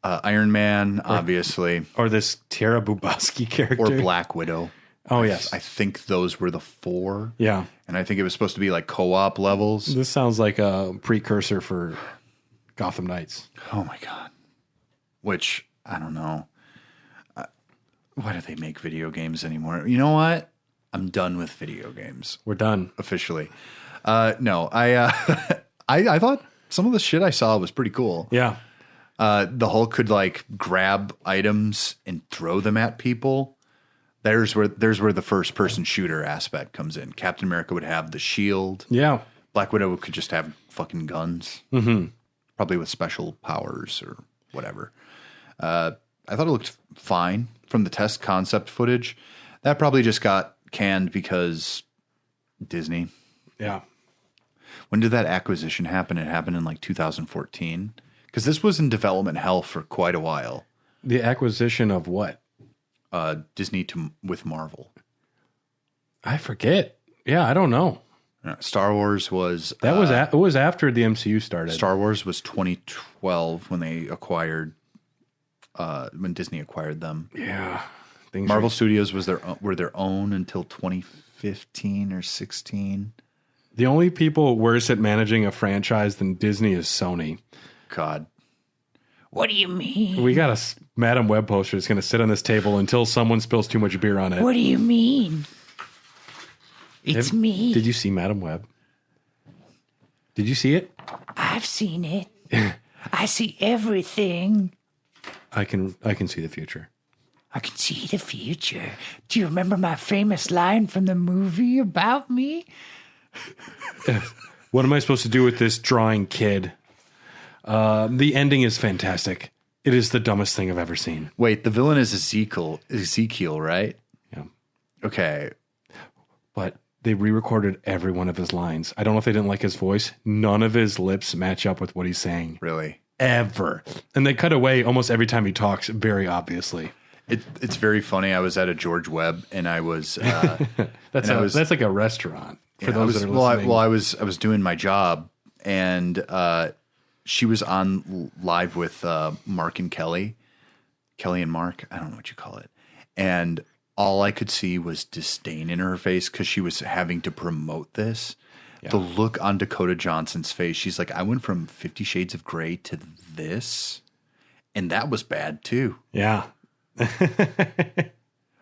Iron Man, obviously. Or this Tara Buboski character. Or Black Widow. Oh, yes. I think those were the 4. Yeah. And I think it was supposed to be like co-op levels. This sounds like a precursor for Gotham Knights. Oh, my God. Which, I don't know. Why do they make video games anymore? You know what? I'm done with video games. We're done. Officially. No, I thought some of the shit I saw was pretty cool. Yeah. The Hulk could like grab items and throw them at people. There's where the first person shooter aspect comes in. Captain America would have the shield. Yeah. Black Widow could just have fucking guns. Mm-hmm. Probably with special powers or whatever. I thought it looked fine from the test concept footage. That probably just got canned because Disney. Yeah. When did that acquisition happen? It happened in like 2014. Because this was in development hell for quite a while. The acquisition of what? Disney with Marvel. I forget. Yeah, I don't know. Star Wars was... It was after the MCU started. Star Wars was 2012 when they acquired... when Disney acquired them. Yeah. Marvel Studios were their own until 2015 or 16. The only people worse at managing a franchise than Disney is Sony. God. What do you mean? We got a Madam Web poster that's going to sit on this table until someone spills too much beer on it. What do you mean? It's me. Did you see Madam Web? Did you see it? I've seen it. I see everything. I can see the future. I can see the future. Do you remember my famous line from the movie about me? What am I supposed to do with this drawing kid? The ending is fantastic. It is the dumbest thing I've ever seen. Wait, the villain is Ezekiel, right? Yeah. Okay. But they re-recorded every one of his lines. I don't know if they didn't like his voice. None of his lips match up with what he's saying. Really? Ever. And they cut away almost every time he talks, very obviously. It's very funny. I was at a George Webb and I was... that's like a restaurant for those that are listening. I was doing my job and she was on live with Mark and Kelly and Mark. I don't know what you call it. And all I could see was disdain in her face because she was having to promote this. Yeah. The look on Dakota Johnson's face, she's like, I went from 50 Shades of Grey to this. And that was bad too. Yeah.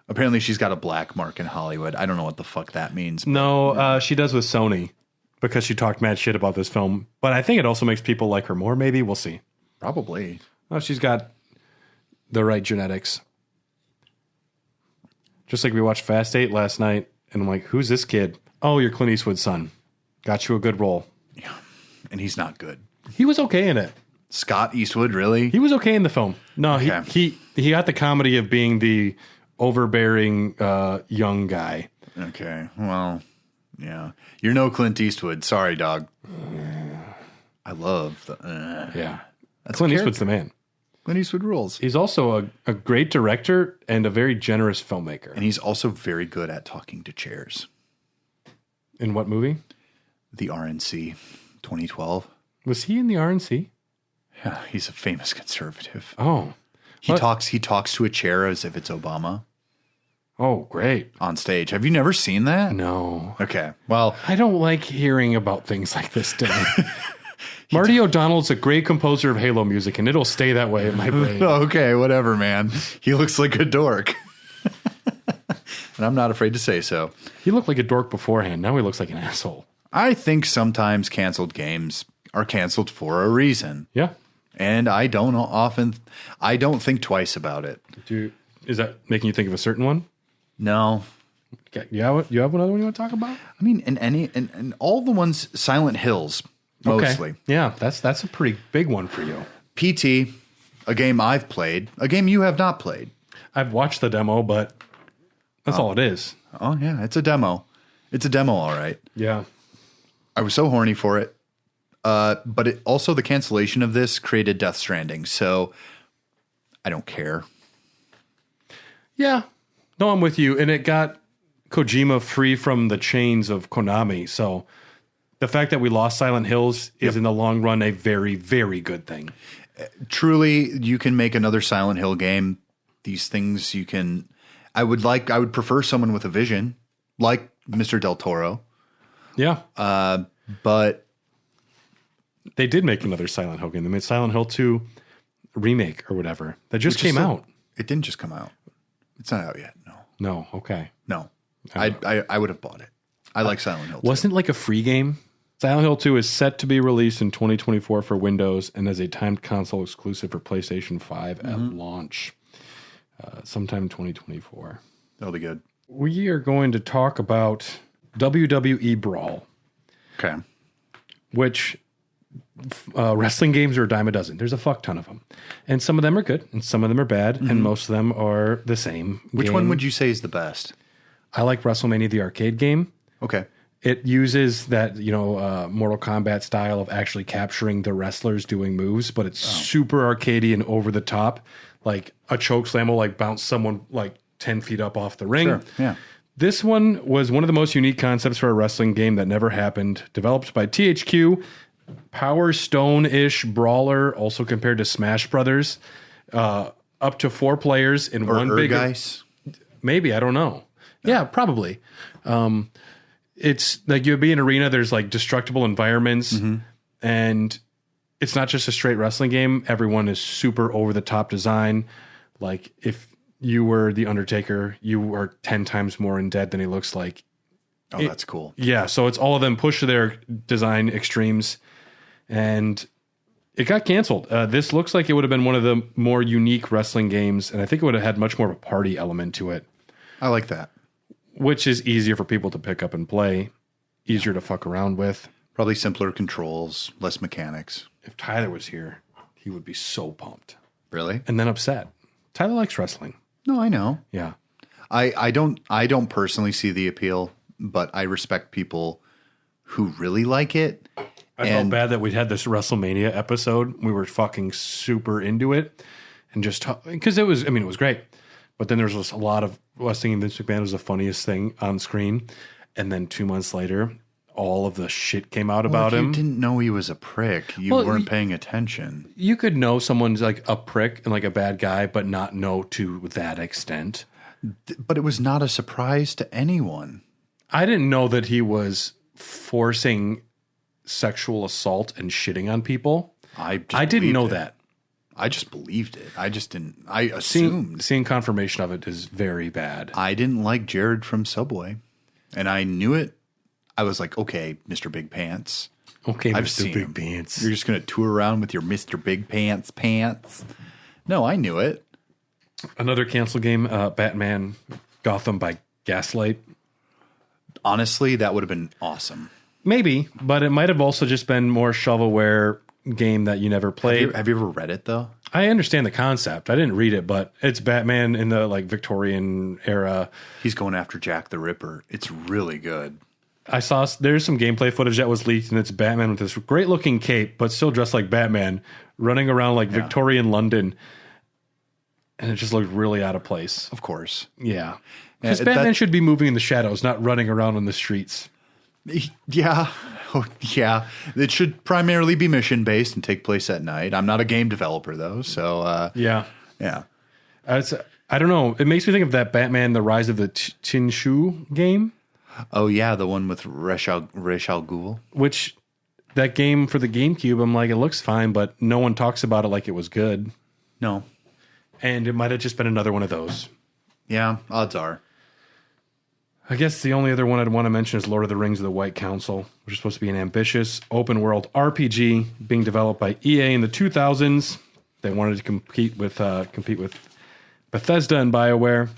Apparently she's got a black mark in Hollywood. I don't know what the fuck that means. No, she does with Sony because she talked mad shit about this film. But I think it also makes people like her more. Maybe. We'll see. Probably. Oh, she's got the right genetics. Just like we watched Fast 8 last night. And I'm like, who's this kid? Oh, you're Clint Eastwood's son. Got you a good role. Yeah. And he's not good. He was okay in it. Scott Eastwood, really? He was okay in the film. No, okay. he got the comedy of being the overbearing young guy. Okay. Well, yeah. You're no Clint Eastwood. Sorry, dog. I love the... yeah. Clint Eastwood's the man. Clint Eastwood rules. He's also a great director and a very generous filmmaker. And he's also very good at talking to chairs. In what movie? The RNC 2012. Was he in the RNC? Yeah, he's a famous conservative. Oh. He talks to a chair as if it's Obama. Oh, great. On stage. Have you never seen that? No. Okay. Well, I don't like hearing about things like this, Dylan. Marty O'Donnell's a great composer of Halo music, and it'll stay that way in my brain. Okay, whatever, man. He looks like a dork. And I'm not afraid to say so. He looked like a dork beforehand. Now he looks like an asshole. I think sometimes canceled games are canceled for a reason. Yeah. And I don't think twice about it. Do Is that making you think of a certain one? No. Okay. You have another one you want to talk about? I mean, in all the ones, Silent Hills, mostly. Okay. Yeah, that's a pretty big one for you. PT, a game I've played, a game you have not played. I've watched the demo, but that's all it is. Oh, yeah, it's a demo. It's a demo, all right. Yeah. I was so horny for it. But it also, the cancellation of this created Death Stranding, so I don't care. Yeah. No, I'm with you. And it got Kojima free from the chains of Konami. So the fact that we lost Silent Hills is in the long run a very, very good thing. Truly, you can make another Silent Hill game. These things you can. I would prefer someone with a vision, like Mr. Del Toro. Yeah. But they did make another Silent Hill game. They made Silent Hill 2 remake or whatever. That just came out. It didn't just come out. It's not out yet. No. No. Okay. No. I would have bought it. I like Silent Hill 2. Wasn't it like a free game? Silent Hill 2 is set to be released in 2024 for Windows and as a timed console exclusive for PlayStation 5 at launch sometime in 2024. That'll be good. We are going to talk about WWE Brawl, Okay. which wrestling games are a dime a dozen. There's a fuck ton of them. And some of them are good and some of them are bad and most of them are the same. Which one would you say is the best? I like WrestleMania, the arcade game. Okay. It uses that, Mortal Kombat style of actually capturing the wrestlers doing moves, but it's super arcadey and over the top. Like a choke slam will like bounce someone like 10 feet up off the ring. Sure. Yeah. This one was one of the most unique concepts for a wrestling game that never happened. Developed by THQ, Power Stone-ish brawler, also compared to Smash Brothers. Up to 4 players in one big... guys. Maybe, I don't know. Yeah, probably. It's like you'd be in an arena, there's like destructible environments, and it's not just a straight wrestling game. Everyone is super over the top design. Like if you were the Undertaker, you are 10 times more in debt than he looks like. Oh, that's cool. Yeah, so it's all of them push to their design extremes, and it got canceled. This looks like it would have been one of the more unique wrestling games, and I think it would have had much more of a party element to it. I like that. Which is easier for people to pick up and play, easier to fuck around with. Probably simpler controls, less mechanics. If Tyler was here, he would be so pumped. Really? And then upset. Tyler likes wrestling. No, I know. Yeah. I don't personally see the appeal, but I respect people who really like it. I felt bad that we'd had this WrestleMania episode. We were fucking super into it. And just because it was great. But then there was just a lot of us thinking Vince McMahon was the funniest thing on screen. And then 2 months later, all of the shit came out about him. You didn't know he was a prick. You weren't paying attention. You could know someone's like a prick and like a bad guy, but not know to that extent. But it was not a surprise to anyone. I didn't know that he was forcing sexual assault and shitting on people. I didn't know that. I just believed it. I just didn't. I assumed. Seeing confirmation of it is very bad. I didn't like Jared from Subway, and I knew it. I was like, okay, Mr. Big Pants. Okay, I've Mr. seen Big him. Pants. You're just going to tour around with your Mr. Big Pants pants. No, I knew it. Another cancel game, Batman Gotham by Gaslight. Honestly, that would have been awesome. Maybe, but it might have also just been more shovelware game that you never played. Have you ever read it, though? I understand the concept. I didn't read it, but it's Batman in the like Victorian era. He's going after Jack the Ripper. It's really good. I saw there's some gameplay footage that was leaked, and it's Batman with this great looking cape, but still dressed like Batman, running around like Victorian London. And it just looked really out of place. Of course. Yeah. Because Batman should be moving in the shadows, not running around on the streets. Yeah. Oh, yeah. It should primarily be mission based and take place at night. I'm not a game developer, though. So, yeah. Yeah. I don't know. It makes me think of that Batman, The Rise of the Chinshu game. Oh, yeah. The one with Ra's al Ghul. Which, that game for the GameCube, I'm like, it looks fine, but no one talks about it like it was good. No. And it might have just been another one of those. Yeah, odds are. I guess the only other one I'd want to mention is Lord of the Rings of the White Council, which is supposed to be an ambitious open-world RPG being developed by EA in the 2000s. They wanted to compete with Bethesda and BioWare,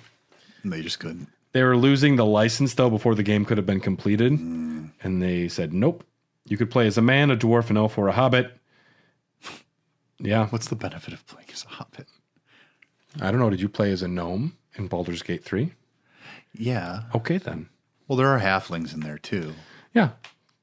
And they just couldn't. they were losing the license, though, before the game could have been completed. And they said, nope. You could play as a man, a dwarf, an elf, or a hobbit. Yeah. What's the benefit of playing as a hobbit? I don't know. Did you play as a gnome in Baldur's Gate 3? Yeah. Okay, then. Well, there are halflings in there too. Yeah.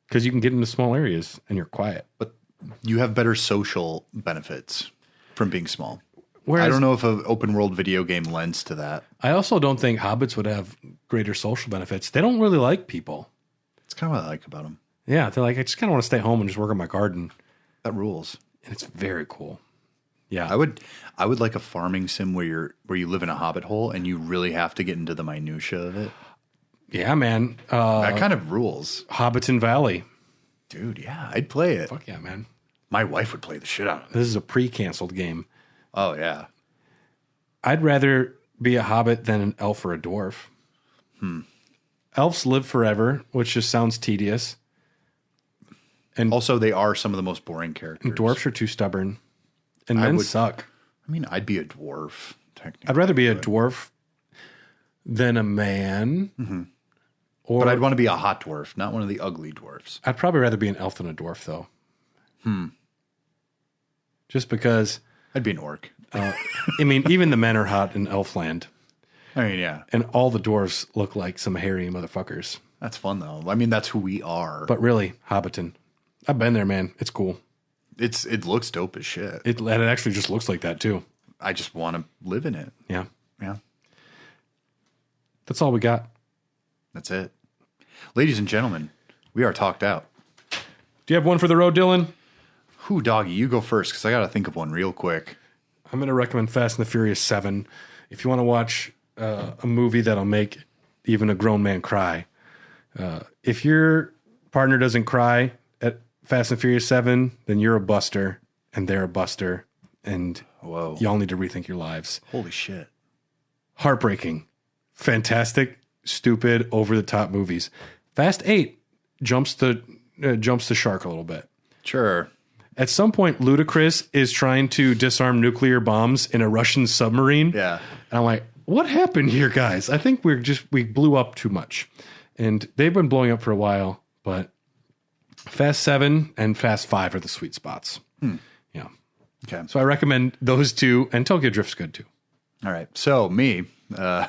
Because you can get into small areas and you're quiet. But you have better social benefits from being small. Whereas, I don't know if an open world video game lends to that. I also don't think hobbits would have greater social benefits. They don't really like people. It's kind of what I like about them. Yeah, they're like, I just kind of want to stay home and just work on my garden. That rules. And it's very cool. Yeah. I would like a farming sim where you live in a hobbit hole and you really have to get into the minutia of it. Yeah, man. That kind of rules. Hobbiton Valley. Dude, yeah, I'd play it. Fuck yeah, man. My wife would play the shit out of it. This is a pre-canceled game. Oh, yeah. I'd rather be a hobbit than an elf or a dwarf. Elves live forever, which just sounds tedious. And Also, they are some of the most boring characters. dwarfs are too stubborn. And men suck. I mean, I'd be a dwarf, technically. I'd rather be a dwarf than a man. Or But I'd want to be a hot dwarf, not one of the ugly dwarfs. I'd probably rather be an elf than a dwarf, though. Just because, I'd be an orc. I mean, even the men are hot in Elfland. I mean, yeah. And all the dwarves look like some hairy motherfuckers. That's fun, though. I mean, that's who we are. But really, Hobbiton. I've been there, man. It's cool. It looks dope as shit. It actually just looks like that, too. I just want to live in it. Yeah. Yeah. That's all we got. That's it. Ladies and gentlemen, we are talked out. Do you have one for the road, Dylan? Who, doggy? You go first, because I got to think of one real quick. I'm going to recommend Fast and the Furious 7. If you want to watch a movie that'll make even a grown man cry, if your partner doesn't cry at Fast and Furious 7, then you're a buster, and they're a buster, and Whoa. y'all need to rethink your lives. Holy shit. Heartbreaking, fantastic, stupid, over-the-top movies. Fast 8 jumps the shark a little bit. Sure. At some point, Ludacris is trying to disarm nuclear bombs in a Russian submarine. Yeah. And I'm like, what happened here, guys? I think we blew up too much. And they've been blowing up for a while, but Fast 7 and Fast 5 are the sweet spots. Yeah. Okay. So I recommend those two, and Tokyo Drift's good too. All right. So, me, I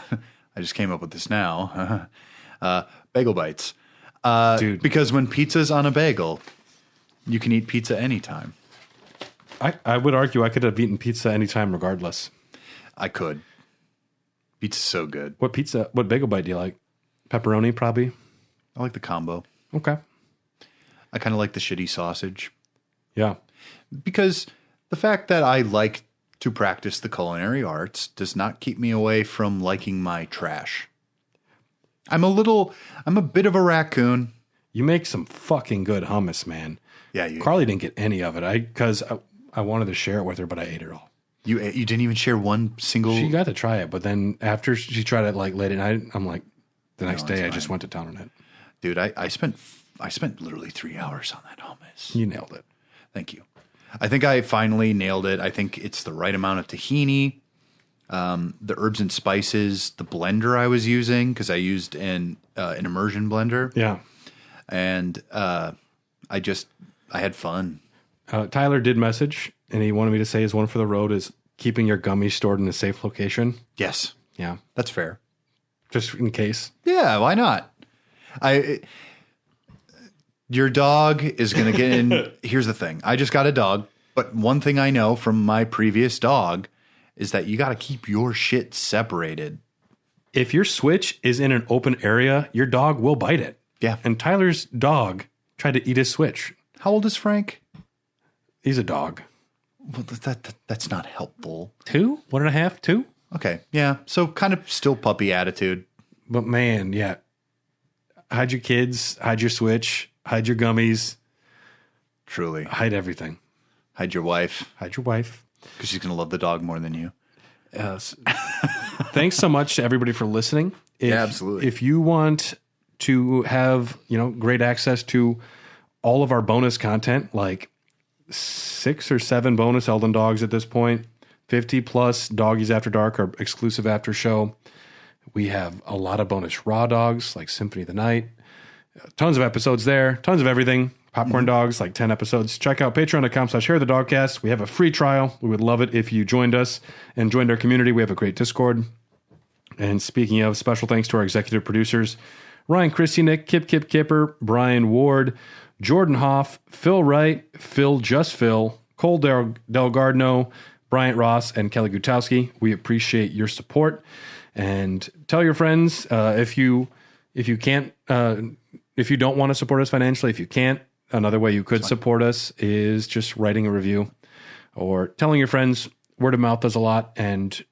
just came up with this now. Bagel bites. Dude. Because when pizza's on a bagel, you can eat pizza anytime. I would argue I could have eaten pizza anytime regardless. I could. Pizza's so good. What bagel bite do you like? Pepperoni, probably? I like the combo. Okay. I kind of like the shitty sausage. Yeah. Because the fact that I like to practice the culinary arts does not keep me away from liking my trash. I'm a bit of a raccoon. You make some fucking good hummus, man. Yeah, Carly didn't get any of it. Because I wanted to share it with her, but I ate it all. you didn't even share one single. She got to try it, but then after she tried it like late at night, I'm like, the next that's day I fine. just went to town on it. Dude, I spent literally 3 hours on that hummus. You nailed it. Thank you. I think I finally nailed it. I think it's the right amount of tahini, the herbs and spices, the blender I was using because I used an immersion blender, Yeah. and I had fun. Tyler did message, and he wanted me to say his one for the road is keeping your gummies stored in a safe location. Yes, Yeah. that's fair. Just in case. Yeah, why not? Your dog is going to get in. Here's the thing. I just got a dog, but one thing I know from my previous dog is that you got to keep your shit separated. If your Switch is in an open area, your dog will bite it. Yeah. And Tyler's dog tried to eat his Switch. How old is Frank? He's a dog. Well, that's not helpful. 2? 1.5? 2? Okay. Yeah. So kind of still puppy attitude. But man, yeah. Hide your kids, hide your Switch, hide your gummies, Truly. hide everything. Hide your wife Hide your wife. because she's going to love the dog more than you. Thanks so much to everybody for listening. Yeah, absolutely. If you want to have, great access to all of our bonus content, like 6 or 7 bonus Elden Dogs at this point, 50 plus Doggies After Dark, our exclusive after show. We have a lot of bonus raw dogs like Symphony of the Night. Tons of episodes there. Tons of everything. Popcorn Dogs, like 10 episodes. Check out patreon.com/HairTheDogcast. We have a free trial. We would love it if you joined us and joined our community. We have a great Discord. And speaking of, special thanks to our executive producers, Ryan Christianick, Kipper, Brian Ward, Jordan Hoff, Phil Wright, Phil Just Phil, Cole Delgardno, Bryant Ross, and Kelly Gutowski. We appreciate your support. And tell your friends if you can't, if you don't want to support us financially, if you can't, another way you could support us is just writing a review or telling your friends. Word of mouth does a lot. And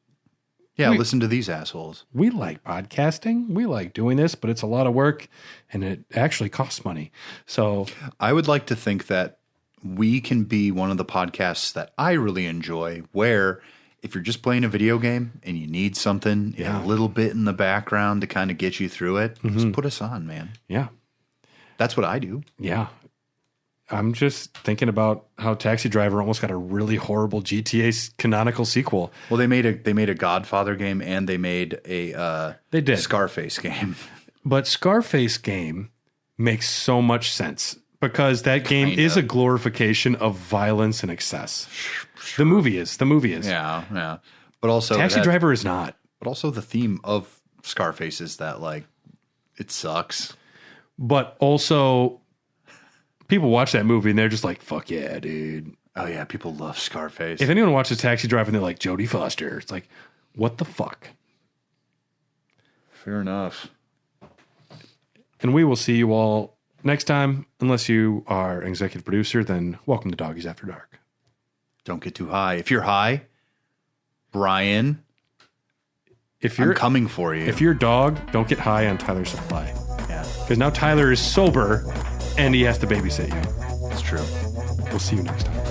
listen to these assholes. We like podcasting. We like doing this, but it's a lot of work and it actually costs money. So I would like to think that we can be one of the podcasts that I really enjoy, where if you're just playing a video game and you need something a little bit in the background to kind of get you through it, just put us on, man. Yeah. That's what I do. Yeah. I'm just thinking about how Taxi Driver almost got a really horrible GTA canonical sequel. Well, they made a Godfather game and they made a Scarface game. But Scarface game makes so much sense because that game is a glorification of violence and excess. Sure. The movie is. Yeah. But also Taxi Driver is not. But also the theme of Scarface is that, like, it sucks. But also people watch that movie and they're just like, fuck yeah, dude. Oh yeah, people love Scarface. If anyone watches Taxi Driver and they're like, Jodie Foster, it's like, what the fuck? Fair enough. And we will see you all next time. Unless you are an executive producer, then welcome to Doggies After Dark. Don't get too high. If you're high, Brian, I'm coming for you. If you're a dog, don't get high on Tyler's supply. Yeah. Because now Tyler is sober and he has to babysit you. It's true. We'll see you next time.